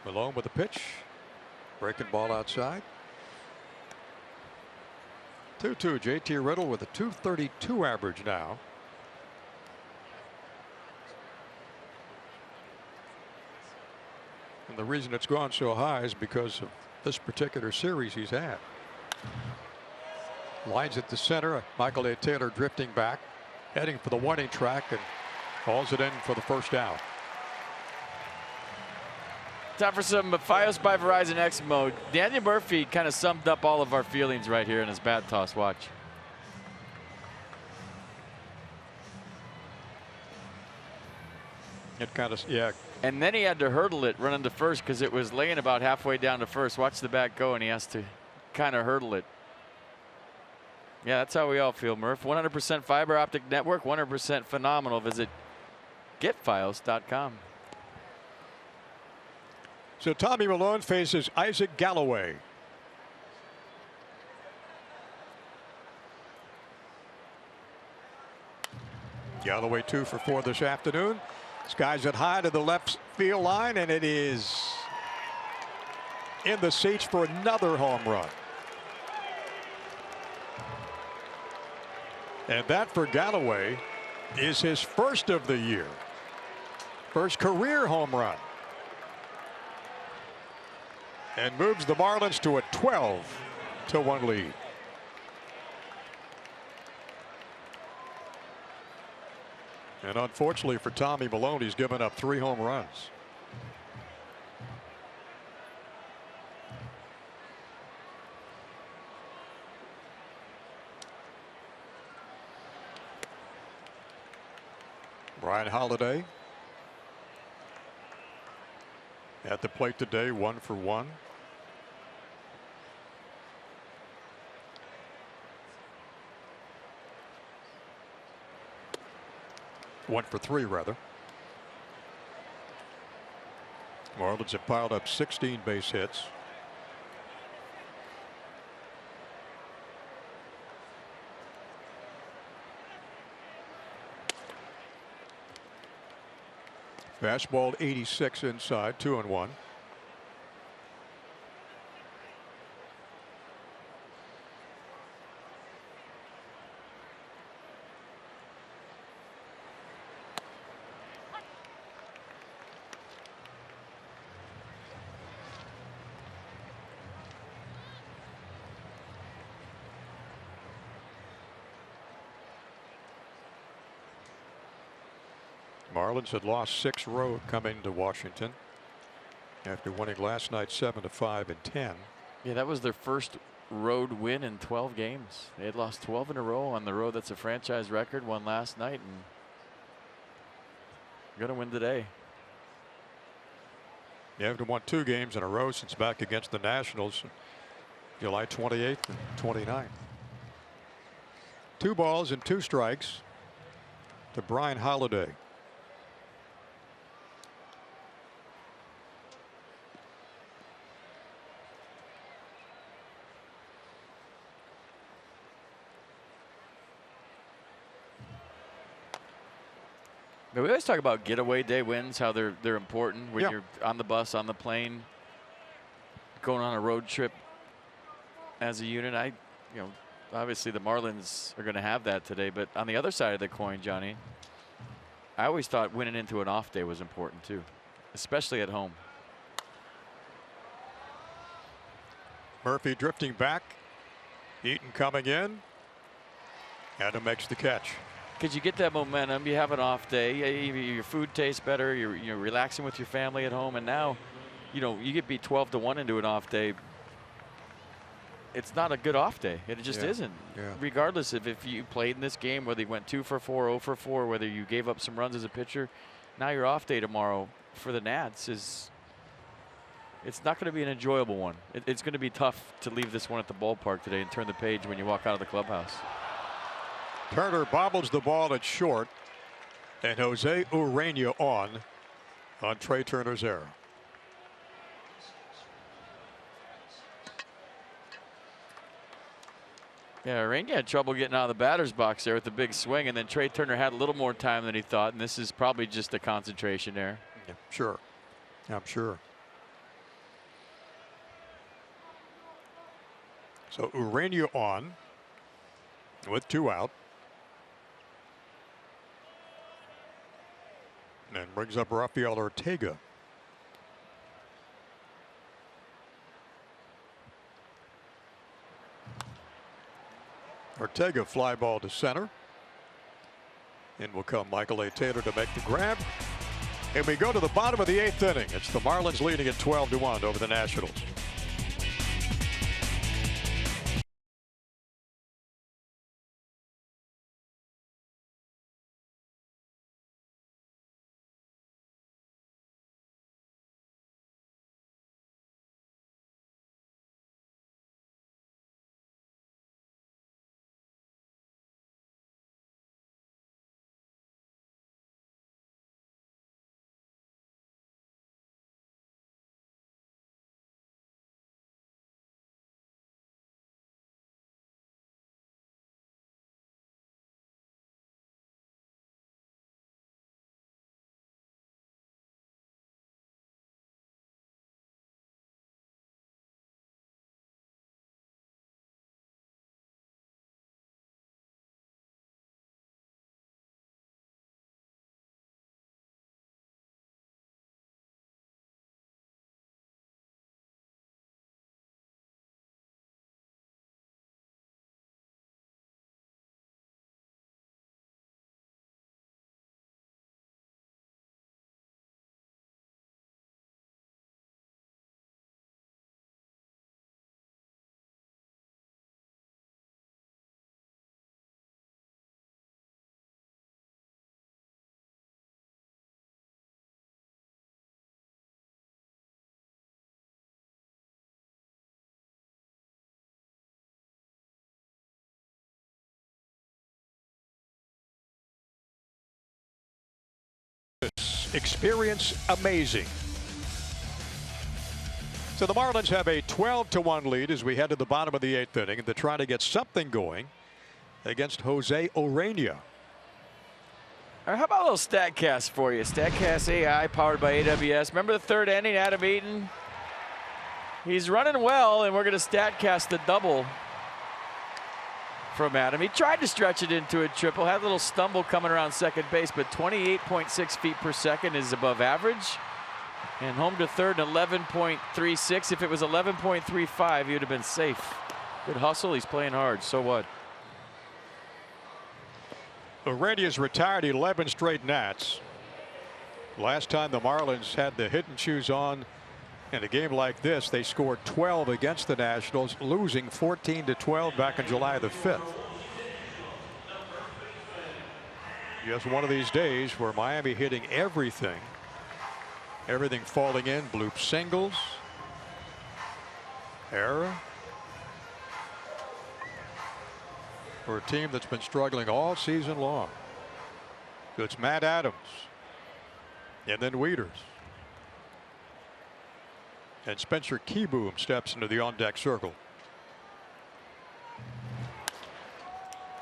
[SPEAKER 1] Malone with a pitch, breaking ball outside. 2-2. JT Riddle with a .232 average now. And the reason it's gone so high is because of this particular series he's had. Lines at the center. Michael A. Taylor drifting back, heading for the warning track, and calls it in for the first out.
[SPEAKER 3] Time for some Fios by Verizon X mode. Daniel Murphy kind of summed up all of our feelings right here in his bat toss. Watch.
[SPEAKER 1] It kind of, yeah,
[SPEAKER 3] And then he had to hurdle it running to first because it was laying about halfway down to first. Watch the bat go, and he has to kind of hurdle it. Yeah, that's how we all feel, Murph. 100% fiber optic network, 100% phenomenal. Visit getfiles.com.
[SPEAKER 1] So Tommy Milone faces Isaac Galloway. Galloway 2 for 4 this afternoon. Skies it high to the left field line, and it is in the seats for another home run. And that for Galloway is his first of the year. First career home run. And moves the Marlins to a 12-1 lead. And unfortunately for Tommy Milone, he's given up 3 home runs. Brian Holiday at the plate today, 1 for 1. One for 3, rather. Marlins have piled up 16 base hits. Fastball 86 inside, 2-1. Marlins had lost 6 road coming to Washington after winning last night 7-5 and 10.
[SPEAKER 3] Yeah, that was their first road win in 12 games. They had lost 12 in a row on the road. That's a franchise record. Won last night and gonna win today.
[SPEAKER 1] They haven't won 2 games in a row since back against the Nationals July 28th and 29th. 2 balls and 2 strikes to Brian Holiday.
[SPEAKER 3] But we always talk about getaway day wins, how they're important when you're on the bus, on the plane, going on a road trip as a unit. Obviously the Marlins are going to have that today, but on the other side of the coin, Johnny, I always thought winning into an off day was important too, especially at home.
[SPEAKER 1] Murphy drifting back. Eaton coming in. Adam makes the catch.
[SPEAKER 3] Because you get that momentum, you have an off day, your food tastes better, you're relaxing with your family at home, and now, you get beat 12-1 into an off day. It's not a good off day. It just isn't.
[SPEAKER 1] Yeah.
[SPEAKER 3] Regardless of if you played in this game, whether you went 2 for 4, 0 for 4, whether you gave up some runs as a pitcher, now your off day tomorrow for the Nats it's not going to be an enjoyable one. It's going to be tough to leave this one at the ballpark today and turn the page when you walk out of the clubhouse.
[SPEAKER 1] Turner bobbles the ball at short, and Jose Urena on Trey Turner's error.
[SPEAKER 3] Yeah, Urena had trouble getting out of the batter's box there with the big swing, and then Trey Turner had a little more time than he thought, and this is probably just a concentration error.
[SPEAKER 1] Yeah, sure. I'm sure. So Urena on with 2 out. And brings up Rafael Ortega. Ortega fly ball to center. In will come Michael A. Taylor to make the grab. And we go to the bottom of the 8th inning. It's the Marlins leading at 12-1 over the Nationals. experience amazing. So the Marlins have a 12-1 lead as we head to the bottom of the 8th inning, and they're trying to get something going against Jose Urena.
[SPEAKER 3] How about a little StatCast for you? StatCast AI powered by AWS. Remember the 3rd inning, Adam Eaton? He's running well, and we're going to StatCast the double from Adam. He tried to stretch it into a triple, had a little stumble coming around second base, but 28.6 feet per second is above average. And home to third, 11.36. If it was 11.35, he would have been safe. Good hustle. He's playing hard. So what?
[SPEAKER 1] Urena's retired 11 straight Nats. Last time the Marlins had the hidden shoes on in a game like this, they scored 12 against the Nationals, losing 14-12 back on July the 5th. Just one of these days where Miami hitting everything. Everything falling in, bloop singles, error. For a team that's been struggling all season long. So it's Matt Adams and then Wieters. And Spencer Keyboom steps into the on-deck circle.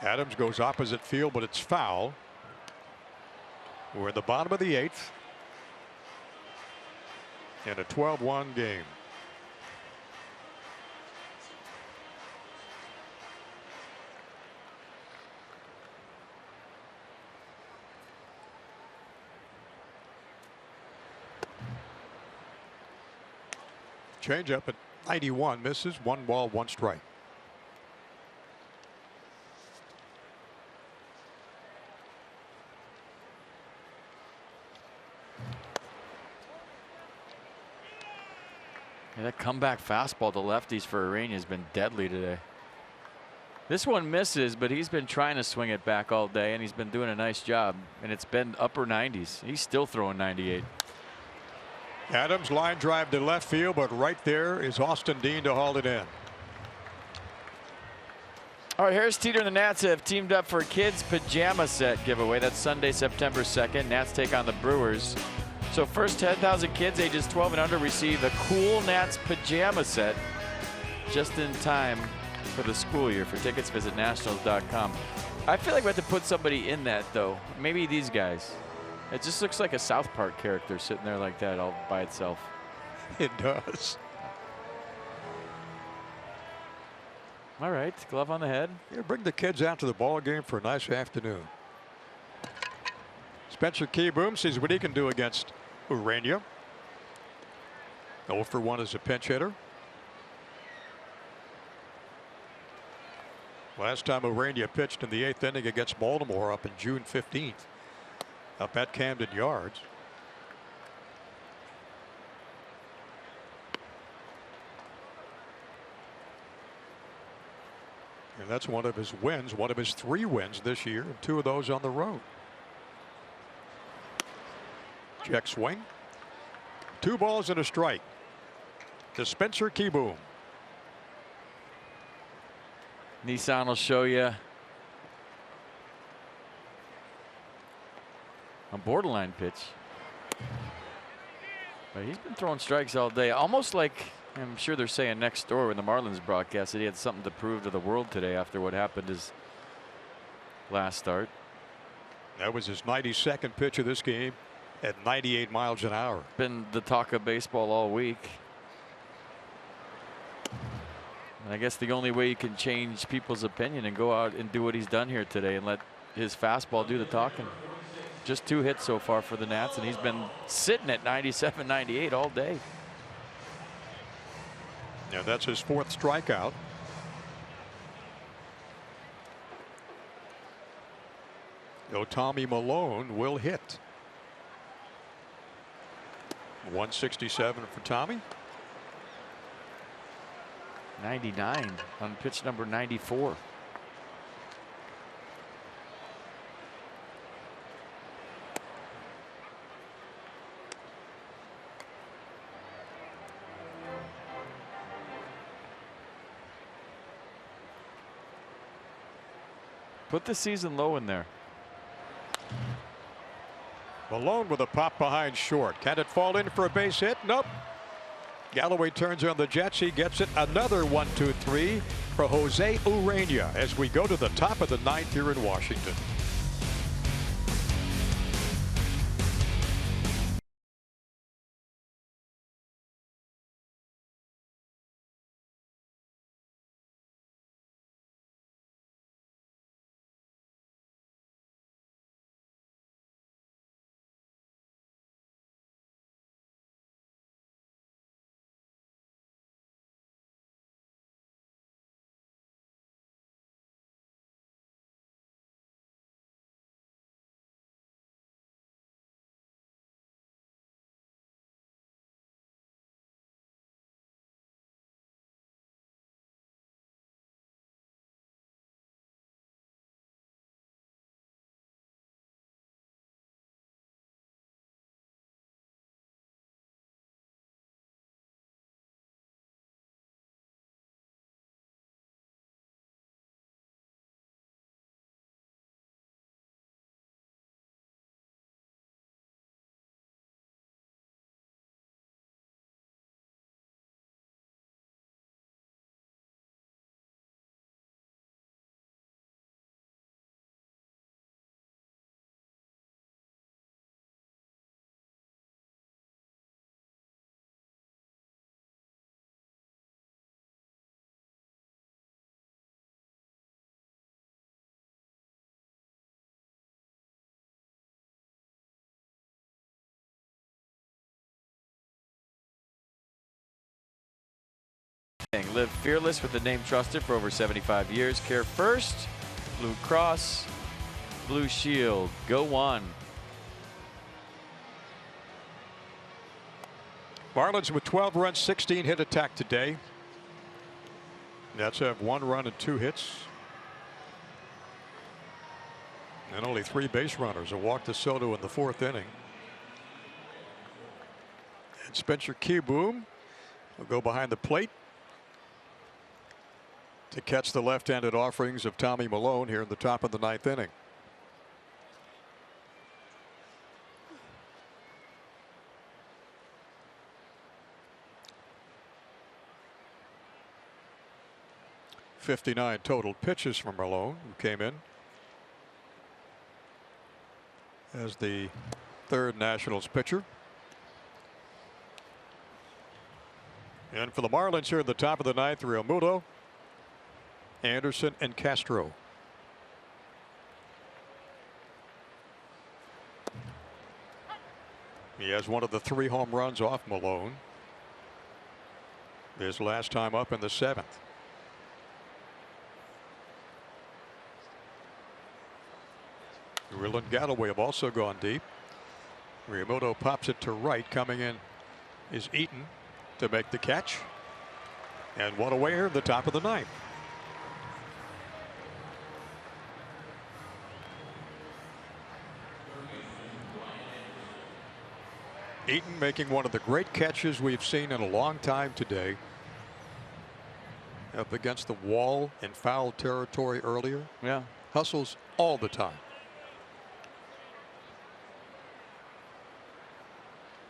[SPEAKER 1] Adams goes opposite field, but it's foul. We're in the bottom of the 8th. In a 12-1 game. Change up at 91, misses, 1 ball, 1 strike.
[SPEAKER 3] Yeah, that comeback fastball to lefties for Urena has been deadly today. This one misses, but he's been trying to swing it back all day, and he's been doing a nice job. And it's been upper 90s. He's still throwing 98.
[SPEAKER 1] Adams line drive to left field, but right there is Austin Dean to haul it in.
[SPEAKER 3] All right, Harris Teeter and the Nats have teamed up for a kids pajama set giveaway. That's Sunday, September 2nd. Nats take on the Brewers. So first 10,000 kids ages 12 and under receive the cool Nats pajama set just in time for the school year. For tickets, visit nationals.com. I feel like we have to put somebody in that, though. Maybe these guys. It just looks like a South Park character sitting there like that all by itself.
[SPEAKER 1] It does.
[SPEAKER 3] All right, glove on the head.
[SPEAKER 1] Yeah, bring the kids out to the ball game for a nice afternoon. Spencer Keyboom sees what he can do against Urena. 0 for 1 as a pinch hitter. Last time Urena pitched in the 8th inning against Baltimore up in June 15th. Up at Camden Yards. And that's one of his wins, one of his 3 wins this year, and 2 of those on the road. Check swing. 2 balls and a strike to Spencer Keyboom.
[SPEAKER 3] Nissan will show you a borderline pitch. But he's been throwing strikes all day, almost like I'm sure they're saying next door in the Marlins broadcast that he had something to prove to the world today after what happened his last start.
[SPEAKER 1] That was his 92nd pitch of this game at 98 miles an hour.
[SPEAKER 3] Been the talk of baseball all week. And I guess the only way you can change people's opinion and go out and do what he's done here today and let his fastball do the talking. Just 2 hits so far for the Nats, and he's been sitting at 97, 98 all day.
[SPEAKER 1] Yeah, that's his 4th strikeout. So Tommy Malone will hit. 167 for Tommy.
[SPEAKER 3] 99 on pitch number 94. Put the season low in there.
[SPEAKER 1] Malone with a pop behind short. Can it fall in for a base hit? Nope. Galloway turns on the Jets. He gets it. Another 1-2-3 for Jose Urena as we go to the top of the ninth here in Washington.
[SPEAKER 3] Live fearless with the name trusted for over 75 years. Care First, Blue Cross, Blue Shield. Go one.
[SPEAKER 1] Marlins with 12 runs, 16 hit attack today. Nets have 1 run and 2 hits. And only 3 base runners. A walk to Soto in the 4th inning. And Spencer Kieboom will go behind the plate to catch the left-handed offerings of Tommy Malone here in the top of the 9th inning. .59 total pitches from Malone, who came in as the 3rd Nationals pitcher. And for the Marlins here at the top of the 9th, Realmuto, Anderson, and Castro. He has one of the 3 home runs off Malone. His last time up in the 7th. Will and Galloway have also gone deep. Realmuto pops it to right. Coming in is Eaton to make the catch. And one away here at the top of the 9th. Eaton making one of the great catches we've seen in a long time today. Up against the wall in foul territory earlier.
[SPEAKER 3] Yeah.
[SPEAKER 1] Hustles all the time.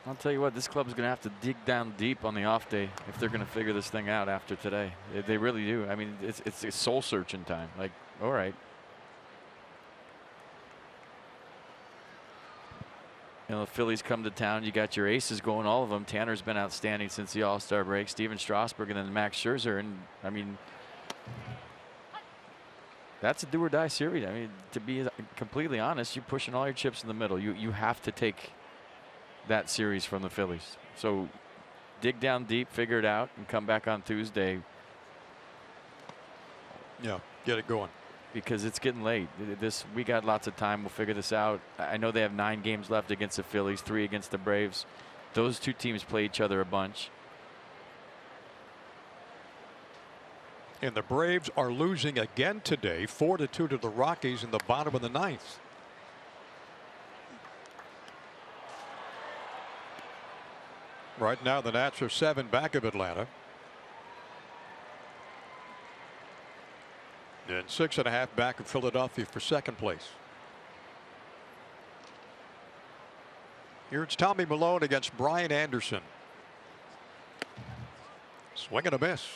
[SPEAKER 3] I'll tell you what, this club's going to have to dig down deep on the off day if they're going to figure this thing out after today. They really do. I mean, it's soul searching time. Like, all right. You know, the Phillies come to town. You got your aces going, all of them. Tanner's been outstanding since the All-Star break. Steven Strasburg and then Max Scherzer. And I mean, that's a do or die series. I mean, to be completely honest, you're pushing all your chips in the middle. You have to take that series from the Phillies. So dig down deep, figure it out, and come back on Tuesday.
[SPEAKER 1] Yeah, get it going.
[SPEAKER 3] Because it's getting late. We got lots of time. We'll figure this out. I know they have 9 games left against the Phillies, 3 against the Braves. Those 2 teams play each other a bunch.
[SPEAKER 1] And the Braves are losing again today, 4-2 to the Rockies in the bottom of the 9th. Right now, the Nats are 7 back of Atlanta. And 6.5 back of Philadelphia for 2nd place. Here's Tommy Milone against Brian Anderson. Swing and a miss.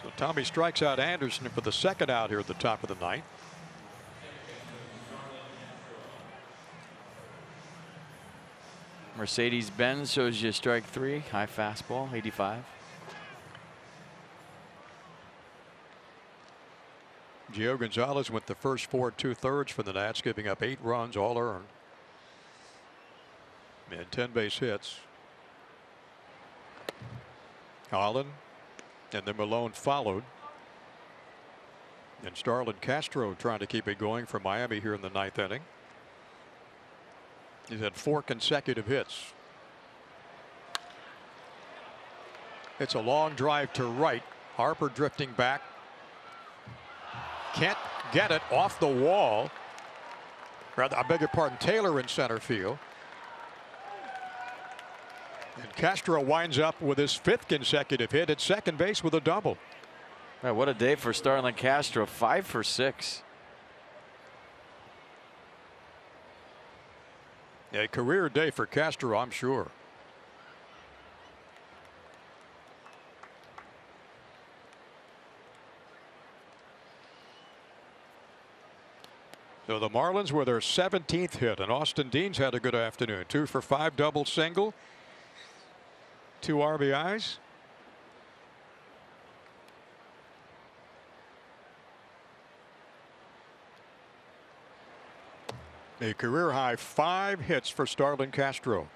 [SPEAKER 1] So Tommy strikes out Anderson for the second out here at the top of the ninth.
[SPEAKER 3] Mercedes-Benz shows you strike 3, high fastball, 85.
[SPEAKER 1] Gio Gonzalez went the first 4 2/3 for the Nats, giving up 8 runs, all earned, and 10 base hits. Holland and then Milone followed. And Starlin Castro trying to keep it going for Miami here in the 9th inning. He's had 4 consecutive hits. It's a long drive to right. Harper drifting back. Can't get it off the wall. Rather, I beg your pardon, Taylor in center field. And Castro winds up with his 5th consecutive hit at second base with a double.
[SPEAKER 3] Man, what a day for Starlin Castro, 5 for 6.
[SPEAKER 1] A career day for Castro, I'm sure. So the Marlins with their 17th hit, and Austin Dean's had a good afternoon. 2 for 5, double single, 2 RBIs. A career high 5 hits for Starlin Castro.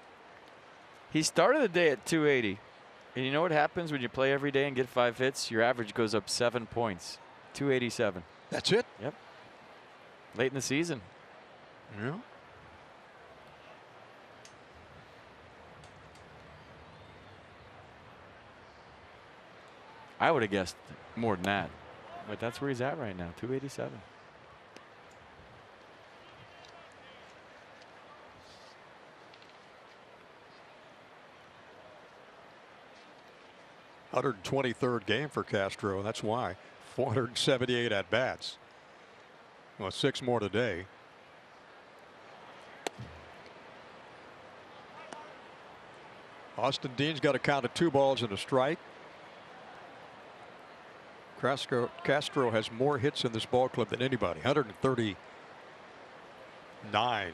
[SPEAKER 3] He started the day at 280. And you know what happens when you play every day and get 5 hits? Your average goes up 7 points. 287.
[SPEAKER 1] That's it?
[SPEAKER 3] Yep. Late in the season.
[SPEAKER 1] Yeah.
[SPEAKER 3] I would have guessed more than that. But that's where he's at right now, 287.
[SPEAKER 1] $123rd game for Castro. That's why 478 at bats. Well, 6 more today. Austin Dean's got a count of 2 balls and a strike. Castro has more hits in this ball club than anybody. 139.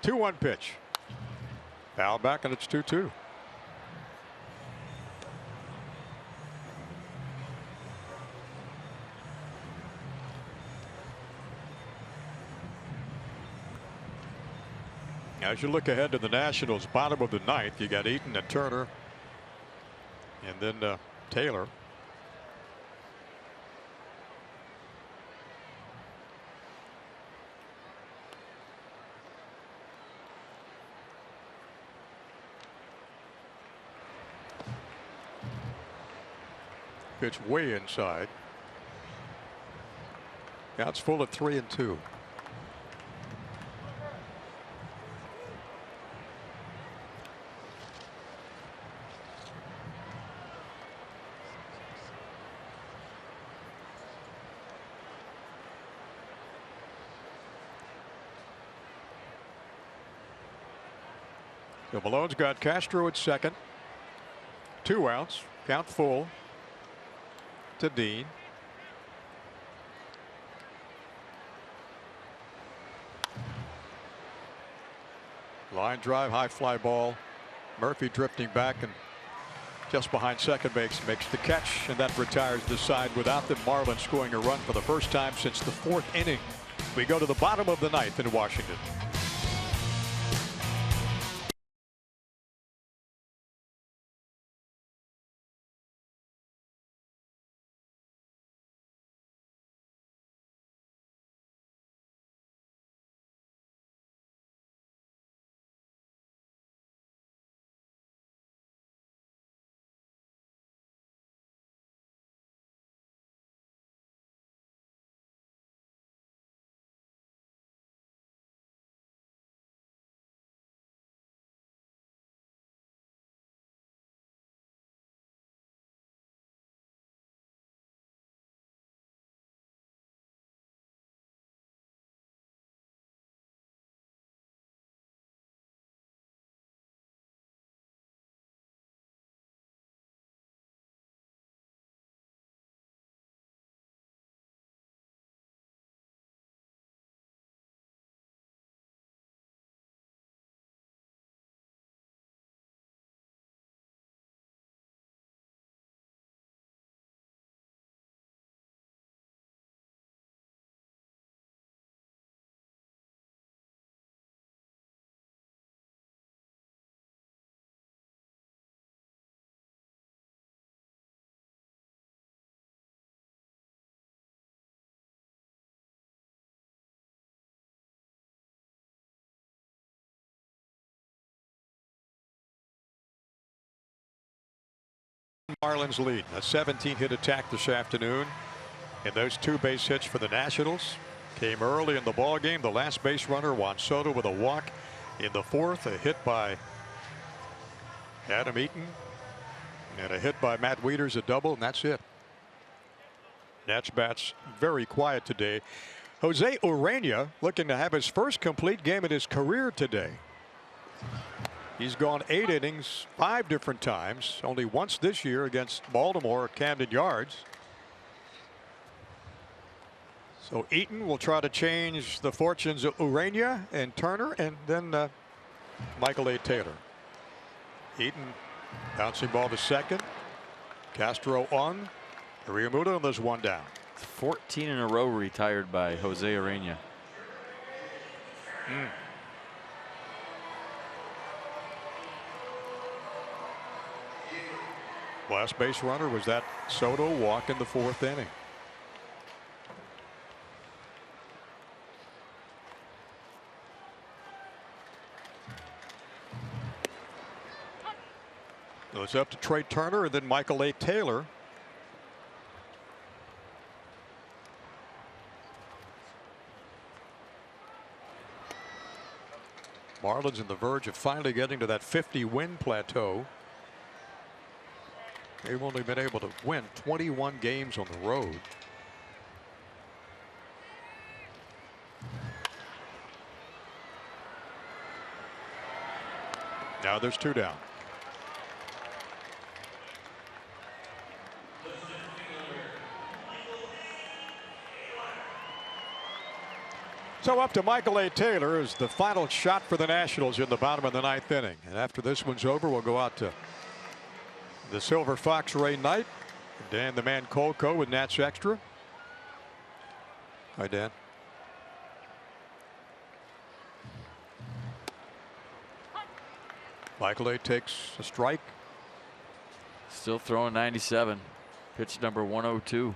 [SPEAKER 1] Two-one pitch. Foul back, and it's 2-2. As you look ahead to the Nationals, bottom of the 9th, you got Eaton and Turner, and then Taylor. Pitch way inside. Now it's full at 3-2. So Malone's got Castro at second. 2 outs. Count full to Dean. Line drive, high fly ball. Murphy drifting back and just behind second base makes the catch, and that retires the side without the Marlins scoring a run for the first time since the 4th inning. We go to the bottom of the 9th in Washington. Marlins lead. A 17-hit attack this afternoon. And those 2 base hits for the Nationals came early in the ball game. The last base runner, Juan Soto, with a walk in the 4th. A hit by Adam Eaton. And a hit by Matt Wieters, a double, and that's it. Nats bats very quiet today. Jose Urena looking to have his first complete game in his career today. He's gone 8 innings 5 different times, only once this year against Baltimore at Camden Yards. So Eaton will try to change the fortunes of Urena and Turner, and then Michael A. Taylor. Eaton bouncing ball to second. Castro on. Realmuto, and there's 1 down.
[SPEAKER 3] 14 in a row retired by Jose Urena.
[SPEAKER 1] Last base runner was that Soto walk in the 4th inning. So it's up to Trey Turner and then Michael A. Taylor. Marlins on the verge of finally getting to that 50-win plateau. They've only been able to win 21 games on the road. Now there's 2 down. So up to Michael A. Taylor is the final shot for the Nationals in the bottom of the 9th inning. And after this one's over, we'll go out to the Silver Fox Ray Knight. Dan the Man Colco with Nats Extra. Hi, Dan. Michael A. takes a strike.
[SPEAKER 3] Still throwing 97. Pitch number 102.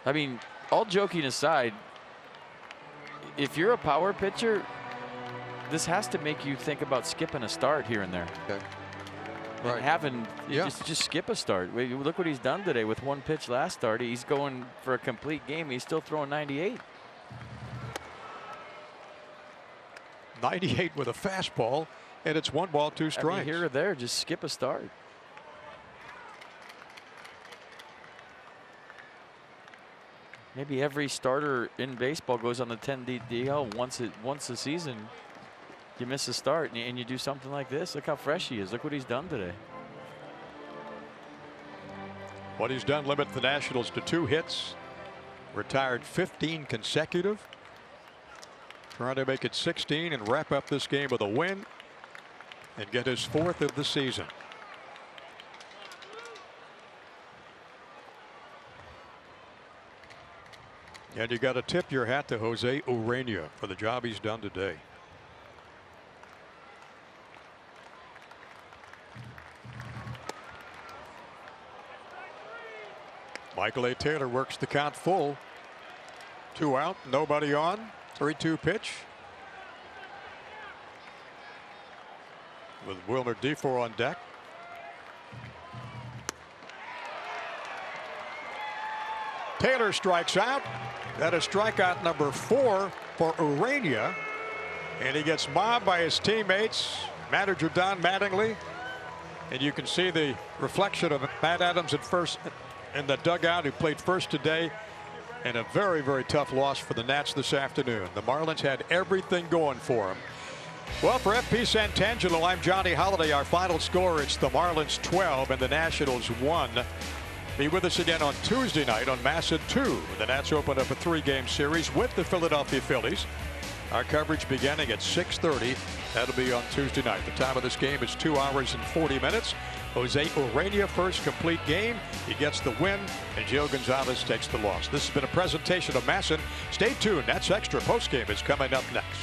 [SPEAKER 3] I mean, all joking aside, if you're a power pitcher, this has to make you think about skipping a start here and there.
[SPEAKER 1] Okay.
[SPEAKER 3] Right. And having just skip a start. Look what he's done today with 1 pitch last start. He's going for a complete game. He's still throwing 98.
[SPEAKER 1] 98 with a fastball, and it's 1 ball, 2 strikes.
[SPEAKER 3] I mean, here or there, just skip a start. Maybe every starter in baseball goes on the 10-day DL once a season. You miss a start and you do something like this. Look how fresh he is. Look what he's done today.
[SPEAKER 1] What he's done limits the Nationals to 2 hits. Retired 15 consecutive. Trying to make it 16 and wrap up this game with a win and get his 4th of the season. And you got to tip your hat to Jose Urena for the job he's done today. Michael A. Taylor works the count full. 2 out, nobody on. 3-2 pitch. With Wilmer Defoe on deck. Taylor strikes out. That is strikeout number 4 for Urena. And he gets mobbed by his teammates, manager Don Mattingly. And you can see the reflection of Matt Adams at first in the dugout, who played first today. And a very, very tough loss for the Nats this afternoon. The Marlins had everything going for them. Well, for FP Santangelo, I'm Johnny Holiday. Our final score, it's the Marlins 12 and the Nationals 1. Be with us again on Tuesday night on Massa 2. The Nats open up a 3-game series with the Philadelphia Phillies. Our coverage beginning at 6:30. That'll be on Tuesday night. The time of this game is 2 hours and 40 minutes. Jose Urena first complete game. He gets the win, and Joe Gonzalez takes the loss. This has been a presentation of Masson. Stay tuned. That's Extra postgame is coming up next.